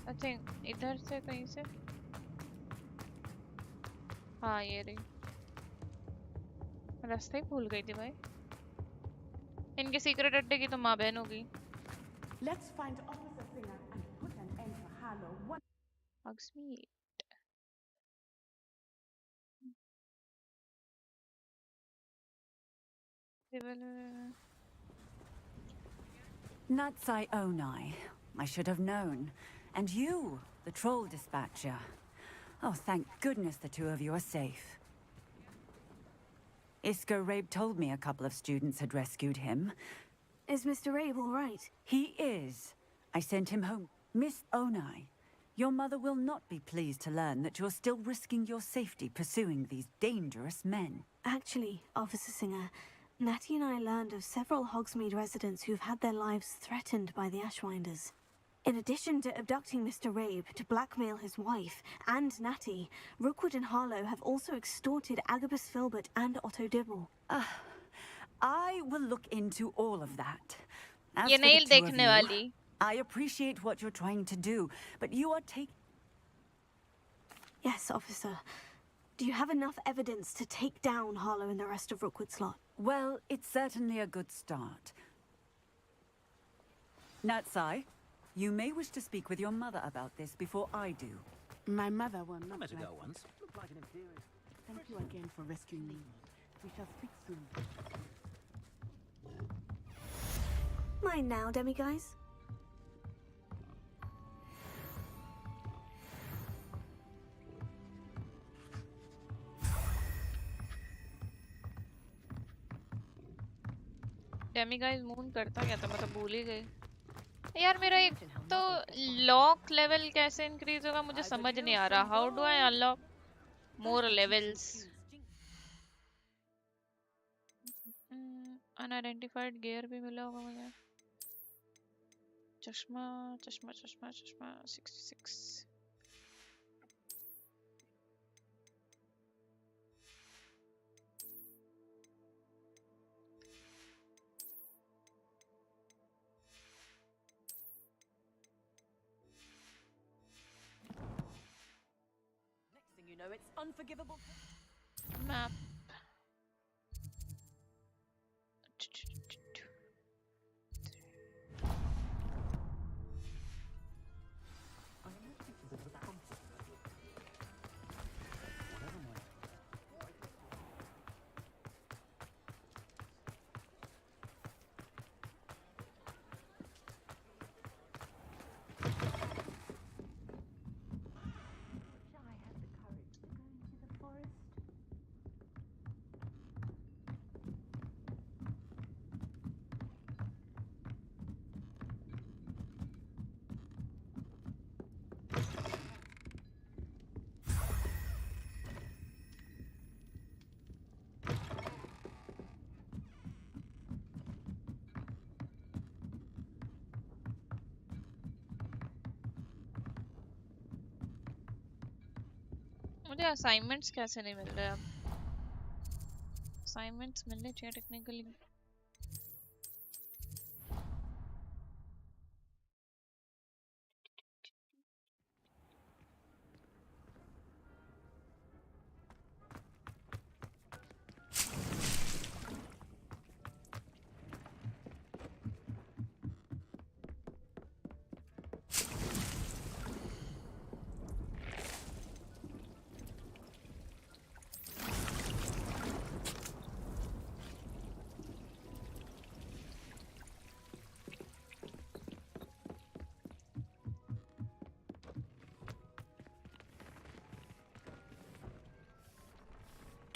I think इधर से कहीं से। हाँ ये रही। रास्ता ही भूल गई थी भाई। इनके सीक्रेट अड्डे की तो माँ बहन होगी। Let's find Officer Singer and put an end to Harlow. Oksbi. Natsai Onai. I should have known. And you, the troll dispatcher. Oh, thank goodness the two of you are safe. Isco Rabe told me a couple of students had rescued him. Is Mr. Rabe all right? He is. I sent him home. Miss Onai, your mother will not be pleased to learn that you're still risking your safety pursuing these dangerous men. Actually, Officer Singer, Natty and I learned of several Hogsmeade residents who've had their lives threatened by the Ashwinders. In addition to abducting Mr. Rabe to blackmail his wife and Natty, Rookwood and Harlow have also extorted Agabus Filbert and Otto Dibble. I will look into all of that. As ये for the नहीं two of देखने you, वाली. I appreciate what you're trying to do, but you are taking... Yes, officer. Do you have enough evidence to take down Harlow and the rest of Rookwood's lot? Well, it's certainly a good start. Natsai, you may wish to speak with your mother about this before I do. My mother will not I met a like girl it. once. Looked like an imperial. Thank you again for rescuing me. We shall speak soon. Mine now, demiguise. Demiguise moon करता क्या था, मैं तो भूल ही गई यार। मेरा एक तो लॉक लेवल कैसे इंक्रीज होगा मुझे समझ नहीं आ रहा। How do I unlock more levels? Unidentified gear भी मिला होगा मुझे। चश्मा चश्मा चश्मा चश्मा 66। You know it's unforgivable. Map. मुझे असाइनमेंट्स कैसे नहीं मिल रहे अब? असाइनमेंट्स मिलने चाहिए technically.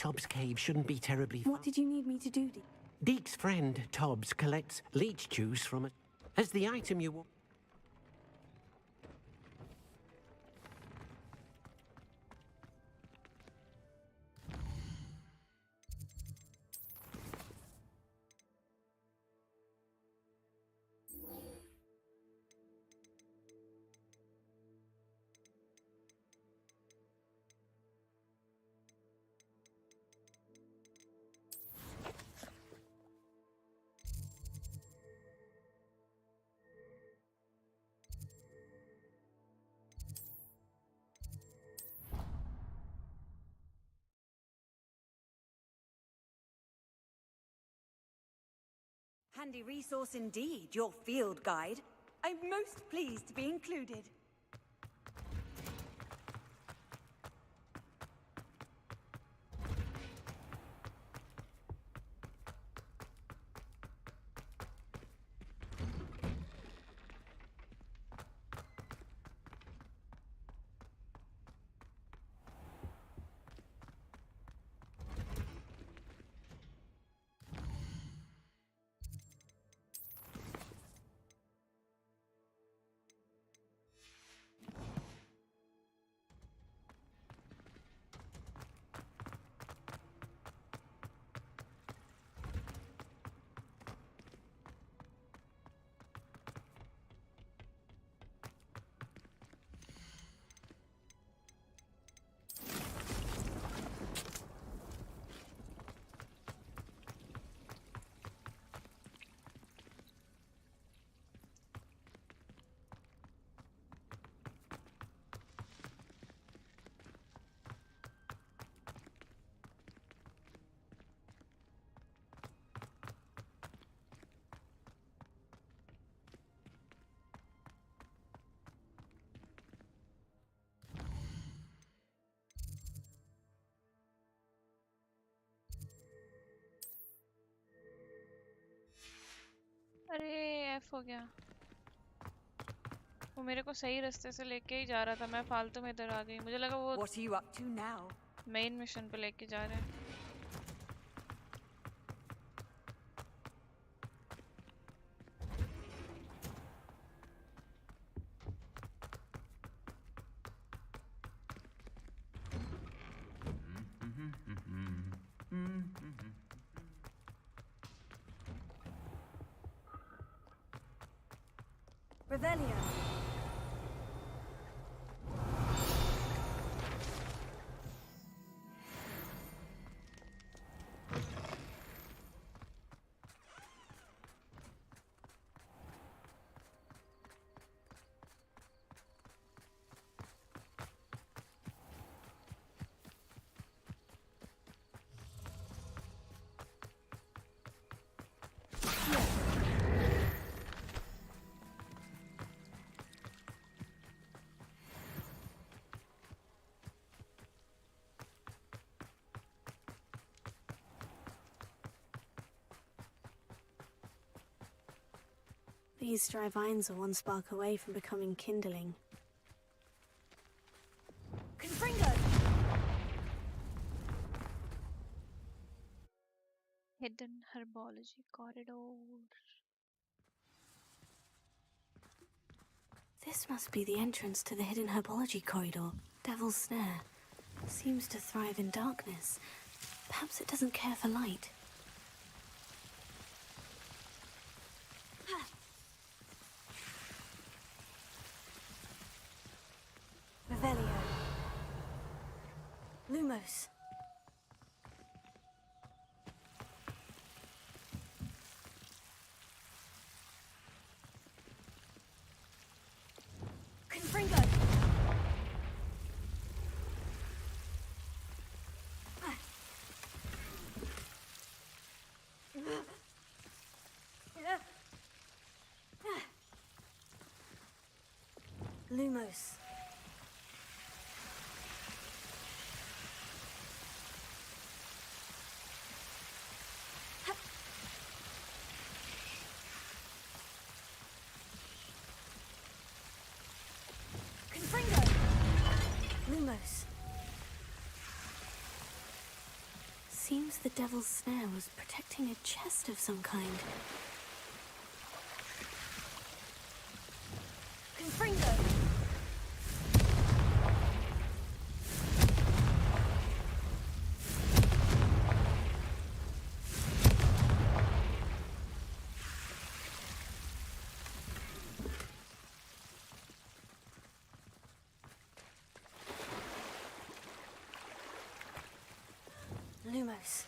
Tobbs' cave shouldn't be terribly far. What did you need me to do, Deke? Deke's friend, Tobbs, collects leech juice from it as the item you want. Handy resource indeed, your field guide. I'm most pleased to be included. अरे F हो गया। वो मेरे को सही रास्ते से लेके ही जा रहा था, मैं फालतू में इधर आ गई। मुझे लगा वो What are you up to now? Main mission पे लेके जा रहे हैं। Revelio. These dry vines are one spark away from becoming kindling. Confringo! Hidden herbology corridor. This must be the entrance to the hidden herbology corridor. Devil's Snare. Seems to thrive in darkness. Perhaps it doesn't care for light. Revelio. Lumos. Confringo! Lumos. Confringo! Lumos. Seems the Devil's Snare was protecting a chest of some kind. Confringo! Lumos.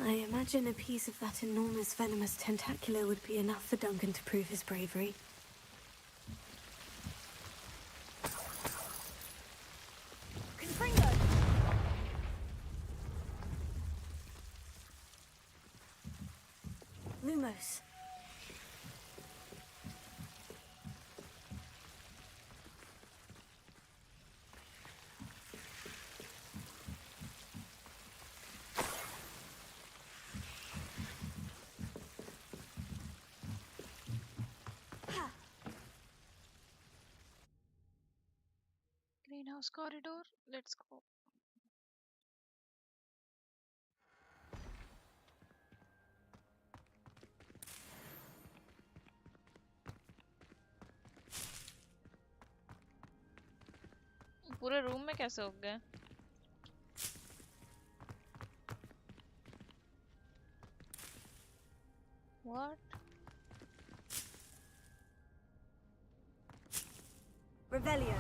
I imagine a piece of that enormous venomous tentacular would be enough for Duncan to prove his bravery. Confringo! Lumos. Greenhouse corridor. Let's go. पूरे room में कैसे हो गए? What? Revelio.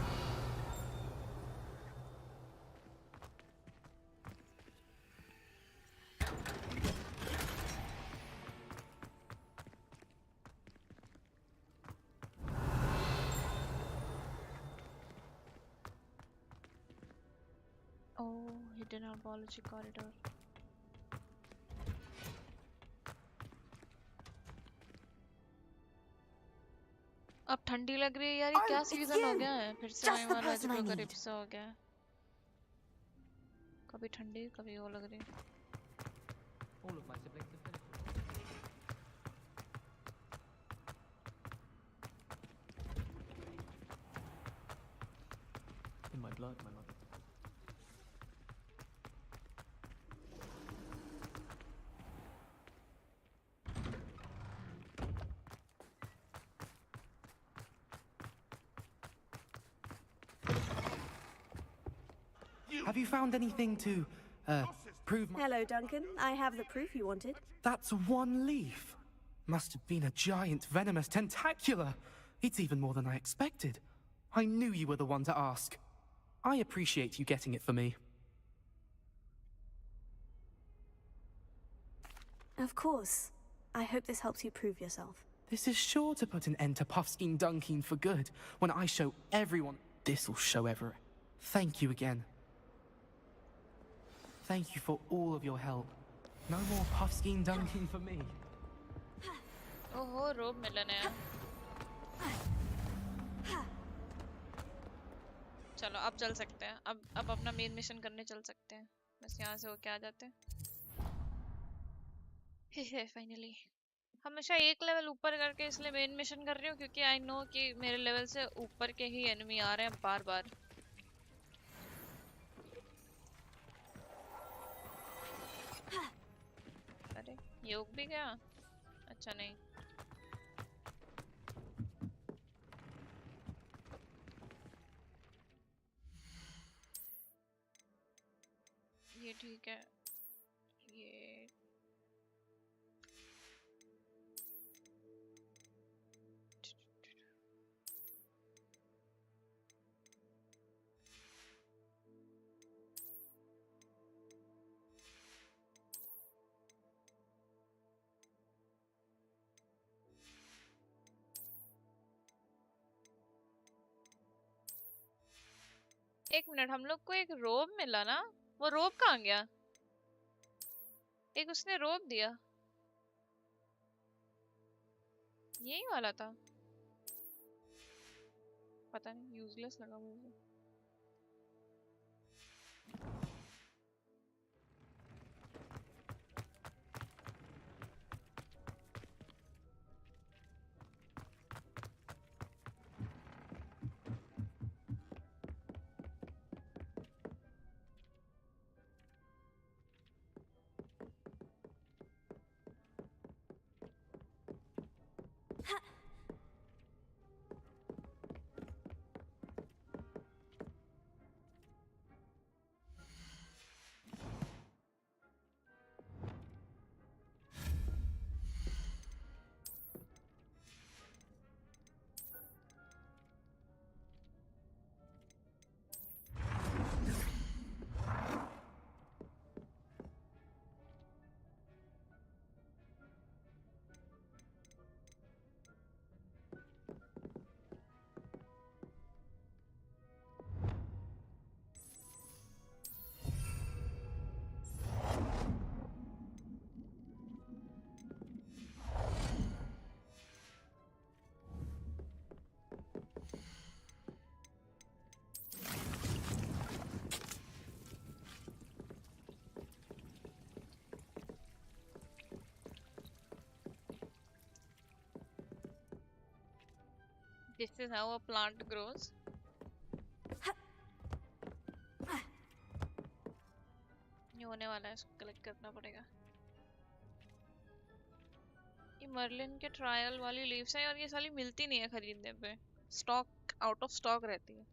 Oh, hidden herbology corridor. अब ठंडी लग रही है यार, ये क्या सीजन हो गया है? फिर से वही वाला अजीब गरीब सा हो गया है। कभी ठंडी कभी वो लग रही है। All of my siblings have finished. In my blood, my mother. Have you found anything to, prove my... Hello, Duncan. I have the proof you wanted. That's one leaf. Must have been a giant venomous tentacula. It's even more than I expected. I knew you were the one to ask. I appreciate you getting it for me. Of course. I hope this helps you prove yourself. This is sure to put an end to Puffskein Dunkeen for good. When I show everyone, this'll show everyone. Thank you again. Thank you for all of your help. No more Puffskein Dunkeen for me. ओहो रोब मिला नया चलो अब चल सकते हैं अब अपना मेन मिशन करने चल सकते हैं बस यहाँ से होके आ जाते हैं फाइनली हमेशा एक लेवल ऊपर करके इसलिए मेन मिशन कर रही हूँ क्योंकि आई नो कि मेरे लेवल से ऊपर के ही एनिमी आ रहे हैं बार बार अरे योग भी गया अच्छा नहीं ये ठीक है ये एक मिनट हम लोग को एक रोब मिला ना वो रोब कहाँ गया एक उसने रोब दिया यही वाला था पता नहीं यूजलेस लगा मुझे This is how a plant grows. ये होने वाला है इसको कलेक्ट करना पड़ेगा ये मर्लिन के ट्रायल वाली लीव्स है और ये साली मिलती नहीं है खरीदने पे स्टॉक आउट ऑफ स्टॉक रहती है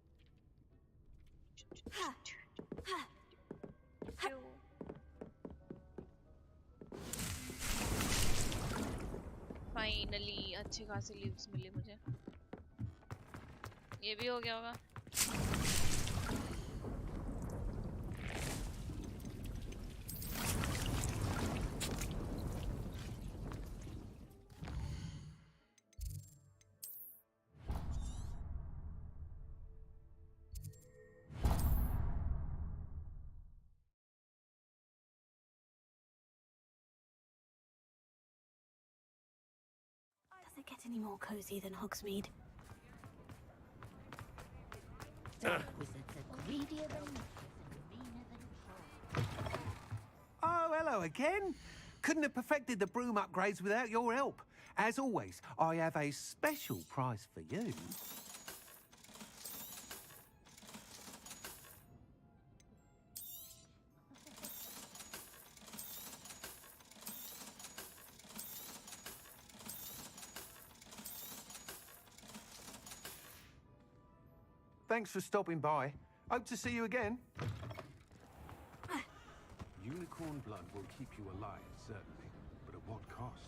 फाइनली अच्छी खासी लीव्स मिली मुझे ये भी हो गया होगा Does it get any more cozy than Hogsmeade? Oh, hello again. Couldn't have perfected the broom upgrades without your help. As always, I have a special prize for you. Thanks for stopping by. Hope to see you again. Unicorn blood will keep you alive, certainly. But at what cost?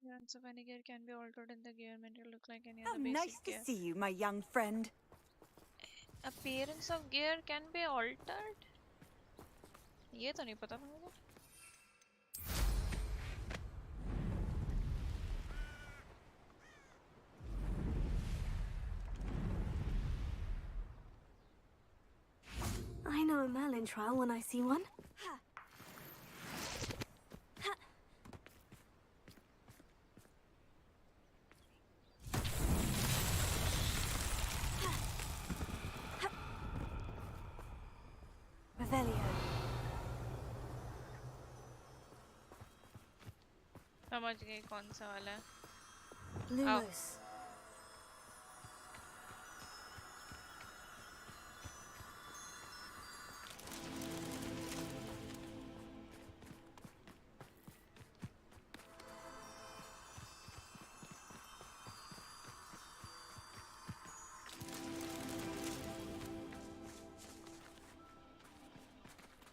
Appearance of any gear can be altered in the gear meant to look like any How other nice basic to gear. see you, my young friend. Appearance of gear can be altered? ये तो नहीं पता था मुझे. I know a Merlin trial when I see one. समझ गई कौन सा वाला है. Lumos.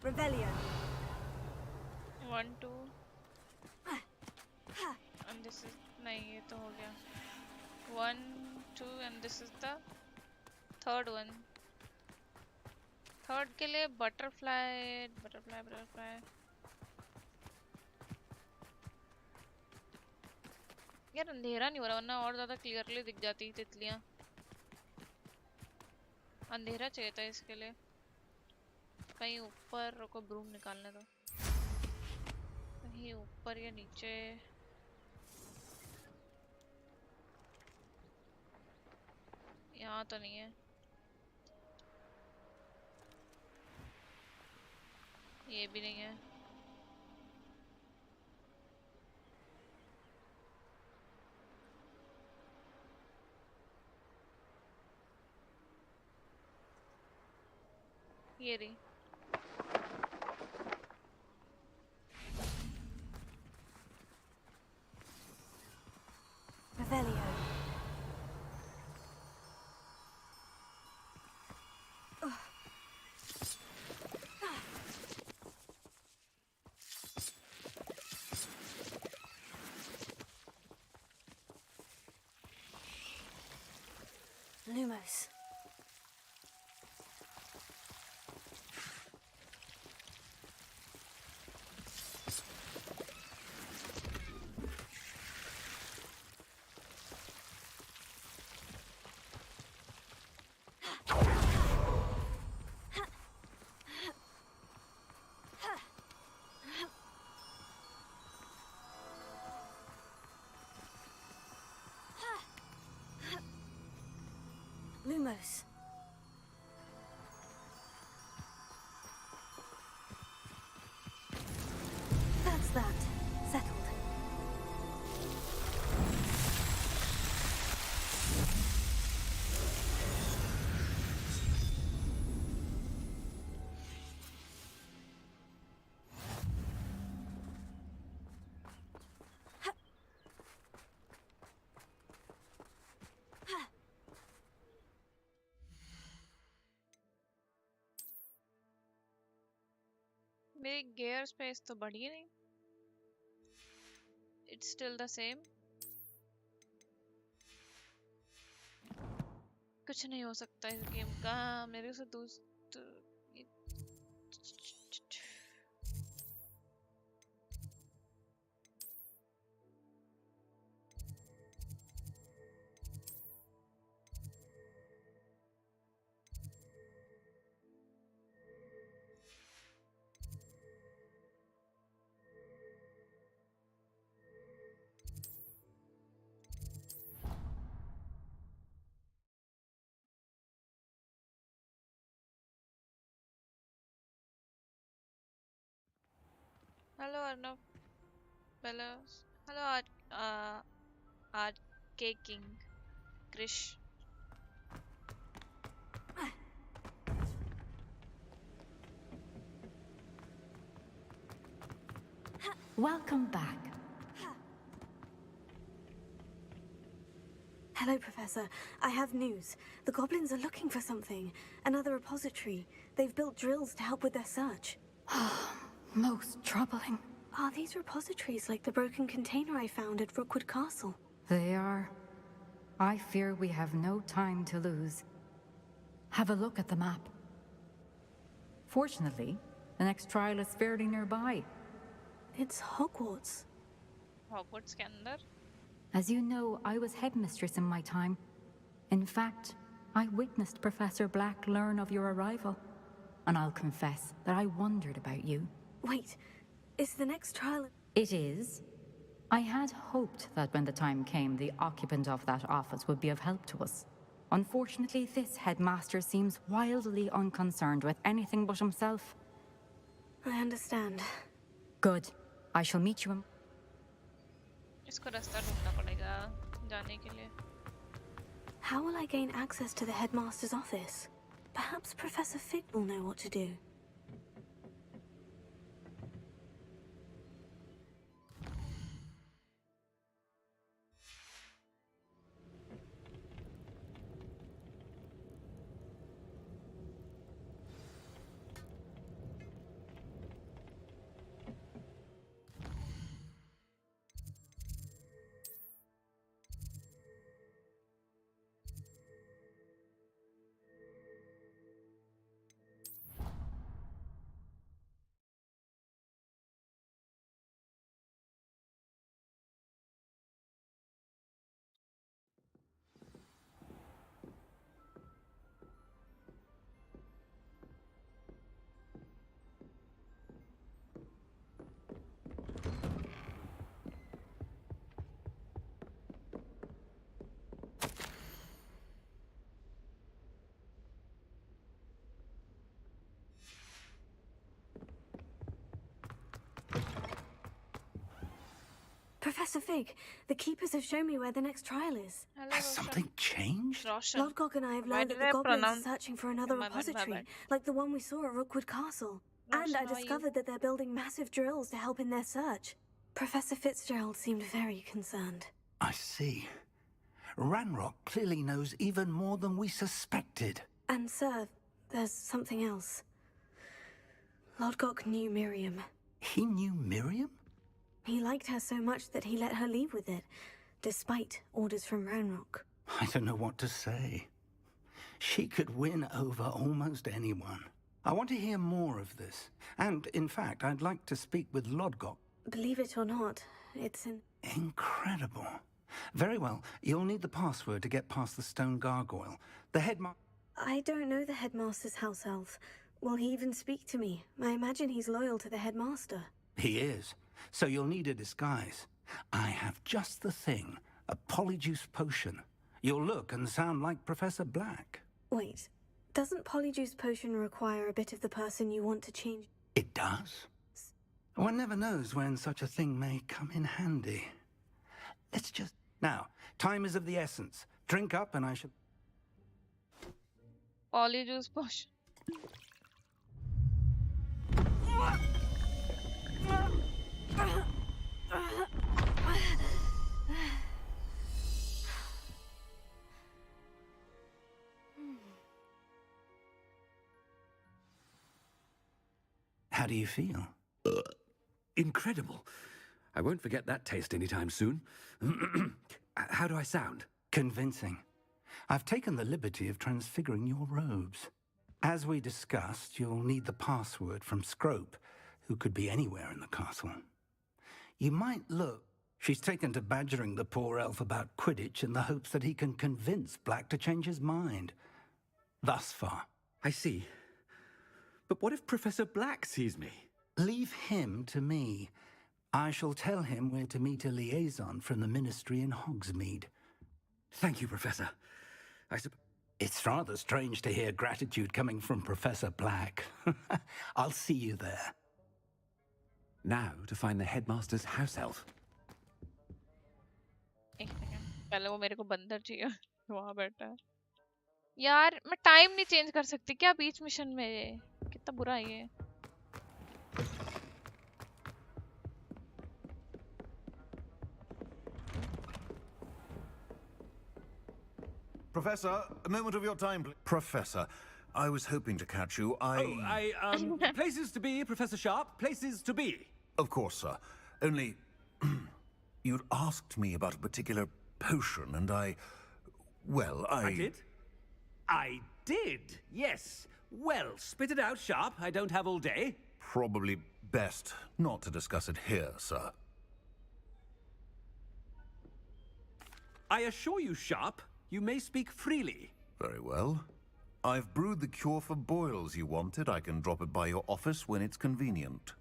Revelio. 1 2 and this is नहीं ये तो हो गया 1 2 and this is the third one. Third के लिए बटरफ्लाई बटरफ्लाई बटरफ्लाई. यार अंधेरा नहीं हो रहा वरना और ज्यादा क्लियरली दिख जाती तितलियां. अंधेरा चाहिए था इसके लिए. कहीं ऊपर को ब्रूम निकालने दो. कहीं ऊपर या नीचे. यहाँ तो नहीं है. ये भी नहीं है. ये रही. Revelio. Lumos. Lumos. That's that. Settled. मेरी gear space तो बढ़ी नहीं. It's still the same. कुछ नहीं हो सकता इस गेम का मेरे से दोस्त. Hello, Arnav. Bella. Hello, Art King. Krish. Welcome back. Hello, Professor. I have news. The goblins are looking for something. Another repository. They've built drills to help with their search. Most troubling. Are these repositories like the broken container I found at Rookwood Castle? They are. I fear we have no time to lose. Have a look at the map. Fortunately, the next trial is fairly nearby. It's Hogwarts. Hogwarts के अंदर? As you know, I was headmistress in my time. In fact, I witnessed Professor Black learn of your arrival. And I'll confess that I wondered about you. Wait, is the next trial... It is. I had hoped that when the time came, the occupant of that office would be of help to us. Unfortunately, this headmaster seems wildly unconcerned with anything but himself. I understand. Good. I shall meet you in... इसको रास्ता ढूंढना पड़ेगा जाने के लिए. How will I gain access to the headmaster's office? Perhaps Professor Fig will know what to do. Professor Fig, the keepers have shown me where the next trial is. Has something changed? Lodgok and I have learned that the goblins are searching for another repository, like the one we saw at Rookwood Castle. And I discovered that they're building massive drills to help in their search. Professor Fitzgerald seemed very concerned. I see. Ranrock clearly knows even more than we suspected. And sir, there's something else. Lodgok knew Miriam. He knew Miriam? He liked her so much that he let her leave with it, despite orders from Ranrock. I don't know what to say. She could win over almost anyone. I want to hear more of this. And, in fact, I'd like to speak with Lodgok. Believe it or not, it's incredible. Very well. You'll need the password to get past the stone gargoyle. The headmaster... I don't know the headmaster's house elf. Will he even speak to me? I imagine he's loyal to the headmaster. He is. So you'll need a disguise. I have just the thing. A polyjuice potion. You'll look and sound like Professor Black. Wait, doesn't polyjuice potion require a bit of the person you want to change? It does. One never knows when such a thing may come in handy. Let's just... Now, time is of the essence. Drink up and I shall... Polyjuice potion. How do you feel? Incredible. I won't forget that taste anytime soon. How do I sound? Convincing. I've taken the liberty of transfiguring your robes. As we discussed, you'll need the password from Scrope, who could be anywhere in the castle. You might look... She's taken to badgering the poor elf about Quidditch in the hopes that he can convince Black to change his mind. Thus far. I see. But what if Professor Black sees me? Leave him to me. I shall tell him we're to meet a liaison from the Ministry in Hogsmeade. Thank you, Professor. It's rather strange to hear gratitude coming from Professor Black. I'll see you there. Now to find the headmaster's house elf. एक second, पहले वो मेरे को बंदर चाहिए वहाँ बैठा है। यार मैं टाइम नहीं चेंज कर सकती क्या बीच मिशन में? कितना बुरा है ये। Professor, a moment of your time, please. Professor, I was hoping to catch you. Places to be, Professor Sharp. Places to be. Of course, sir. Only, you'd asked me about a particular potion, and I did? I did, yes. Well, spit it out, Sharp. I don't have all day. Probably best not to discuss it here, sir. I assure you, Sharp, you may speak freely. Very well. I've brewed the cure for boils you wanted. I can drop it by your office when it's convenient.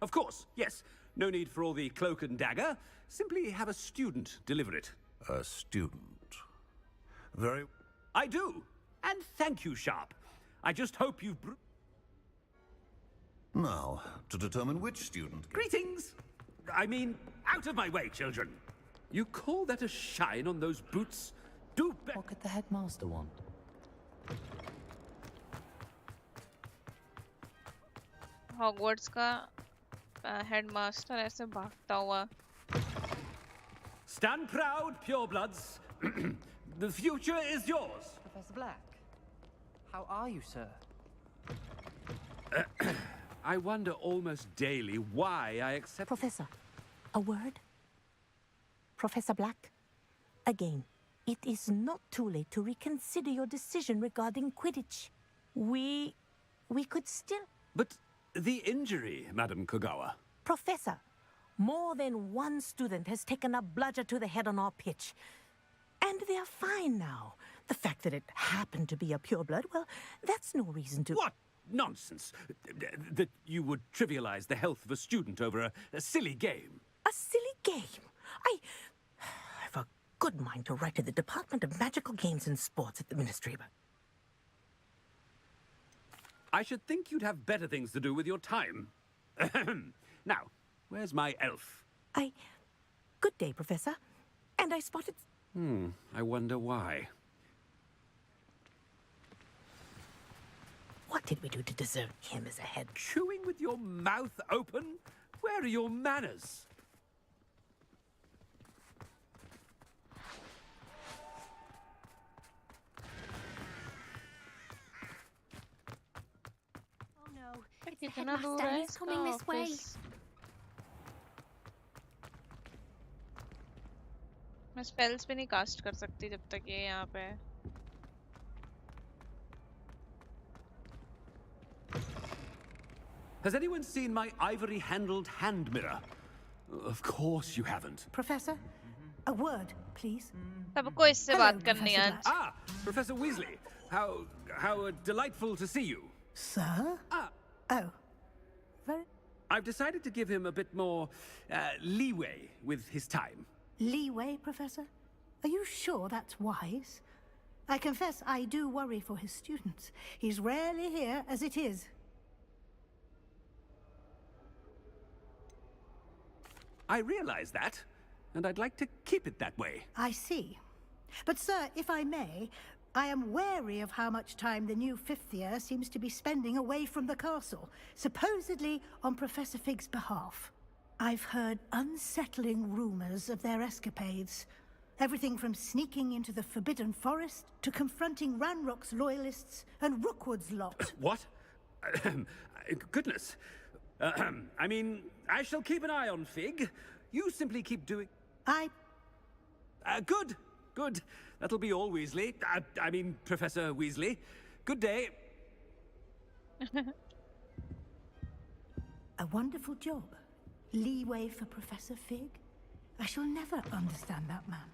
Of course, yes. No need for all the cloak and dagger. Simply have a student deliver it. A student? Very... I do. And thank you, Sharp. I just hope you've... Now, to determine which student... Greetings! I mean, out of my way, children. You call that a shine on those boots? Do better. What could the headmaster want? Hogwarts का headmaster ऐसे भागता हुआ। Stand proud, purebloods. The future is yours. Professor Black, how are you, sir? I wonder almost daily why I accept... Professor, a word? Professor Black, again, it is not too late to reconsider your decision regarding Quidditch. We could still... But the injury, Madam Kogawa. Professor, more than one student has taken a bludger to the head on our pitch. And they're fine now. The fact that it happened to be a pureblood, well, that's no reason to... What nonsense! That you would trivialize the health of a student over a silly game. A silly game? I've a good mind to write to the Department of Magical Games and Sports at the Ministry, but... I should think you'd have better things to do with your time. Now, where's my elf? Good day, Professor. And I spotted... I wonder why. What did we do to deserve him as a head? Chewing with your mouth open? Where are your manners? Oh no, it's the कितना दूर headmaster. है He's coming इसका this way. Office? मैं spells भी नहीं cast कर सकती जब तक ये यहाँ पे है। Has anyone seen my ivory-handled hand mirror? Of course you haven't. Professor, a word, please. सबको इससे बात करनी है। Ah, Professor Weasley. How delightful to see you. Sir? Oh. Very... I've decided to give him a bit more leeway with his time. Leeway, Professor? Are you sure that's wise? I confess I do worry for his students. He's rarely here as it is. I realize that, and I'd like to keep it that way. I see. But, sir, if I may, I am wary of how much time the new fifth year seems to be spending away from the castle, supposedly on Professor Fig's behalf. I've heard unsettling rumors of their escapades. Everything from sneaking into the Forbidden Forest to confronting Ranrock's loyalists and Rookwood's lot. What? Goodness. I mean, I shall keep an eye on Fig. You simply keep doing... Good. Good. That'll be all, Weasley. I mean, Professor Weasley. Good day. A wonderful job. Leeway for Professor Fig? I shall never understand that man.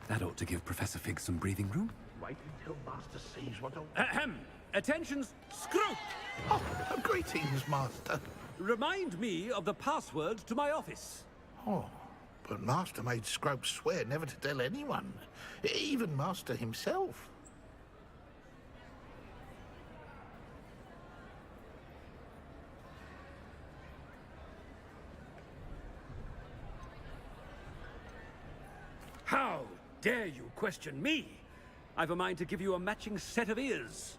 That ought to give Professor Fig some breathing room. Wait until Master sees what... Attention, screw! Oh, greetings, Master. Remind me of the password to my office. Oh, but Master made Scrope swear never to tell anyone, even Master himself. How dare you question me? I've a mind to give you a matching set of ears.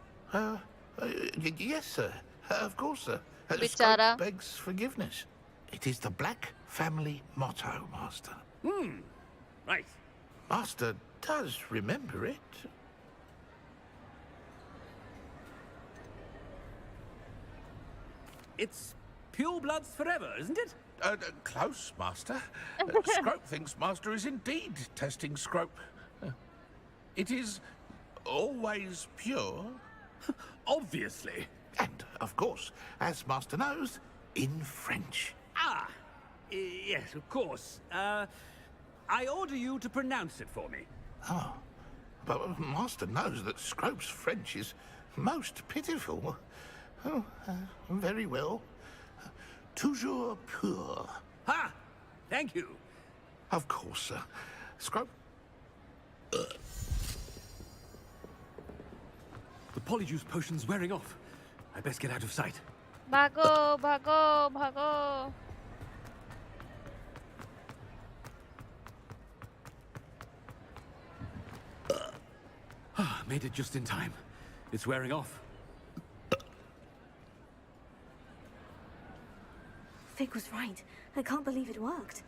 Yes, sir. Of course, sir. Bichara. Scrope begs forgiveness. It is the Black family motto, Master. Right. Master does remember it. It's pure bloods forever, isn't it? Close, Master. Scrope thinks Master is indeed testing Scrope. It is always pure. Obviously. And, of course, as Master knows, in French. Ah, yes, of course. I order you to pronounce it for me. Oh, but Master knows that Scrope's French is most pitiful. Oh, very well. Toujours pur. Ha! Thank you. Of course, sir. Scrope. The polyjuice potion's wearing off. I best get out of sight. Bhago, bhago, bhago. Made it just in time. It's wearing off. Fig was right. I can't believe it worked.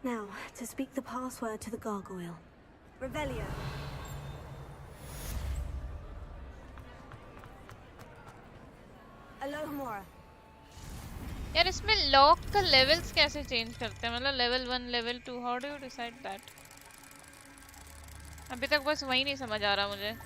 Now, to speak the password to the gargoyle. Revelio. Alohomora. यार इसमें lock का levels कैसे change करते हैं? मतलब level 1, level 2, how do you decide that? अभी तक बस वही नहीं समझ आ रहा मुझे.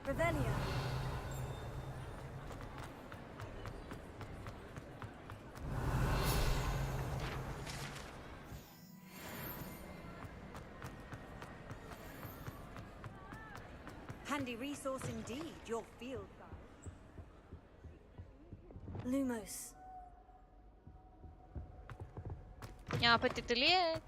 Revelio. Handy resource indeed, your field guide. Lumos. यहाँ पे तितली है.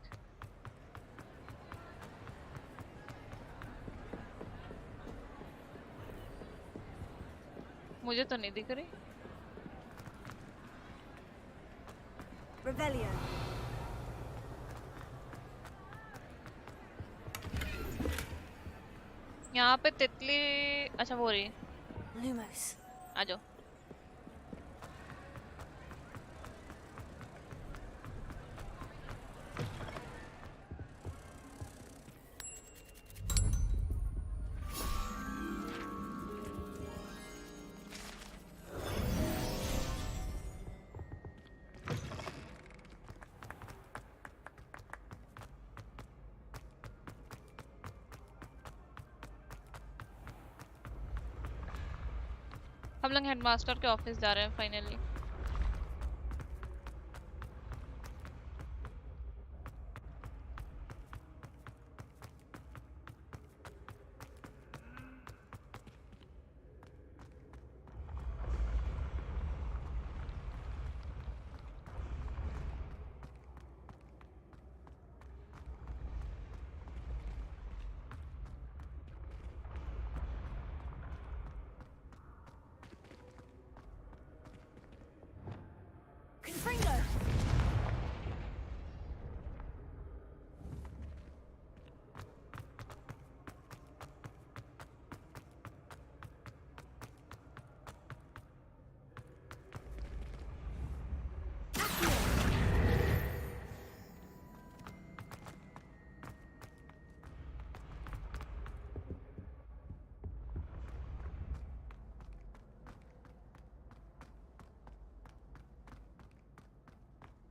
मुझे तो नहीं दिख रही. Revelio. यहाँ पे तितली. अच्छा वो रही. Lumos. आ जाओ. हम लोग हेडमास्टर के ऑफिस जा रहे हैं फाइनली.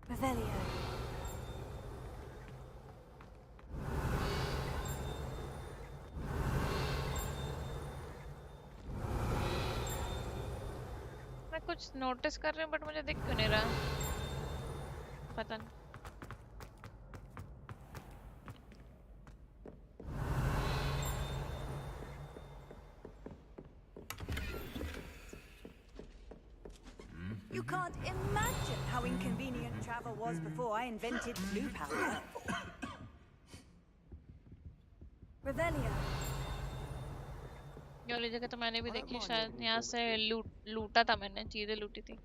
Revelio. मैं कुछ नोटिस कर रही हूँ बट मुझे दिख क्यों नहीं रहा? पता नहीं. can't imagine how inconvenient travel was before I invented blue powder. Revelio. ये वाली जगह तो मैंने भी देखी, शायद यहाँ से लूटा था मैंने, चीजें लूटी थी।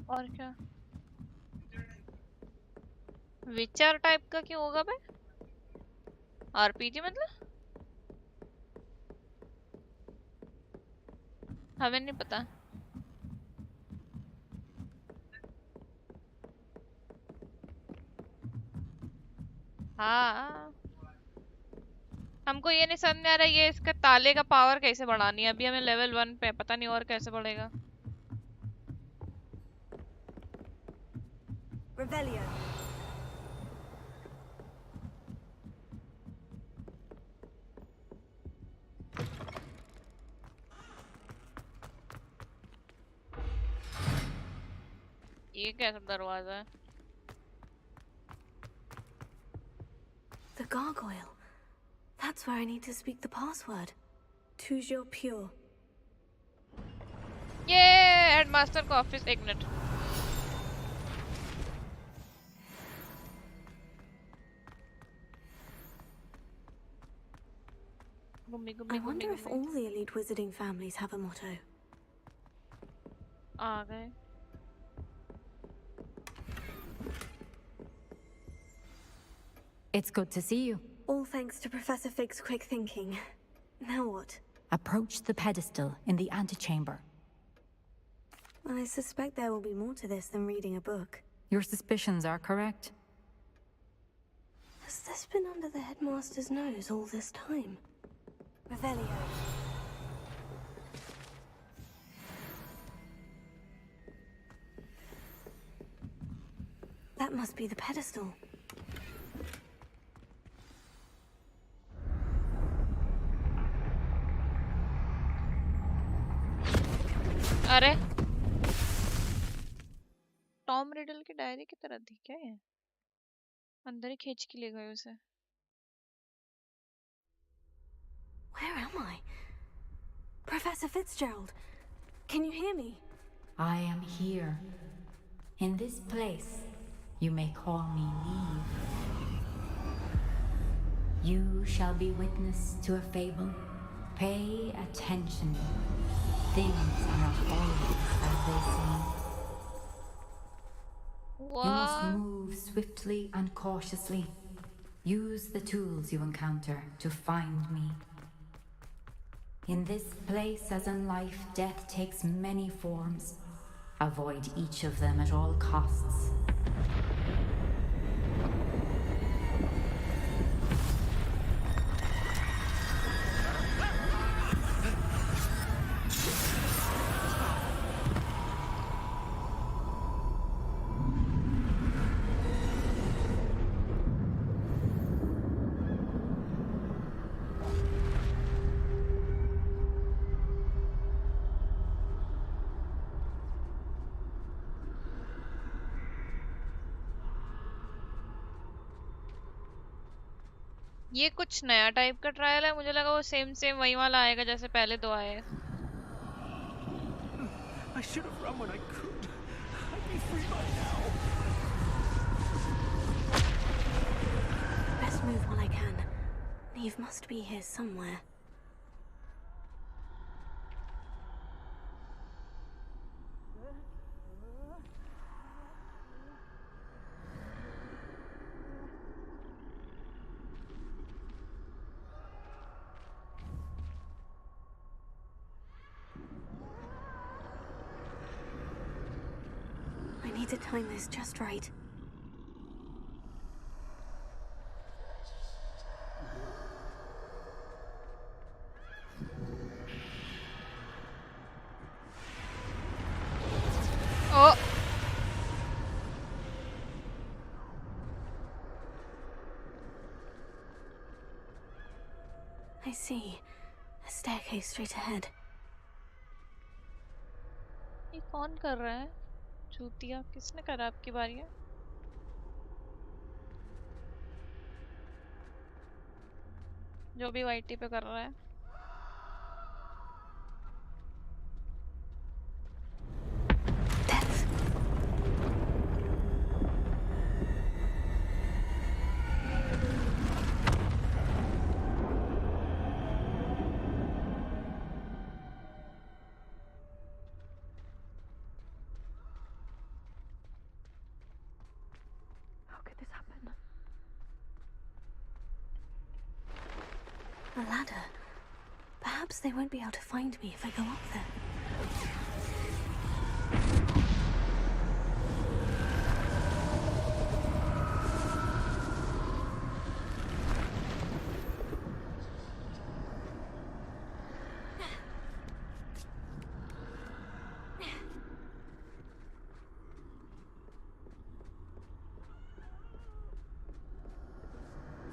और क्या विचर टाइप का क्यों होगा बे? आरपीजी मतलब? हमें नहीं पता। हाँ हमको ये नहीं समझ में आ रहा ये इसका ताले का पावर कैसे बढ़ानी है। अभी हमें लेवल 1 पे, पता नहीं और कैसे बढ़ेगा। Revelio. ये कैसा दरवाजा है? The gargoyle. That's where I need to speak the password. Toujours pure. ये हेडमास्टर का ऑफिस। एक minute. I wonder if all the elite wizarding families have a motto. आ गए। It's good to see you. All thanks to Professor Fig's quick thinking. Now what? Approach the pedestal in the antechamber. I suspect there will be more to this than reading a book. Your suspicions are correct. Has this been under the headmaster's nose all this time? Revelio. That must be the pedestal. अरे Tom riddle की diary की तरह थी क्या ये? अंदर ही खींच के ले गए उसे। Where am I? Professor Fitzgerald, can you hear me? I am here. In this place, you may call me Neve. You shall be witness to a fable. Pay attention. Things are not always as they seem. What? You must move swiftly and cautiously. Use the tools you encounter to find me. In this place, as in life, death takes many forms. Avoid each of them at all costs. ये कुछ नया type का trial है। मुझे लगा वो same वही वाला आएगा जैसे पहले दो आए। I should have run when I could. I'd be free by now. Best move while I can. Neve must be here somewhere. I need to time this just right. Oh. I see. staircase straight ahead. ये कौन कर रहा है? चूतिया किसने करा? आपकी बारी है? जो भी वाईटी पे कर रहा है. A ladder. Perhaps they won't be able to find me if I go up there.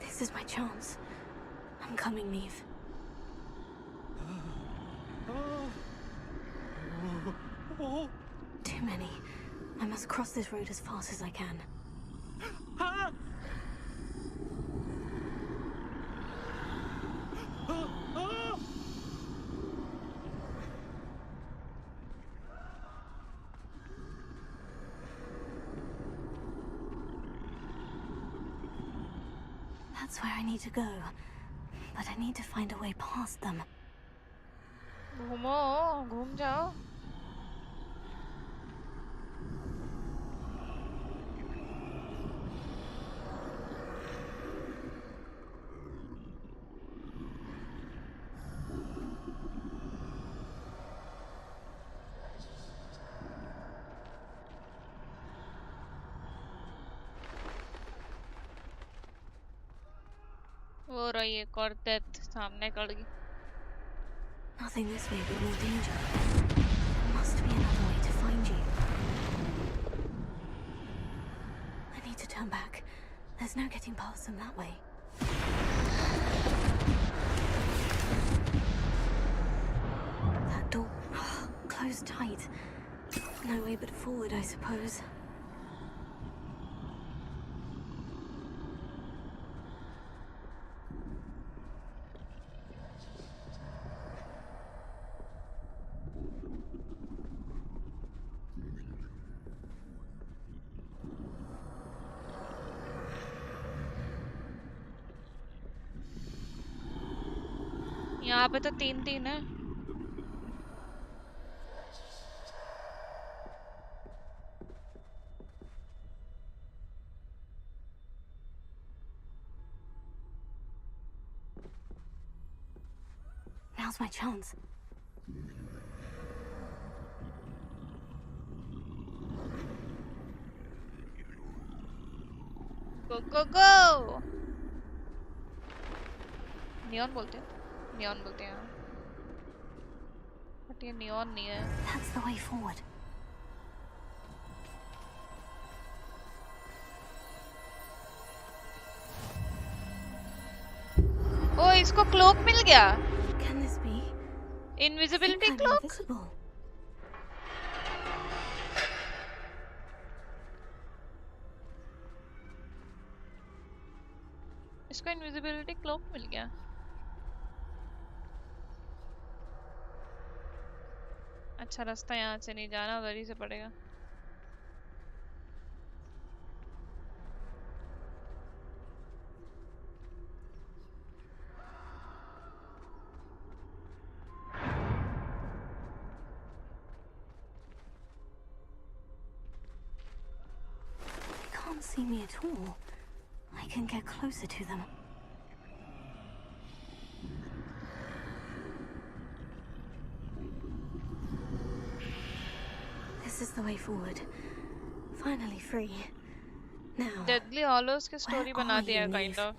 This is my chance. I'm coming, Neve. Too many. I must cross this road as fast as I can. That's where I need to go. But I need to find a way past them. घूमो, घूम जाओ. वो रही एक और death सामने खड़ी. Nothing this way but more danger. There must be another way to find you. I need to turn back. There's no getting past them that way. That door closed tight. No way but forward, I suppose. यहाँ पे तो तीन है. Now's my chance. Go go go! Neon बोलते हैं. Neon बोलते हैं. But ये नियॉन नहीं है. That's the way forward. ओ इसको क्लोक मिल गया. Can this be? Invisibility cloak. Invisible. इसको इनविजिबिलिटी क्लोक मिल गया. अच्छा रास्ता यहाँ से नहीं जाना, उधर ही से पड़ेगा. They can't see me at all. I can get closer to them. This is the way forward. Finally free. Now. Deadly Hollows की स्टोरी बना दिया kind of.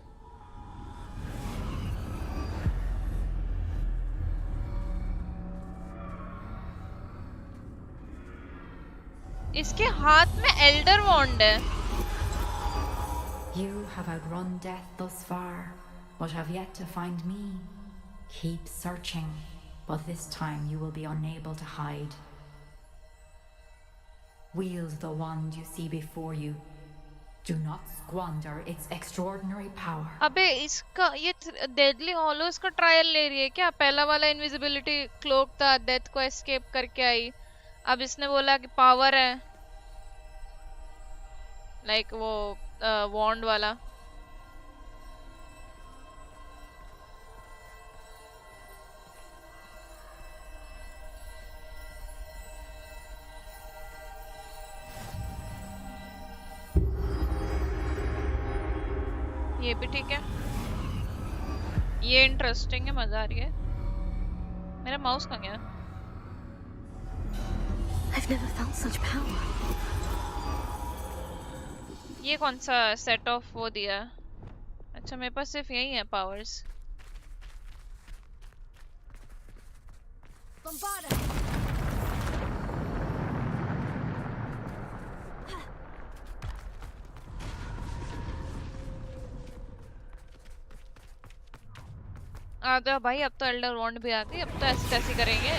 इसके हाथ में एल्डर वॉन्ड है. You have outrun death thus far, but have yet to find me. Keep searching, but this time you will be unable to hide. Wield the wand you see before you. Do not squander its extraordinary power. अबे इसका ये deadly Hallows का trial ले रही है क्या? पहला वाला इनविजिबिलिटी क्लोक था, डेथ को एस्केप करके आई, अब इसने बोला कि पावर है, लाइक वो वॉन्ड वाला. ये भी ठीक है, ये इंटरेस्टिंग है, मजा आ रही है. मेरा माउस कहाँ गया? I've never felt such power. ये कौन सा सेट ऑफ वो दिया? अच्छा मेरे पास सिर्फ यही है पावर्स. आ तो भाई, अब तो एल्डर वॉन्ड भी आ गई, अब तो ऐसे कैसे करेंगे.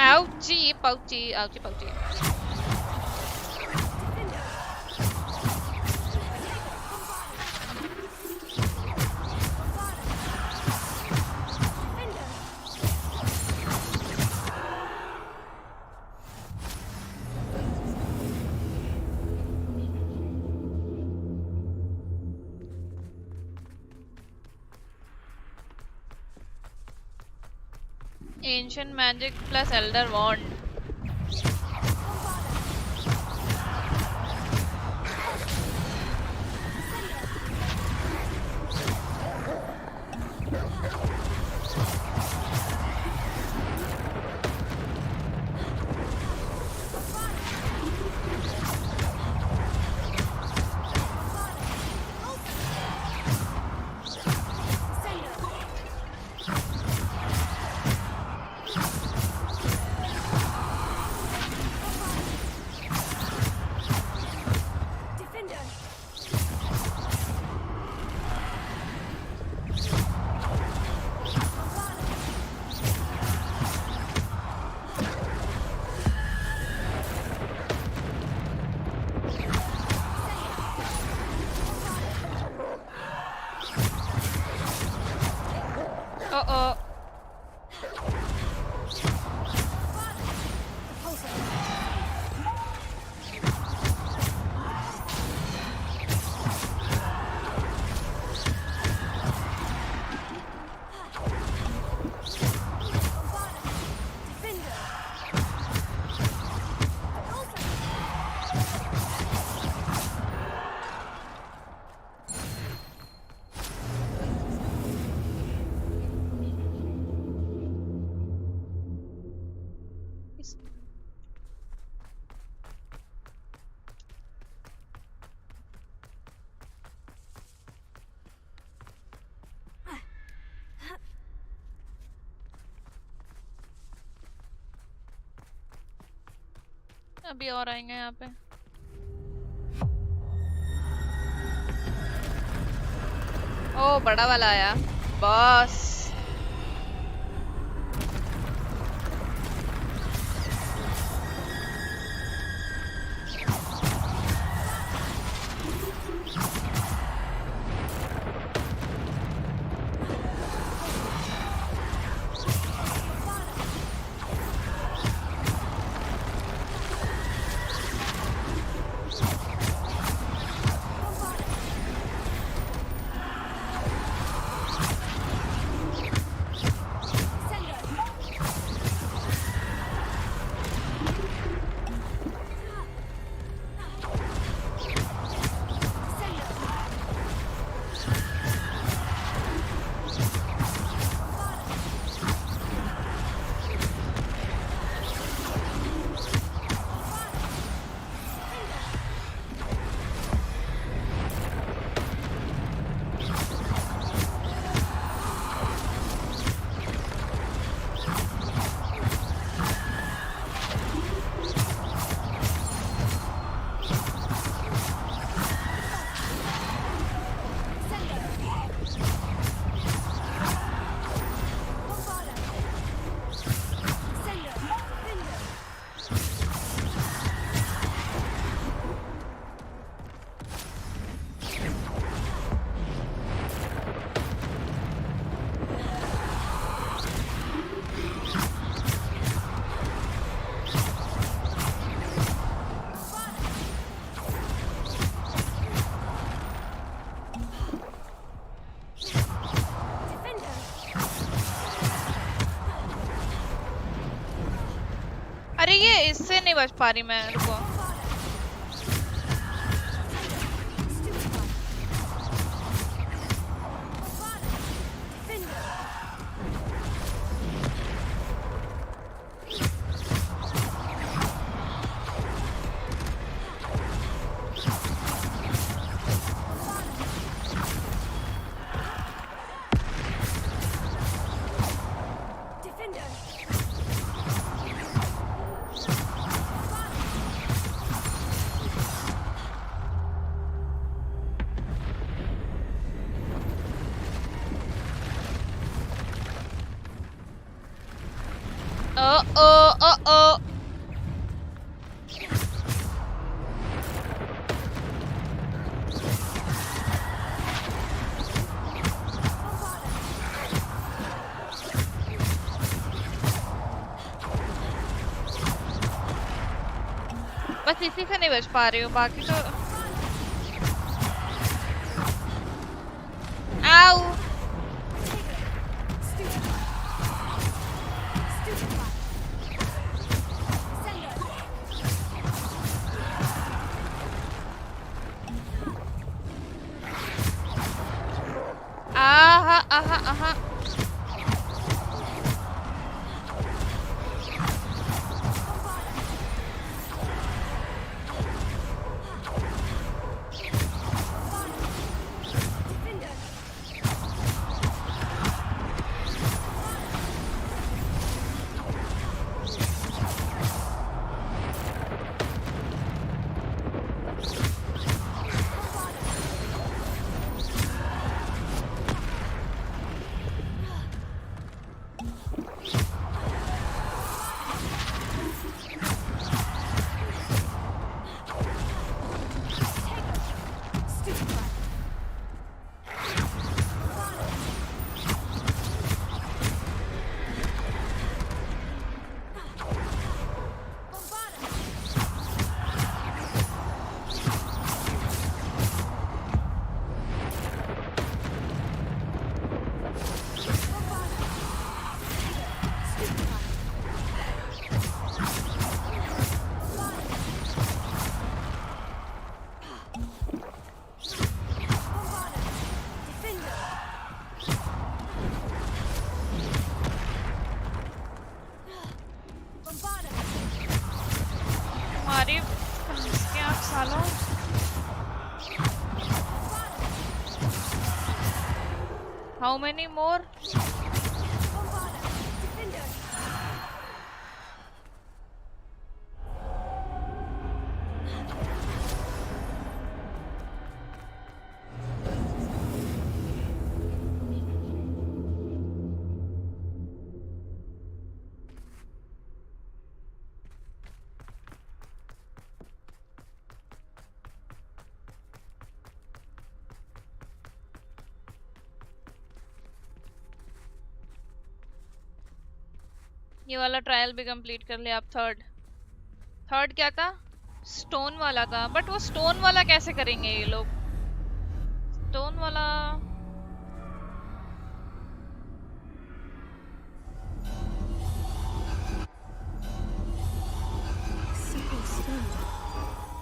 Ouchie, pouchy, ouchie, pouchy. Ancient magic plus elder wand. Uh-oh. अभी और आएंगे यहाँ पे. ओ बड़ा वाला आया बॉस. नहीं बच पा रही मैं, रुको। Uh-oh. बस इसी से नहीं बच पा रही हूँ, बाकी तो आओ। आहा। How many more? ये वाला ट्रायल भी कंप्लीट कर लिया। अब थर्ड क्या था? स्टोन वाला था, बट वो स्टोन वाला कैसे करेंगे ये लोग? स्टोन वाला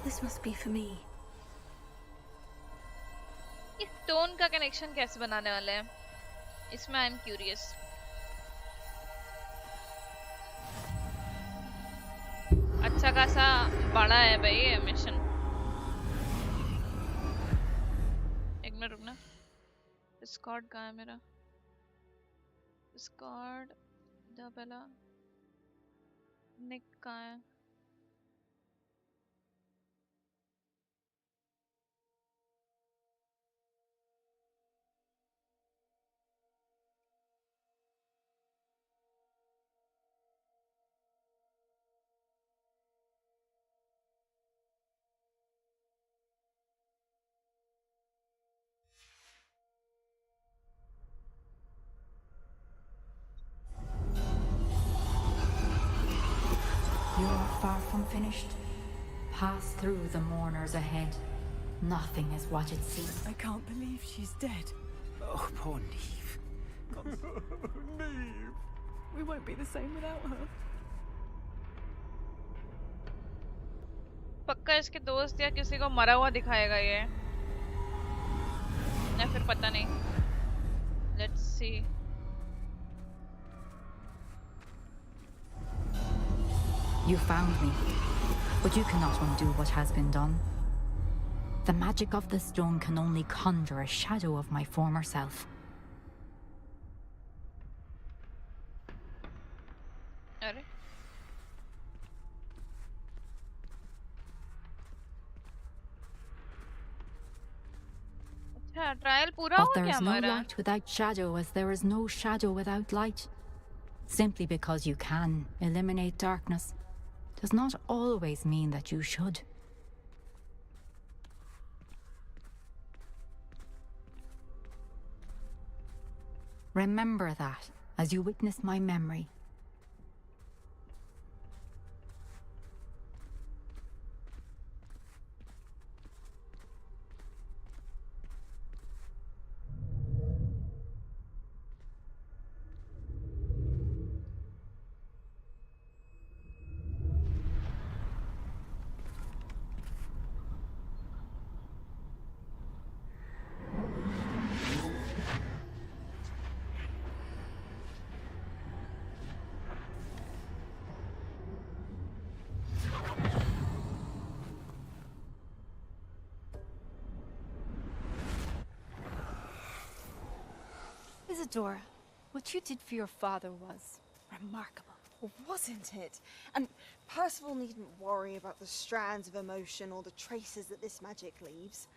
This must be for me. इस स्टोन का कनेक्शन कैसे बनाने वाले हैं? इसमें आई एम क्यूरियस। अच्छा खासा बड़ा है भाई ये मिशन। एक मिनट रुकना। डिस्कॉर्ड कहाँ है मेरा? डिस्कॉर्ड TheBella निक कहाँ है? You are far from finished. Pass through the mourners ahead. Nothing is what it seems. I can't believe she's dead. Oh, poor Neve. Neve. We won't be the same without her. पक्का इसके दोस्त या किसी को मरा हुआ दिखाएगा ये, या फिर पता नहीं। Let's see. You found me, but you cannot undo what has been done. The magic of the stone can only conjure a shadow of my former self. अरे अच्छा, ट्रायल पूरा But हो there गया is no हमारा? light without shadow, as there is no shadow without light. Simply because you can eliminate darkness does not always mean that you should. Remember that as you witness my memory. Isadora, what you did for your father was remarkable. Wasn't it? And Percival needn't worry about the strands of emotion or the traces that this magic leaves.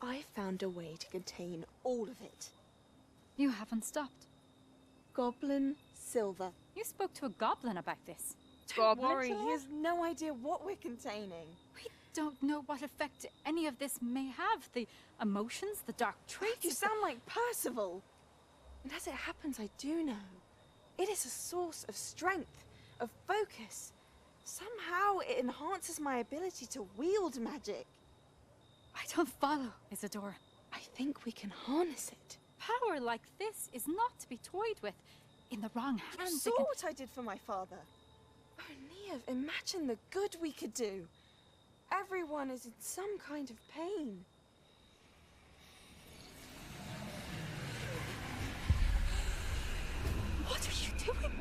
I found a way to contain all of it. You haven't stopped. Goblin silver. You spoke to a goblin about this. Don't worry, he has no idea what we're containing. We don't know what effect any of this may have. The emotions, the dark traits. You sound like Percival. And as it happens, I do know. It is a source of strength, of focus. Somehow it enhances my ability to wield magic. I don't follow, Isadora. I think we can harness it. Power like this is not to be toyed with. In the wrong You hands, saw what I did for my father. Oh, Neve, imagine the good we could do. Everyone is in some kind of pain. What are you doing?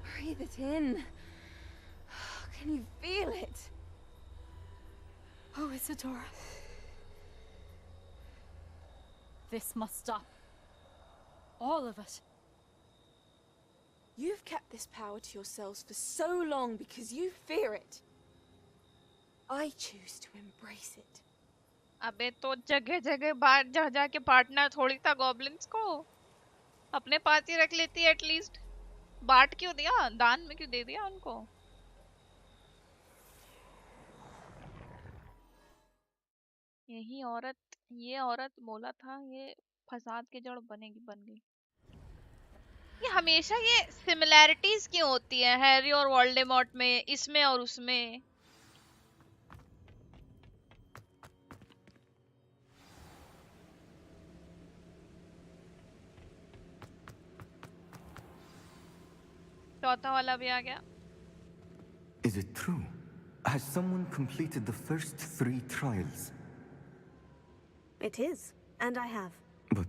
Breathe it in. Can you feel it? Oh, Isadora. This must stop. All of it. You've kept this power to yourselves for so long because you fear it. I choose to embrace it. अबे तो जगह जगह बाहर जा जाके partner थोड़ी था goblins को, अपने पास ही रख लेती एटलीस्ट। बांट क्यों दिया, दान में क्यों दे दिया उनको? यही औरत, ये औरत बोला था ये फसाद की जड़ बनेगी, बन गई। ये हमेशा ये सिमिलैरिटीज क्यों होती है हैरी और वोल्डेमॉर्ट में, इसमें और उसमें? चौथा वाला भी आ गया। Is it true? Has someone completed the first 3 trials? It is, and I have. But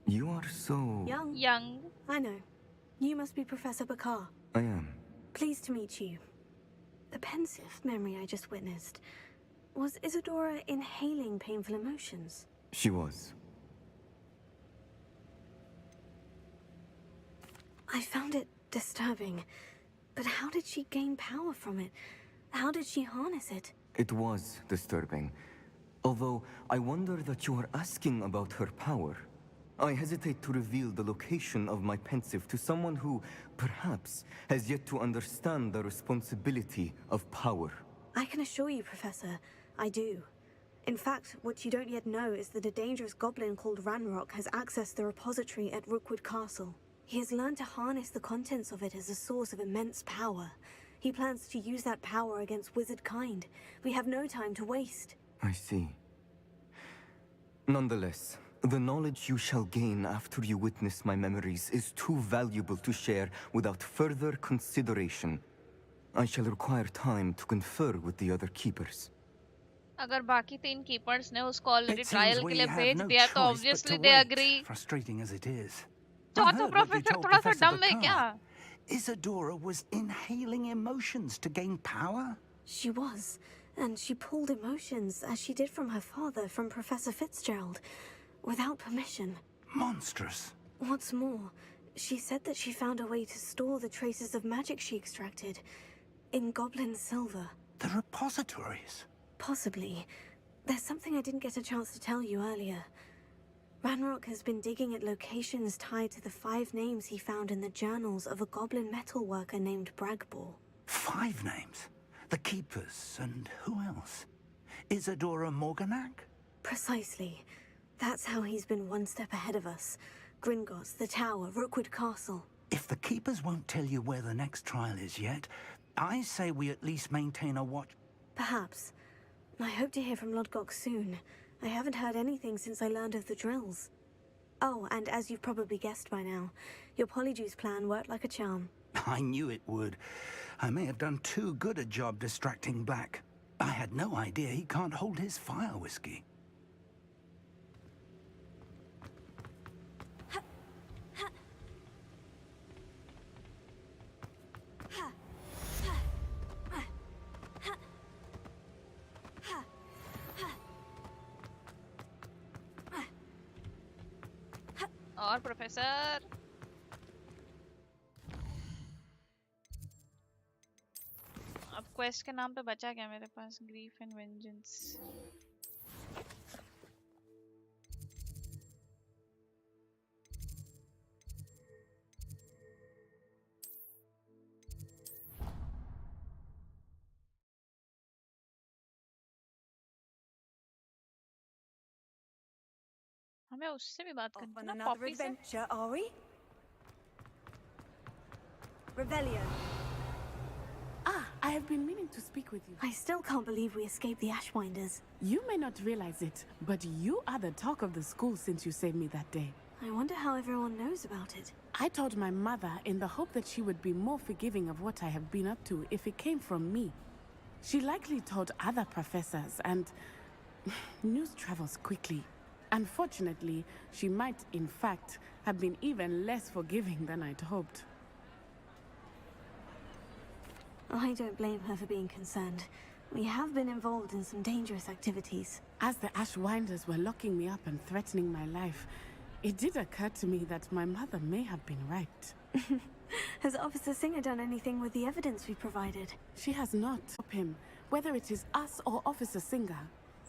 you are so... Young. I know. You must be Professor Bakar. I am. Pleased to meet you. The pensive memory I just witnessed. Was Isadora inhaling painful emotions? She was. I found it disturbing. But how did she gain power from it? How did she harness it? It was disturbing. Although, I wonder that you are asking about her power. I hesitate to reveal the location of my pensive to someone who, perhaps, has yet to understand the responsibility of power. I can assure you, Professor, I do. In fact, what you don't yet know is that a dangerous goblin called Ranrock has accessed the repository at Rookwood Castle. He has learned to harness the contents of it as a source of immense power. He plans to use that power against wizard kind. We have no time to waste. I see. Nonetheless, The knowledge you shall gain after you witness my memories is too valuable to share without further consideration. I shall require time to confer with the other keepers. अगर बाकी 3 keepers ने उसको already It seems trial के we लिए have भेज no दिया तो choice but to obviously they wait, agree. frustrating as it is. I चौथा heard what you professor told थोड़ा सा Professor डम है क्या? Bakar. Isadora was inhaling emotions to gain power? She was, and she pulled emotions, as she did from her father, from Professor Fitzgerald, without permission. Monstrous. What's more, she said that she found a way to store the traces of magic she extracted in goblin silver. The repositories? Possibly. There's something I didn't get a chance to tell you earlier. Ranrock has been digging at locations tied to the 5 names he found in the journals of a goblin metalworker named Bragbor. 5 names? The Keepers, and who else? Isadora Morganac? Precisely. That's how he's been one step ahead of us. Gringotts, the Tower, Rookwood Castle. If the Keepers won't tell you where the next trial is yet, I say we at least maintain a watch. Perhaps. I hope to hear from Lodgok soon. I haven't heard anything since I learned of the drills. Oh, and as you've probably guessed by now, your Polyjuice plan worked like a charm. I knew it would. I may have done too good a job distracting Black. I had no idea he can't hold his fire whiskey. और professor अब quest के नाम पे बचा क्या मेरे पास? Grief and vengeance. हमें उससे भी बात करनी है ना, Another पॉपी से. adventure, are we? Revelio. Ah, I have been meaning to speak with you. I still can't believe we escaped the Ashwinders. You may not realize it, but you are the talk of the school since you saved me that day. I wonder how everyone knows about it. I told my mother in the hope that she would be more forgiving of what I have been up to if it came from me. She likely told other professors, and news travels quickly. Unfortunately, she might, in fact, have been even less forgiving than I'd hoped. I don't blame her for being concerned. We have been involved in some dangerous activities. As the Ashwinders were locking me up and threatening my life, it did occur to me that my mother may have been right. Has Officer Singer done anything with the evidence we provided? She has not. Him, whether it is us or Officer Singer.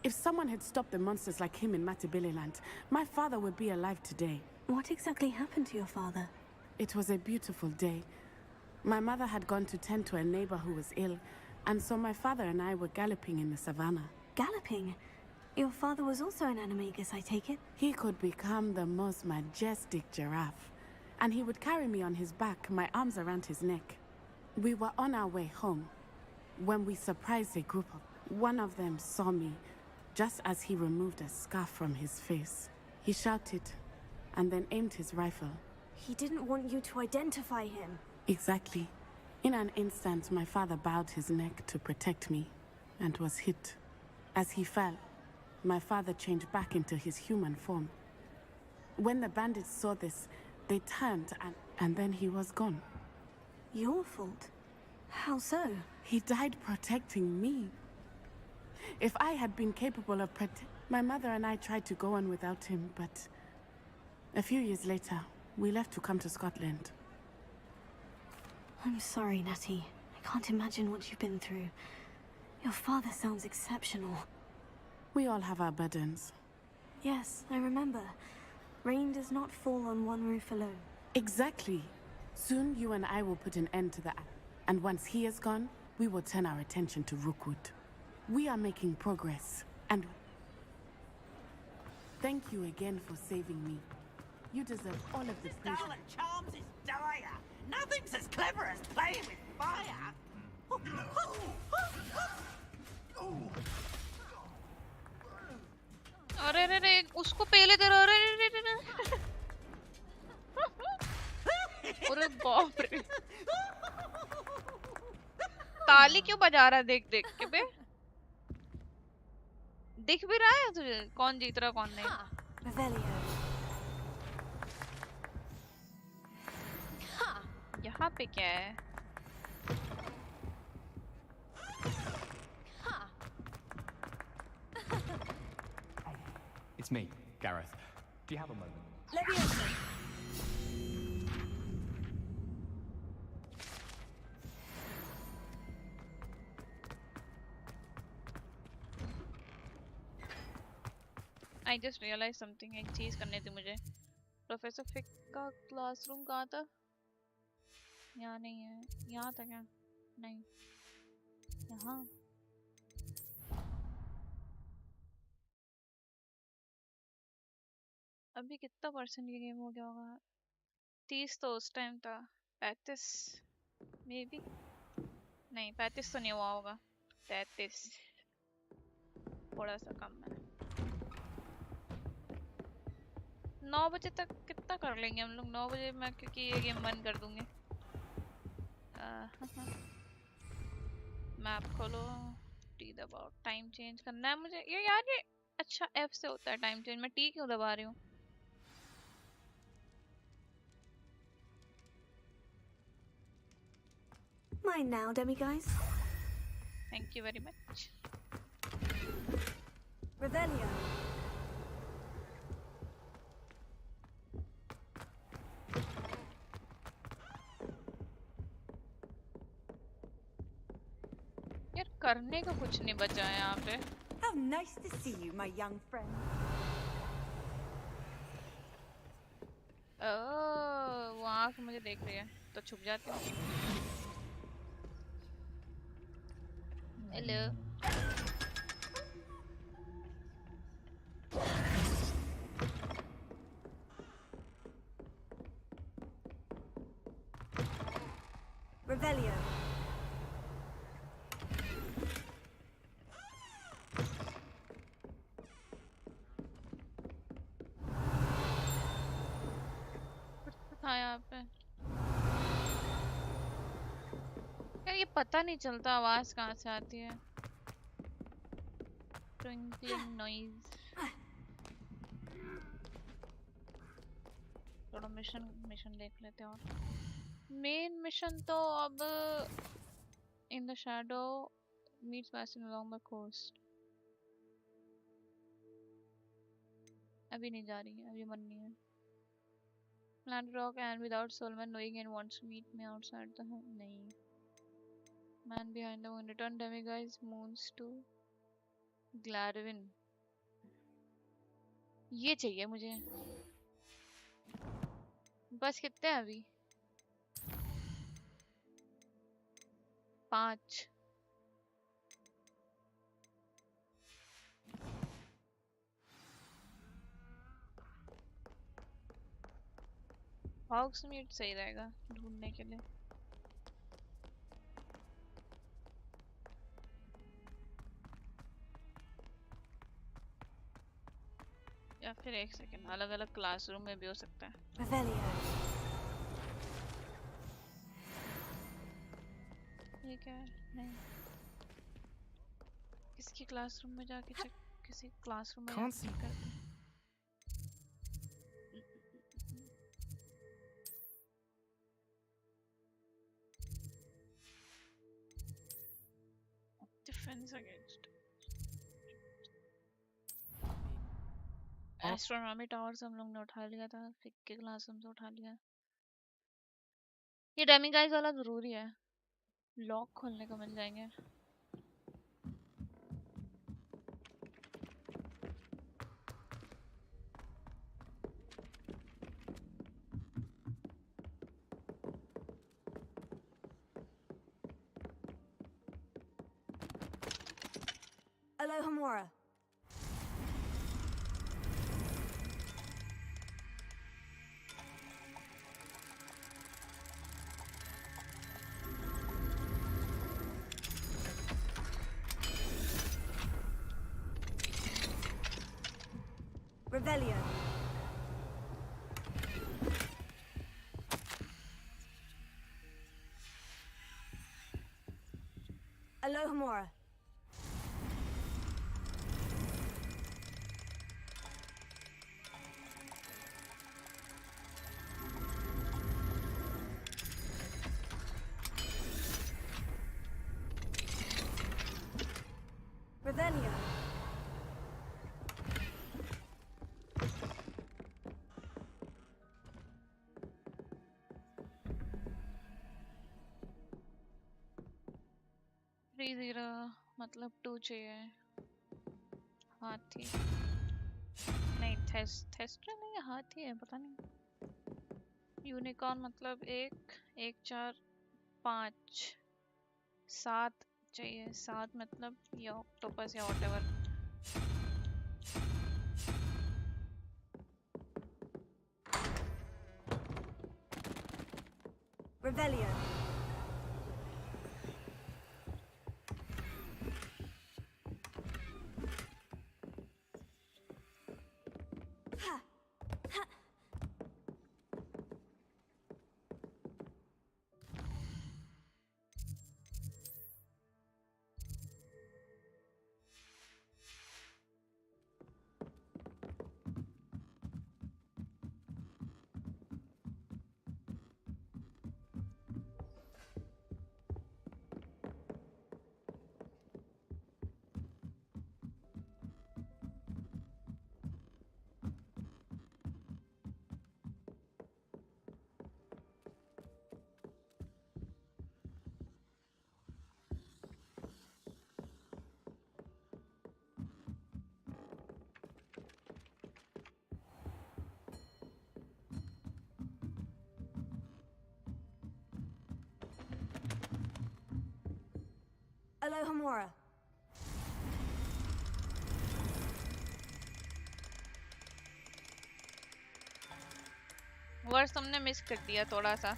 If someone had stopped the monsters like him in Matabeleland, my father would be alive today. What exactly happened to your father? It was a beautiful day. My mother had gone to tend to a neighbor who was ill, and so my father and I were galloping in the savannah. Galloping? Your father was also an animagus, I take it? He could become the most majestic giraffe, and he would carry me on his back, my arms around his neck. We were on our way home when we surprised a group of... One of them saw me just as he removed a scarf from his face. He shouted and then aimed his rifle. He didn't want you to identify him. Exactly. In an instant, my father bowed his neck to protect me and was hit. As he fell, my father changed back into his human form. When the bandits saw this, they turned and then he was gone. Your fault? How so? He died protecting me. If I had been capable of my mother and I tried to go on without him, but a few years later, we left to come to Scotland. I'm sorry, Natty. I can't imagine what you've been through. Your father sounds exceptional. We all have our burdens. Yes, I remember. Rain does not fall on one roof alone. Exactly. Soon you and I will put an end to that. And once he is gone, we will turn our attention to Rookwood. We are making progress, and thank you again for saving me. You deserve all of the praise. Stolen charms is dire. Nothing's as clever as playing with fire. अरे अरे अरे उसको पहले दे रहा अरे अरे अरे अरे बाप रे ताली क्यों बजा रहा है देख देख के बे दिख भी रहा है तुझे कौन जीत रहा कौन नहीं यहाँ पे क्या है It's me, Gareth. Do you have a moment? Let me open. I just realized something. एक चीज करनी थी मुझे प्रोफेसर फिक का क्लासरूम कहाँ था यहाँ नहीं है यहाँ था क्या नहीं यहाँ अभी कितना परसेंट ये गेम हो गया होगा 30 तो उस टाइम था 35 मे बी नहीं 35 तो नहीं हुआ होगा 33 थोड़ा सा कम है 9 बजे तक कितना कर लेंगे हम लोग 9 बजे मैं क्योंकि ये गेम बंद कर दूंगी मैप खोलो टी दबाओ टाइम चेंज करना है मुझे ये यार ये अच्छा एफ से होता है टाइम चेंज मैं टी क्यों दबा रही हूँ Mine now, demiguise. Thank you very much. Revelio. यार करने का कुछ नहीं बचा है यहाँ पे How nice to see you, my young friend. ओह वो आँख मुझे देख रही है तो छुप जाती हूँ हेलो Revelio. था यहाँ पे यार ये पता नहीं चलता आवाज कहाँ से आती है ट्विंकलिंग नॉइज थोड़ा मिशन देख लेते हैं और मेन मिशन तो अब in the shadow meets passing along my coast अभी नहीं जा रही है अभी मन नहीं है Land rock and without Solomon knowing and wants to meet me outside the home. नहीं. Man behind the moon. Return demiguise moons to Gladwin. ये चाहिए मुझे. बस कितने हैं अभी? 5. हॉग्समीड सही रहेगा ढूंढने के लिए या फिर एक सेकंड अलग अलग क्लासरूम में भी हो सकता है ये क्या है नहीं किसकी क्लासरूम में जाके चेक किसी क्लासरूम में चेक करते हैं Defense against एस्ट्रोनॉमी टावर से हम लोग ने उठा लिया था फिक के क्लासरूम से उठा लिया ये डेमीगाइज वाला जरूरी है लॉक खोलने को मिल जाएंगे Alohomora. Revelio. Alohomora. Revelio. मतलब 2 चाहिए हाथी नहीं थेस्टर नहीं हाथी है पता नहीं यूनिकॉर्न मतलब 1 1 4 5 7 चाहिए 7 मतलब ये ऑक्टोपस या व्हाटएवर Revelio. Alohomora. वर्ष तुमने मिस कर दिया थोड़ा सा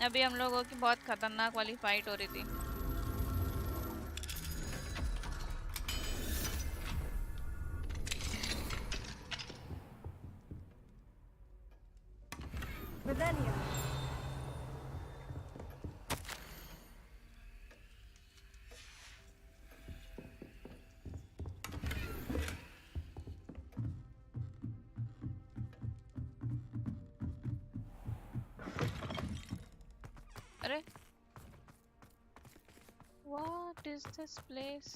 अभी हम लोगों की बहुत खतरनाक वाली फाइट हो रही थी Revelio. अरे What is this place?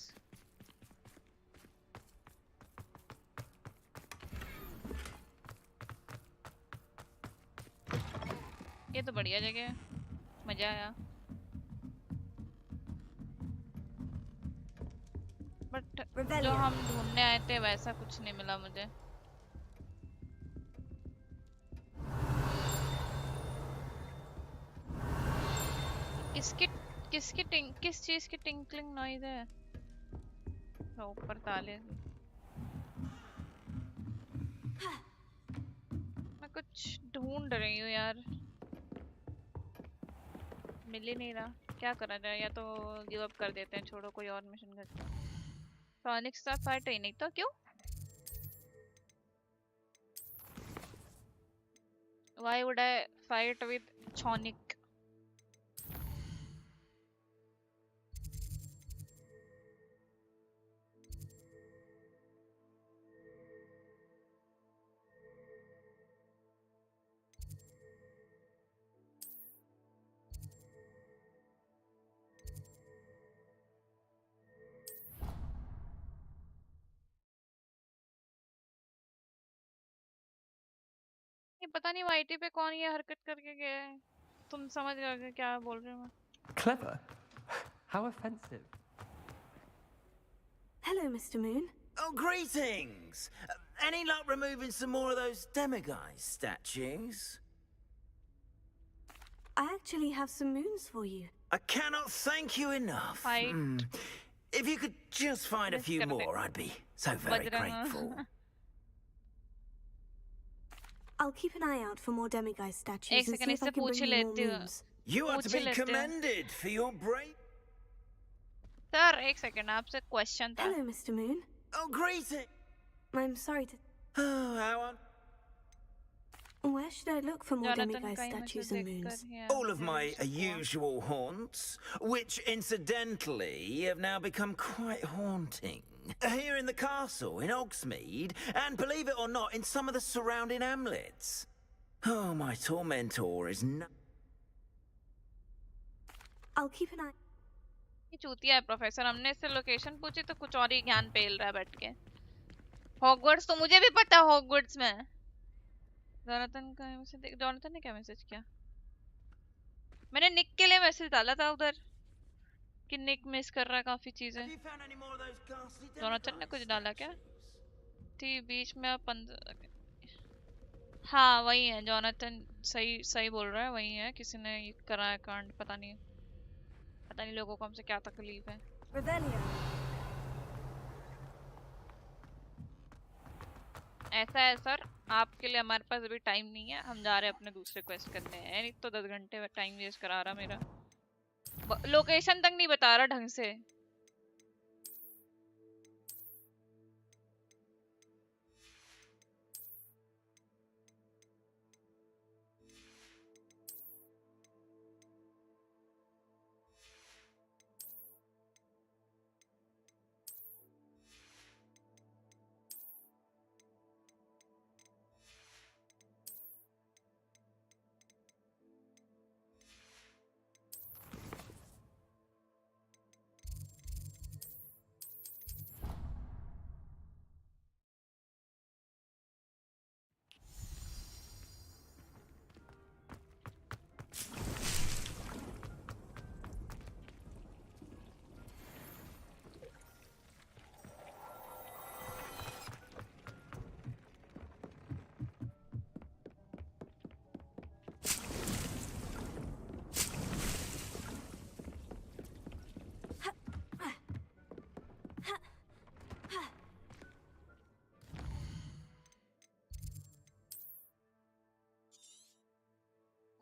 ये तो बढ़िया जगह है मजा आया बट जो हम ढूंढने आए थे वैसा कुछ नहीं मिला मुझे किस चीज की टिंकलिंग नॉइज है ऊपर ताले मैं कुछ ढूंढ रही हूँ यार मिल ही नहीं रहा क्या करा जाए या तो गिव अप कर देते हैं छोड़ो कोई और मिशन करते हैं सोनिक के साथ फाइट ही नहीं तो क्यों Why would I fight with Sonic? ये पता नहीं वाईटी पे कौन ये हरकत करके गया है तुम समझ गए क्या बोल रहे हो मैं Clever? How offensive. Hello, Mr. Moon. Oh, greetings! Any luck removing some more of those demiguise statues? I actually have some moons for you. I cannot thank you enough. If you could just find a few more, I'd be so very grateful. I'll keep an eye out for more demiguise statues and see if I can bring you more moons. You are to be commended for your brave... Sir, एक second आपसे question था. Hello, Mr. Moon. Oh, greeting. I'm sorry to... Oh, how on? Where should I look for more Jonathan demiguise का ही statues मुझे and देखकर moons? He All of my usual haunts, which incidentally have now become quite haunting. Here in the castle, in Hogsmeade, and believe it or not, in some of the surrounding hamlets. Oh, my tormentor is no... I'll keep an eye... ये चूतिया है professor, हमने इससे location पूछी तो कुछ और ही ज्ञान पेल रहा है बैठ के। हॉगवर्ट्स तो मुझे भी पता है, हॉगवर्ट्स में। जोनाथन का मैसेज देख, जोनाथन ने क्या मैसेज किया? मैंने निक के लिए मैसेज डाला था उधर कि निक मिस कर रहा है काफी चीजें। जोनाथन ने कुछ डाला क्या? थी बीच में 15। हाँ वही है जोनाथन, सही सही बोल रहा है, वही है। किसी ने ये करा है कांड, पता नहीं लोगों को हमसे क्या तकलीफ है। ऐसा है सर, आपके लिए हमारे पास अभी टाइम नहीं है, हम जा रहे हैं अपने दूसरे क्वेस्ट करने हैं। नहीं तो 10 घंटे टाइम वेस्ट करा रहा मेरा, लोकेशन तक नहीं बता रहा ढंग से।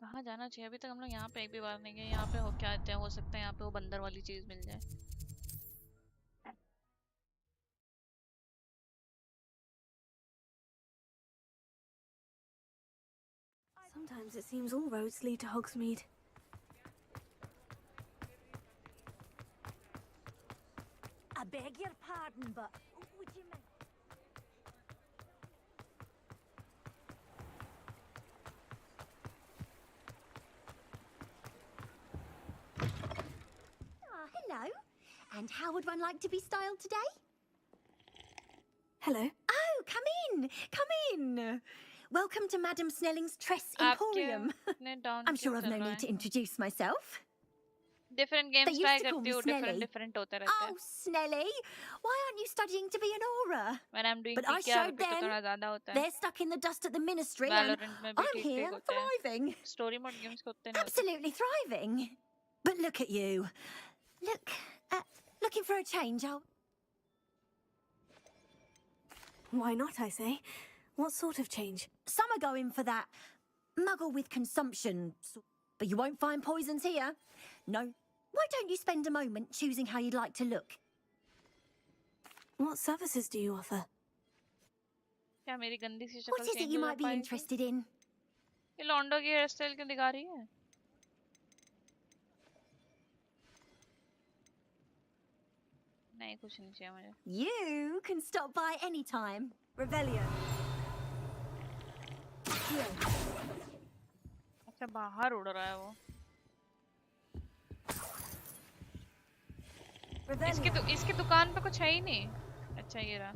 कहाँ जाना चाहिए? अभी तक हम लोग यहाँ पे एक भी बार नहीं गए। यहाँ पे हो क्या हो सकता है, यहाँ पे वो बंदर वाली चीज मिल जाए। Sometimes it seems all roads lead to Hogsmeade. I beg your pardon, but would you mind? Hello. And how would one like to be styled today? Hello. Oh, come in. Come in. Welcome to Madam Snelling's Tress Emporium. I'm sure I've no need to introduce myself. Different games try करती हूँ, different होते रहते हैं। Oh, Snelly, why aren't you studying to be an aura? When I'm doing but I showed them. थोड़ा ज़्यादा होता है। They're stuck in the dust at the ministry, and I'm here thriving. Story mode games को उतने नहीं होते। Absolutely thriving. But look at you. Looking for a change, Why not, I say? What sort of change? Some are going for that muggle with consumption, but you won't find poisons here. No. Why don't you spend a moment choosing how you'd like to look? What services do you offer? क्या मेरी गंदी सी शक्ल What is it you might be interested in? ये लॉन्डो की hair style क्यों दिखा रही है? नहीं, कुछ नहीं चाहिए मुझे। You can stop by any time. Revelio. अच्छा बाहर उड़ रहा है वो। इसकी दुकान पे कुछ है ही नहीं। अच्छा ये रहा।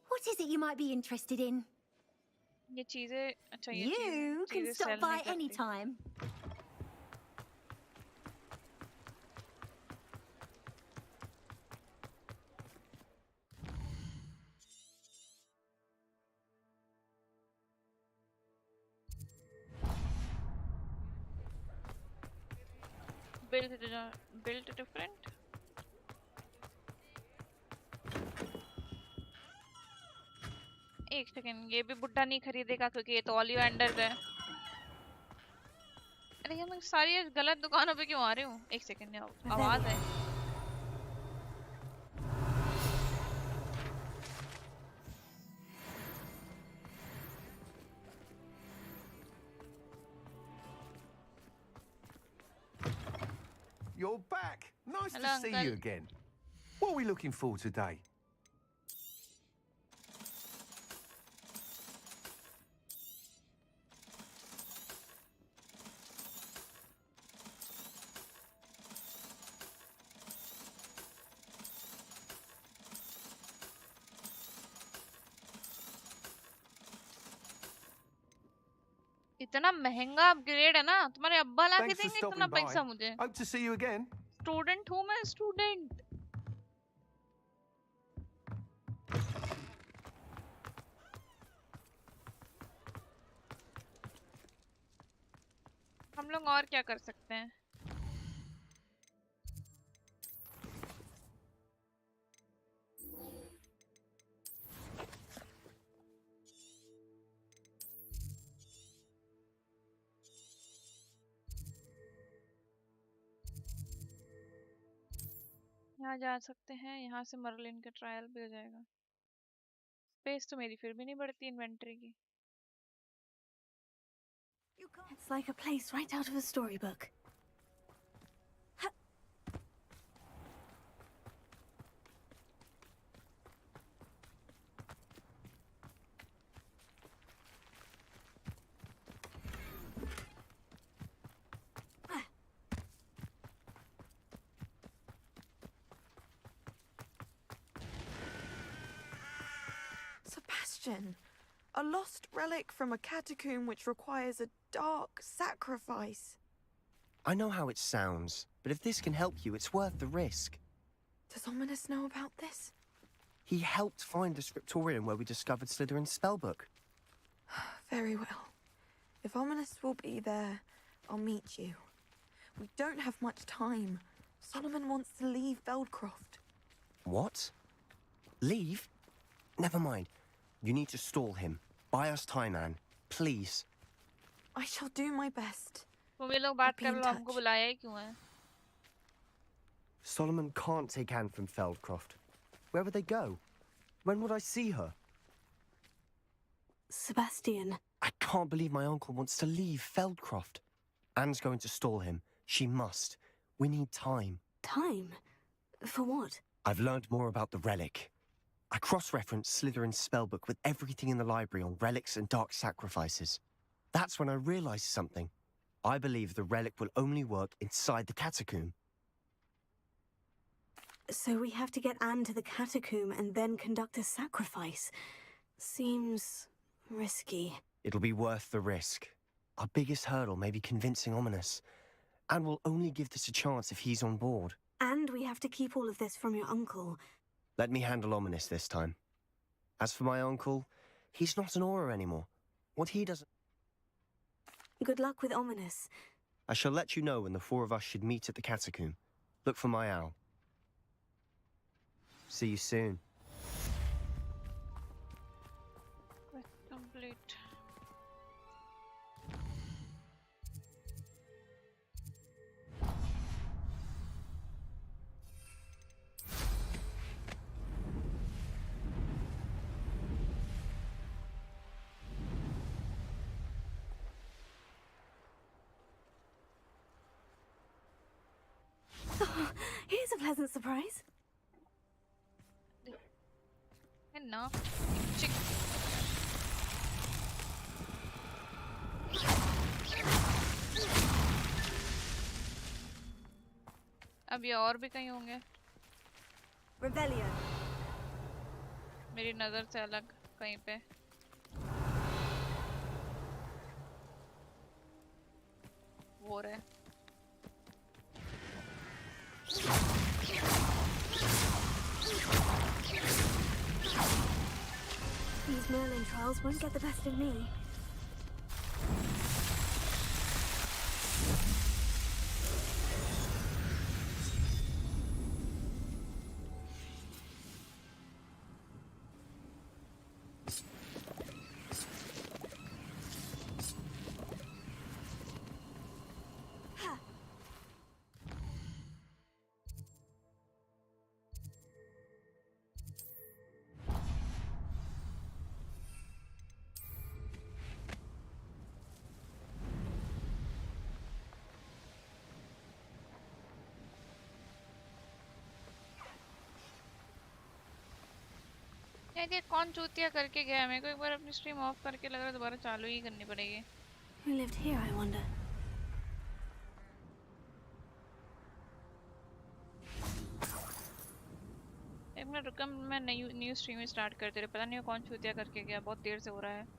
What is it you might be interested in? ये चीजें अच्छा ये You can stop by any time. built different. एक सेकंड, ये भी बुड्ढा नहीं खरीदेगा क्योंकि ये तो ओलिवेंडर का है। अरे यार मैं सारी गलत दुकानों पे क्यों आ रही हूँ? एक सेकंड, आवाज है। You're back. Nice Hello, to see Uncle. you again. What are we looking for today? इतना महंगा अपग्रेड है ना, तुम्हारे अब्बा ला के Thanks for देंगे stopping इतना by. पैसा मुझे? Hope to see you again. Student हूँ मैं, स्टूडेंट। हम लोग और क्या कर सकते हैं? यहाँ जा सकते हैं, यहाँ से मर्लिन का ट्रायल भी हो जाएगा। स्पेस तो मेरी फिर भी नहीं बढ़ती इन्वेंटरी की। It's like a place right out of a storybook. Sebastian, a lost relic from a catacomb which requires a dark sacrifice. I know how it sounds, but if this can help you, it's worth the risk. Does Ominous know about this? He helped find the scriptorium where we discovered Slytherin's spellbook. Very well. If Ominous will be there, I'll meet you. We don't have much time. Solomon wants to leave Feldcroft. What? Leave? Never mind. You need to stall him. Buy us time, Anne. Please. I shall do my best. तुम ये लोग बात कर लो, हमको बुलाया ही क्यों है? Solomon can't take Anne from Feldcroft. Where would they go? When would I see her? Sebastian. I can't believe my uncle wants to leave Feldcroft. Anne's going to stall him. She must. We need time. Time? For what? I've learned more about the relic. I cross-referenced Slytherin's spellbook with everything in the library on relics and dark sacrifices. That's when I realized something. I believe the relic will only work inside the catacomb. So we have to get Anne to the catacomb and then conduct a sacrifice. Seems risky. It'll be worth the risk. Our biggest hurdle may be convincing Ominous. And we'll only give this a chance if he's on board. And we have to keep all of this from your uncle. Let me handle Ominous this time. As for my uncle, he's not an Auror anymore. What he doesn't... Good luck with Ominous. I shall let you know when the four of us should meet at the catacomb. Look for my owl. See you soon. Complete. Oh, here's a pleasant surprise. No. Chick. अब ये और भी कहीं होंगे। Rebellion. मेरी नजर से अलग कहीं पे। वो रहे। These Merlin trials won't get the best of me. यार ये कौन चूतिया करके गया? मेरे को एक बार अपनी स्ट्रीम ऑफ करके लग रहा है दोबारा चालू ही करनी पड़ेगी। Who lived here, I wonder? एक मिनट रुक, मैं न्यू स्ट्रीम स्टार्ट करते रहे, पता नहीं वो कौन चूतिया करके गया, बहुत देर से हो रहा है।